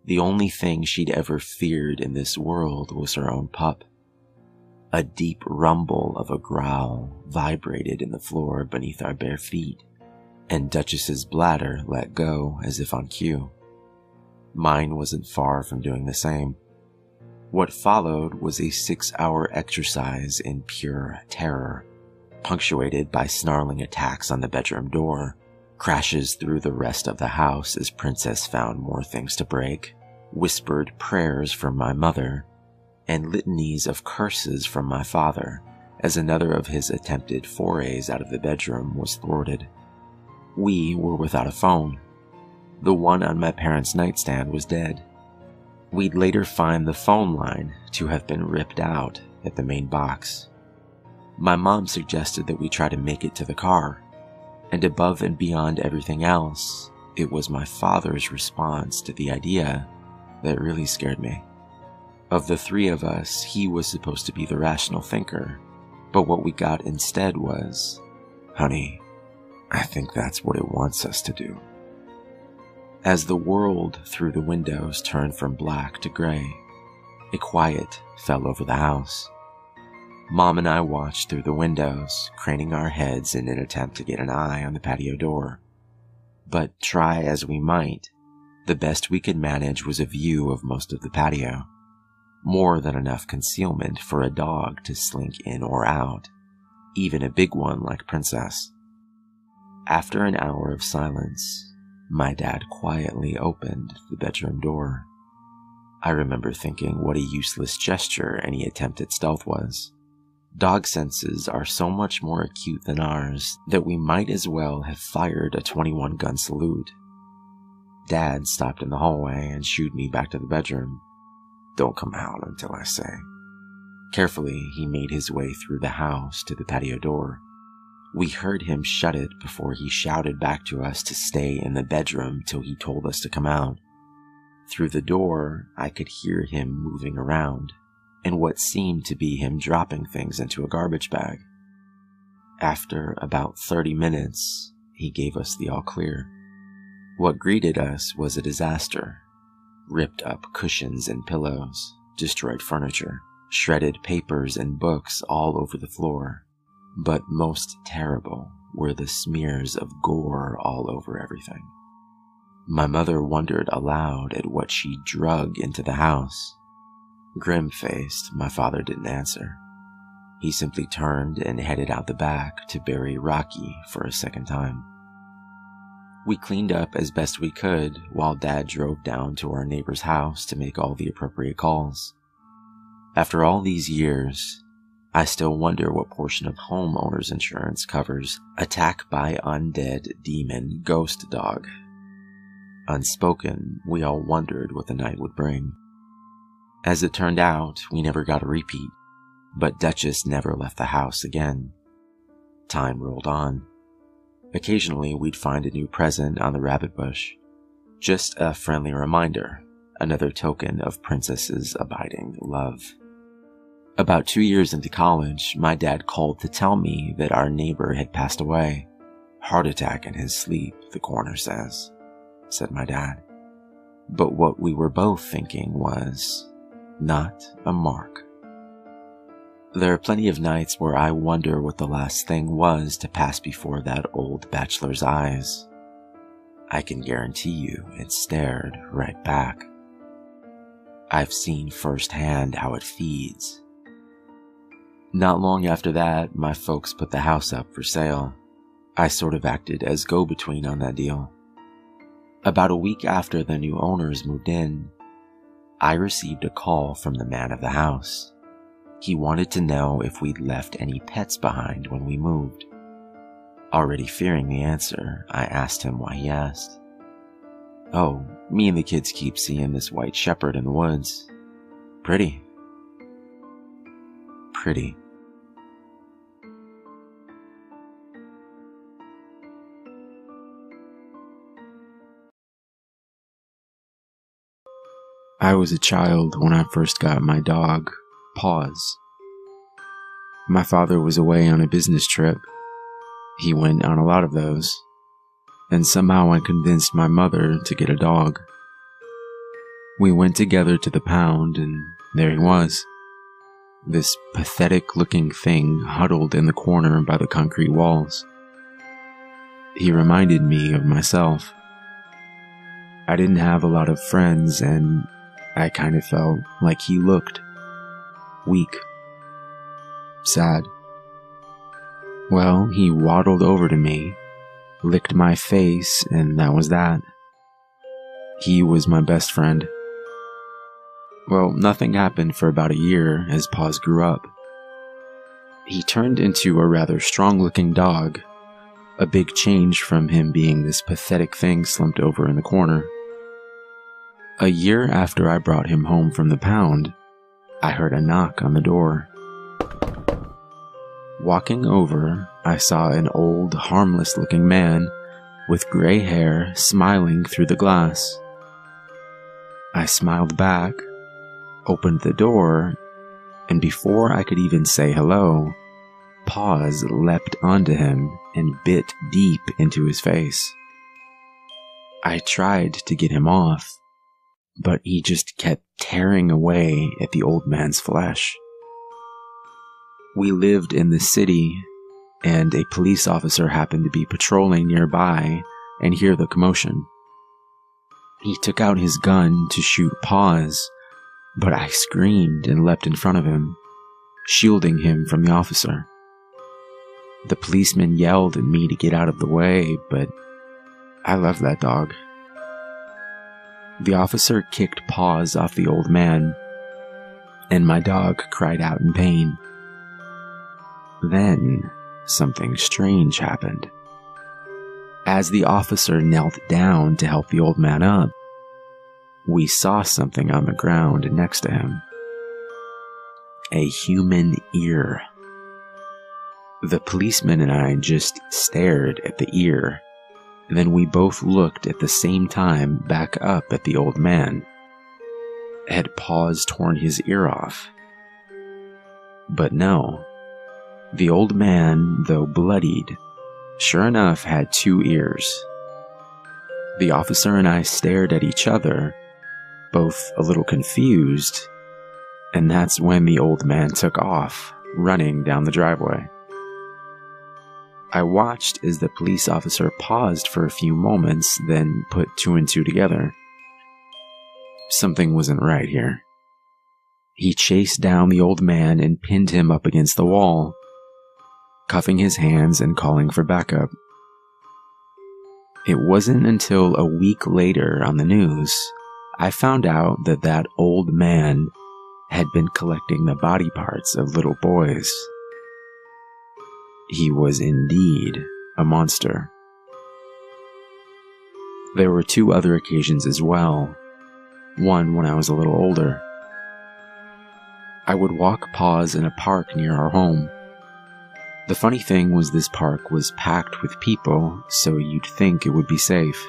The only thing she'd ever feared in this world was her own pup. A deep rumble of a growl vibrated in the floor beneath our bare feet, and Duchess's bladder let go as if on cue. Mine wasn't far from doing the same. What followed was a 6-hour exercise in pure terror, punctuated by snarling attacks on the bedroom door, crashes through the rest of the house as Princess found more things to break, whispered prayers from my mother, and litanies of curses from my father as another of his attempted forays out of the bedroom was thwarted. We were without a phone. The one on my parents' nightstand was dead. We'd later find the phone line to have been ripped out at the main box. My mom suggested that we try to make it to the car, and above and beyond everything else, it was my father's response to the idea that really scared me. Of the three of us, he was supposed to be the rational thinker, but what we got instead was, "Honey, I think that's what it wants us to do." As the world through the windows turned from black to gray, a quiet fell over the house. Mom and I watched through the windows, craning our heads in an attempt to get an eye on the patio door. But try as we might, the best we could manage was a view of most of the patio. More than enough concealment for a dog to slink in or out, even a big one like Princess. After an hour of silence, my dad quietly opened the bedroom door. I remember thinking what a useless gesture any attempt at stealth was. Dog senses are so much more acute than ours that we might as well have fired a 21-gun salute. Dad stopped in the hallway and shooed me back to the bedroom. "Don't come out until I say." Carefully, he made his way through the house to the patio door. We heard him shut it before he shouted back to us to stay in the bedroom till he told us to come out. Through the door, I could hear him moving around, and what seemed to be him dropping things into a garbage bag. After about 30 minutes, he gave us the all clear. What greeted us was a disaster. Ripped up cushions and pillows, destroyed furniture, shredded papers and books all over the floor. But most terrible were the smears of gore all over everything. My mother wondered aloud at what she drug into the house. Grim-faced, my father didn't answer. He simply turned and headed out the back to bury Rocky for a second time. We cleaned up as best we could while Dad drove down to our neighbor's house to make all the appropriate calls. After all these years, I still wonder what portion of homeowner's insurance covers attack by undead demon ghost dog. Unspoken, we all wondered what the night would bring. As it turned out, we never got a repeat, but Duchess never left the house again. Time rolled on. Occasionally, we'd find a new present on the rabbit bush. Just a friendly reminder, another token of Princess's abiding love. About 2 years into college, my dad called to tell me that our neighbor had passed away. "Heart attack in his sleep, the coroner says," said my dad. But what we were both thinking was, not a mark. There are plenty of nights where I wonder what the last thing was to pass before that old bachelor's eyes. I can guarantee you it stared right back. I've seen firsthand how it feeds. Not long after that, my folks put the house up for sale. I sort of acted as go-between on that deal. About a week after the new owners moved in, I received a call from the man of the house. He wanted to know if we'd left any pets behind when we moved. Already fearing the answer, I asked him why he asked. "Oh, me and the kids keep seeing this white shepherd in the woods. Pretty." Pretty. I was a child when I first got my dog, Paws. My father was away on a business trip. He went on a lot of those, and somehow I convinced my mother to get a dog. We went together to the pound, and there he was. This pathetic-looking thing huddled in the corner by the concrete walls. He reminded me of myself. I didn't have a lot of friends, and I kind of felt like he looked. Weak. Sad. Well, he waddled over to me, licked my face, and that was that. He was my best friend. Well, nothing happened for about a year as Paws grew up. He turned into a rather strong-looking dog, a big change from him being this pathetic thing slumped over in the corner. A year after I brought him home from the pound, I heard a knock on the door. Walking over, I saw an old, harmless-looking man with gray hair smiling through the glass. I smiled back, opened the door, and before I could even say hello, Paws leapt onto him and bit deep into his face. I tried to get him off, but he just kept tearing away at the old man's flesh. We lived in the city, and a police officer happened to be patrolling nearby and hear the commotion. He took out his gun to shoot Paws, but I screamed and leapt in front of him, shielding him from the officer. The policeman yelled at me to get out of the way, but I loved that dog. The officer kicked Paws off the old man, and my dog cried out in pain. Then, something strange happened. As the officer knelt down to help the old man up, we saw something on the ground next to him. A human ear. The policeman and I just stared at the ear. Then we both looked at the same time back up at the old man. Had Paws torn his ear off? But no. The old man, though bloodied, sure enough had 2 ears. The officer and I stared at each other, both a little confused, and that's when the old man took off, running down the driveway. I watched as the police officer paused for a few moments, then put 2 and 2 together. Something wasn't right here. He chased down the old man and pinned him up against the wall, cuffing his hands and calling for backup. It wasn't until a week later on the news I found out that that old man had been collecting the body parts of little boys. He was indeed a monster. There were 2 other occasions as well, one when I was a little older. I would walk Paws in a park near our home. The funny thing was this park was packed with people, so you'd think it would be safe.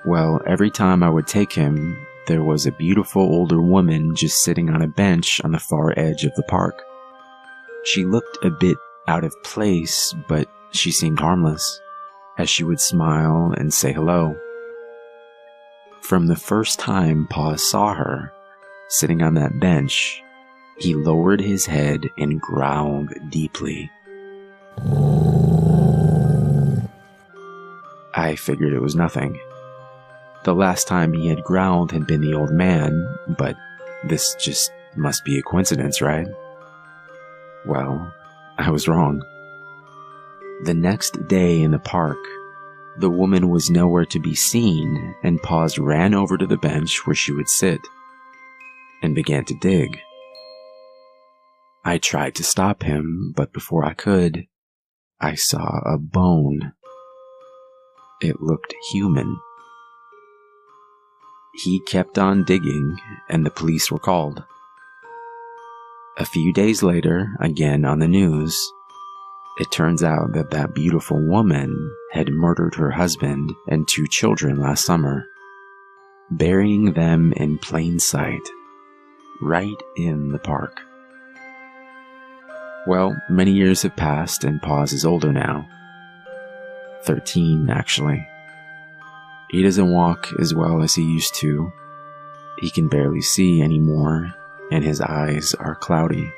Well, every time I would take him, there was a beautiful older woman just sitting on a bench on the far edge of the park. She looked a bit out of place, but she seemed harmless, as she would smile and say hello. From the first time Paws saw her, sitting on that bench, He lowered his head and growled deeply. I figured it was nothing. The last time he had growled had been the old man, but this just must be a coincidence, right? Well, I was wrong. The next day in the park, the woman was nowhere to be seen, and Paws ran over to the bench where she would sit and began to dig. I tried to stop him, but before I could, I saw a bone. It looked human. He kept on digging, and the police were called. A few days later, again on the news, it turns out that that beautiful woman had murdered her husband and 2 children last summer, burying them in plain sight, right in the park. Well, many years have passed and Paws is older now. 13, actually. He doesn't walk as well as he used to. He can barely see anymore, and his eyes are cloudy,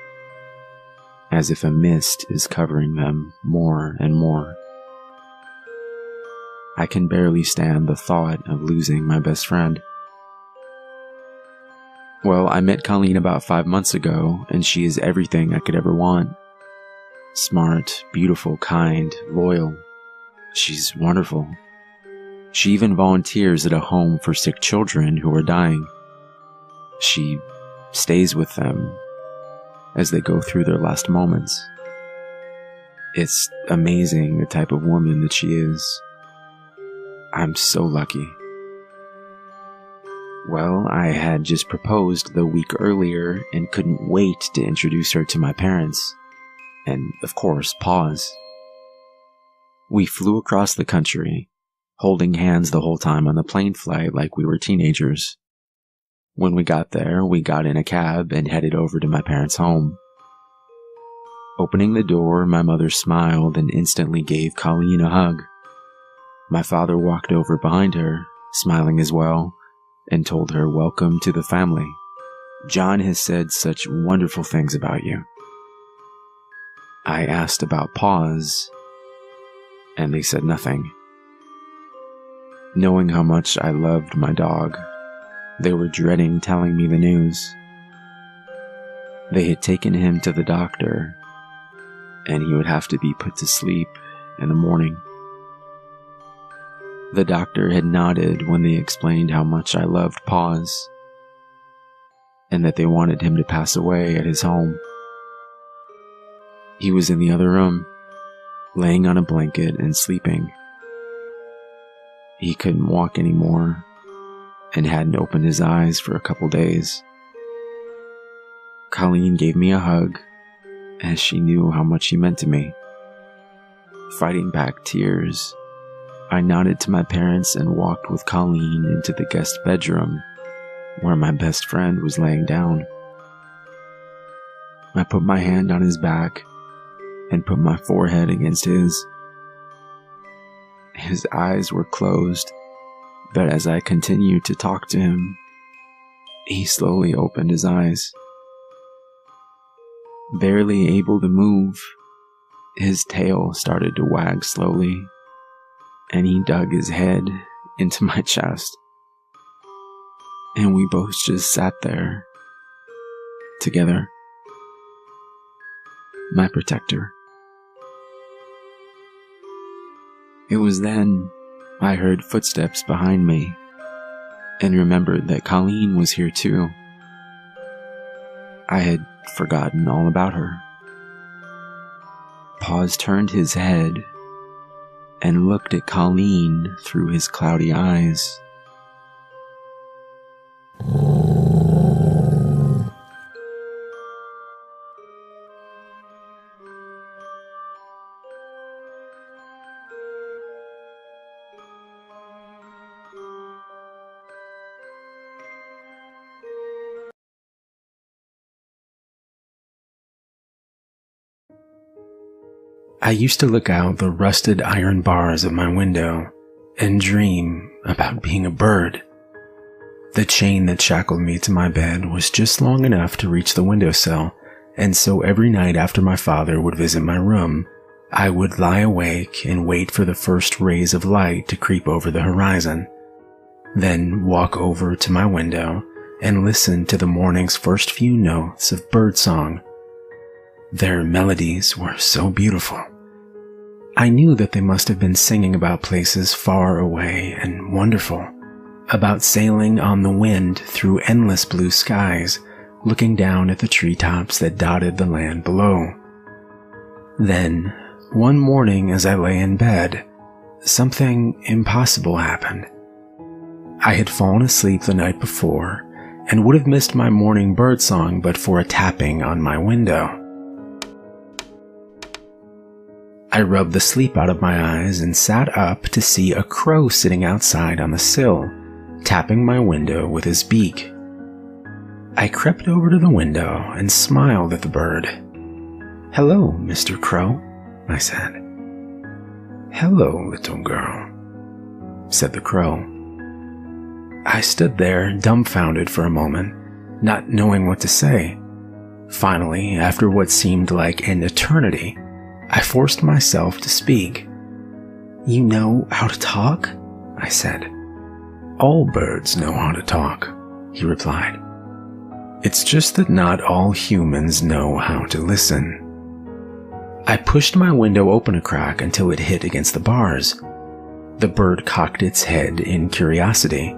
as if a mist is covering them more and more. I can barely stand the thought of losing my best friend. Well, I met Colleen about 5 months ago, and she is everything I could ever want. Smart, beautiful, kind, loyal. She's wonderful. She even volunteers at a home for sick children who are dying. She stays with them as they go through their last moments. It's amazing the type of woman that she is. I'm so lucky. Well, I had just proposed the week earlier and couldn't wait to introduce her to my parents. And, of course, Paws. We flew across the country, holding hands the whole time on the plane flight like we were teenagers. When we got there, we got in a cab and headed over to my parents' home. Opening the door, my mother smiled and instantly gave Colleen a hug. My father walked over behind her, smiling as well, and told her welcome to the family. John has said such wonderful things about you. I asked about Paws, and they said nothing. Knowing how much I loved my dog, they were dreading telling me the news. They had taken him to the doctor, and he would have to be put to sleep in the morning. The doctor had nodded when they explained how much I loved Paws, and that they wanted him to pass away at his home. He was in the other room, laying on a blanket and sleeping. He couldn't walk anymore, and hadn't opened his eyes for a couple days. Colleen gave me a hug, as she knew how much he meant to me. Fighting back tears, I nodded to my parents and walked with Colleen into the guest bedroom, where my best friend was laying down. I put my hand on his back and put my forehead against his. His eyes were closed, but as I continued to talk to him, he slowly opened his eyes. Barely able to move, his tail started to wag slowly, and he dug his head into my chest. And we both just sat there, together. My protector. It was then I heard footsteps behind me, and remembered that Colleen was here too. I had forgotten all about her. Paws turned his head and looked at Colleen through his cloudy eyes. I used to look out the rusted iron bars of my window and dream about being a bird, The chain that shackled me to my bed was just long enough to reach the windowsill, and so every night after my father would visit my room, I would lie awake and wait for the first rays of light to creep over the horizon, then walk over to my window and listen to the morning's first few notes of birdsong. Their melodies were so beautiful. I knew that they must have been singing about places far away and wonderful, about sailing on the wind through endless blue skies, looking down at the treetops that dotted the land below. Then, one morning as I lay in bed, something impossible happened. I had fallen asleep the night before and would have missed my morning birdsong but for a tapping on my window. I rubbed the sleep out of my eyes and sat up to see a crow sitting outside on the sill, tapping my window with his beak. I crept over to the window and smiled at the bird. "Hello, Mr. Crow," I said. "Hello, little girl," said the crow. I stood there dumbfounded for a moment, not knowing what to say. Finally, after what seemed like an eternity, I forced myself to speak. "You know how to talk?" I said. "All birds know how to talk," he replied. "It's just that not all humans know how to listen." I pushed my window open a crack until it hit against the bars. The bird cocked its head in curiosity.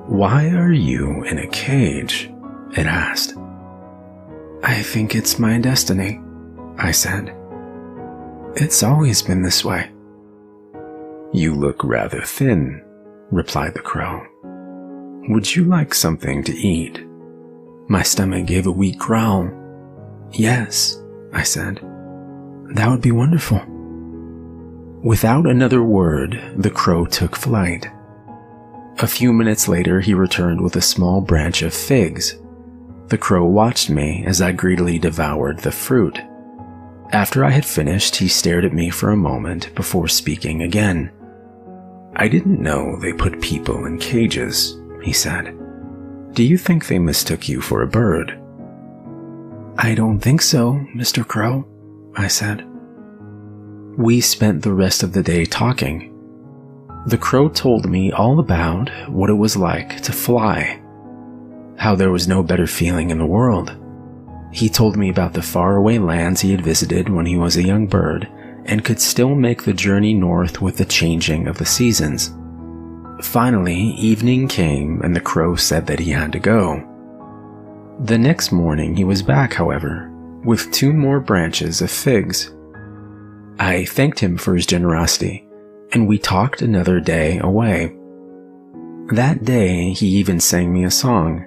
"Why are you in a cage?" it asked. "I think it's my destiny," I said. "It's always been this way." "You look rather thin," replied the crow. "Would you like something to eat?" My stomach gave a weak growl. "Yes," I said. "That would be wonderful." Without another word, the crow took flight. A few minutes later, he returned with a small branch of figs. The crow watched me as I greedily devoured the fruit. After I had finished, he stared at me for a moment before speaking again. "I didn't know they put people in cages," he said. "Do you think they mistook you for a bird?" "I don't think so, Mr. Crow," I said. We spent the rest of the day talking. The crow told me all about what it was like to fly, how there was no better feeling in the world. He told me about the faraway lands he had visited when he was a young bird and could still make the journey north with the changing of the seasons. Finally, evening came and the crow said that he had to go. The next morning he was back, however, with 2 more branches of figs. I thanked him for his generosity, and we talked another day away. That day he even sang me a song.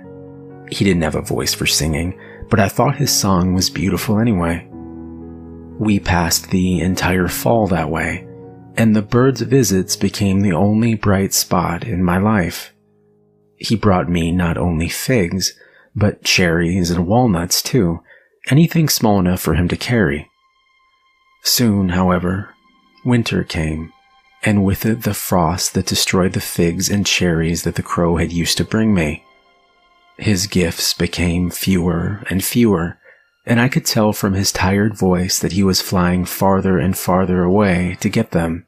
He didn't have a voice for singing, but I thought his song was beautiful anyway. We passed the entire fall that way, and the bird's visits became the only bright spot in my life. He brought me not only figs, but cherries and walnuts too, anything small enough for him to carry. Soon, however, winter came, and with it the frost that destroyed the figs and cherries that the crow had used to bring me. His gifts became fewer and fewer, and I could tell from his tired voice that he was flying farther and farther away to get them.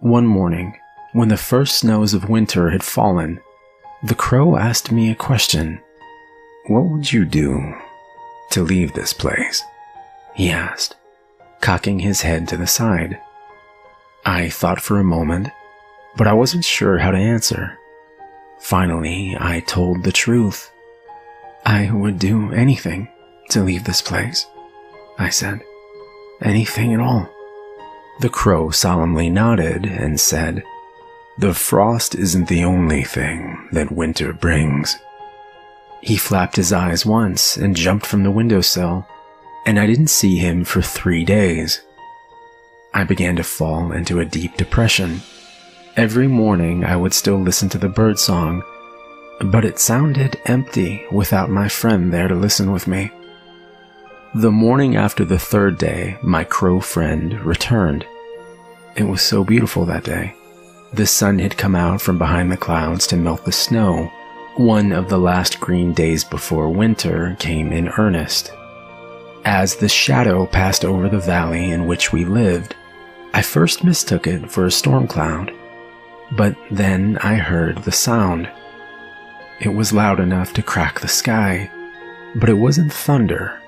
One morning, when the first snows of winter had fallen, the crow asked me a question. "What would you do to leave this place?" he asked, cocking his head to the side. I thought for a moment, but I wasn't sure how to answer. Finally, I told the truth. "I would do anything to leave this place," I said. "Anything at all." The crow solemnly nodded and said, "The frost isn't the only thing that winter brings." He flapped his eyes once and jumped from the windowsill, and I didn't see him for 3 days. I began to fall into a deep depression. Every morning I would still listen to the birdsong, but it sounded empty without my friend there to listen with me. The morning after the 3rd day, my crow friend returned. It was so beautiful that day. The sun had come out from behind the clouds to melt the snow, One of the last green days before winter came in earnest. As the shadow passed over the valley in which we lived, I first mistook it for a storm cloud, but then I heard the sound. It was loud enough to crack the sky, but it wasn't thunder.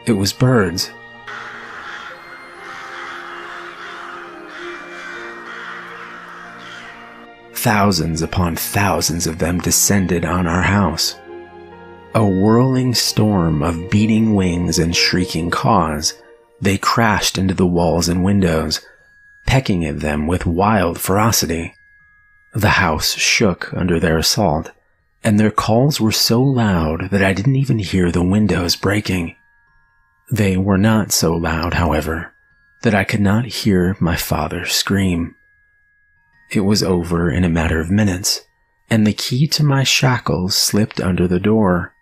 It was birds. Thousands upon thousands of them descended on our house. A whirling storm of beating wings and shrieking caws, they crashed into the walls and windows, pecking at them with wild ferocity. The house shook under their assault, and their calls were so loud that I didn't even hear the windows breaking. They were not so loud, however, that I could not hear my father scream. It was over in a matter of minutes, and the key to my shackles slipped under the door.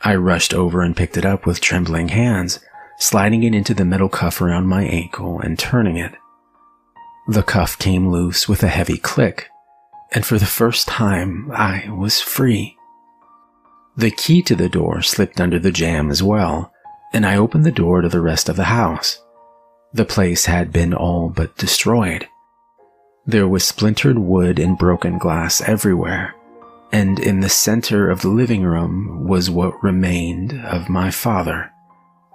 I rushed over and picked it up with trembling hands, sliding it into the metal cuff around my ankle and turning it. The cuff came loose with a heavy click, and for the first time, I was free. The key to the door slipped under the jamb as well, and I opened the door to the rest of the house. The place had been all but destroyed. There was splintered wood and broken glass everywhere, and in the center of the living room was what remained of my father,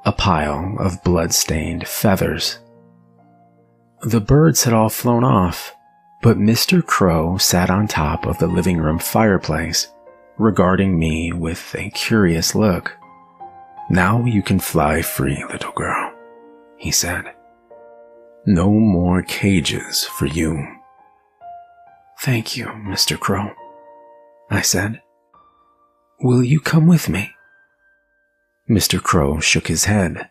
a pile of blood-stained feathers. The birds had all flown off, but Mr. Crow sat on top of the living room fireplace, regarding me with a curious look. "Now you can fly free, little girl," he said. "No more cages for you." "Thank you, Mr. Crow," I said. "Will you come with me?" Mr. Crow shook his head.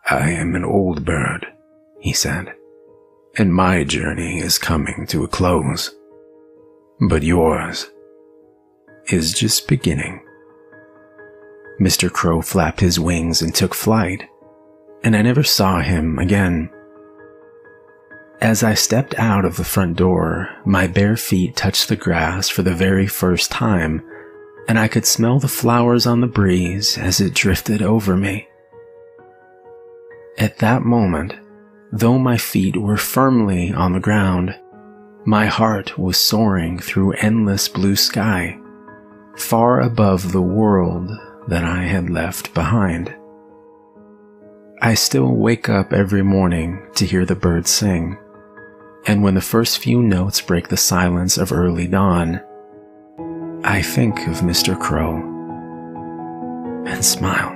"I am an old bird," he said, "and my journey is coming to a close. But yours is just beginning." Mr. Crow flapped his wings and took flight, and I never saw him again. As I stepped out of the front door, my bare feet touched the grass for the very first time, and I could smell the flowers on the breeze as it drifted over me. At that moment, though my feet were firmly on the ground, my heart was soaring through endless blue sky, far above the world that I had left behind. I still wake up every morning to hear the birds sing, and when the first few notes break the silence of early dawn, I think of Mr. Crow and smile.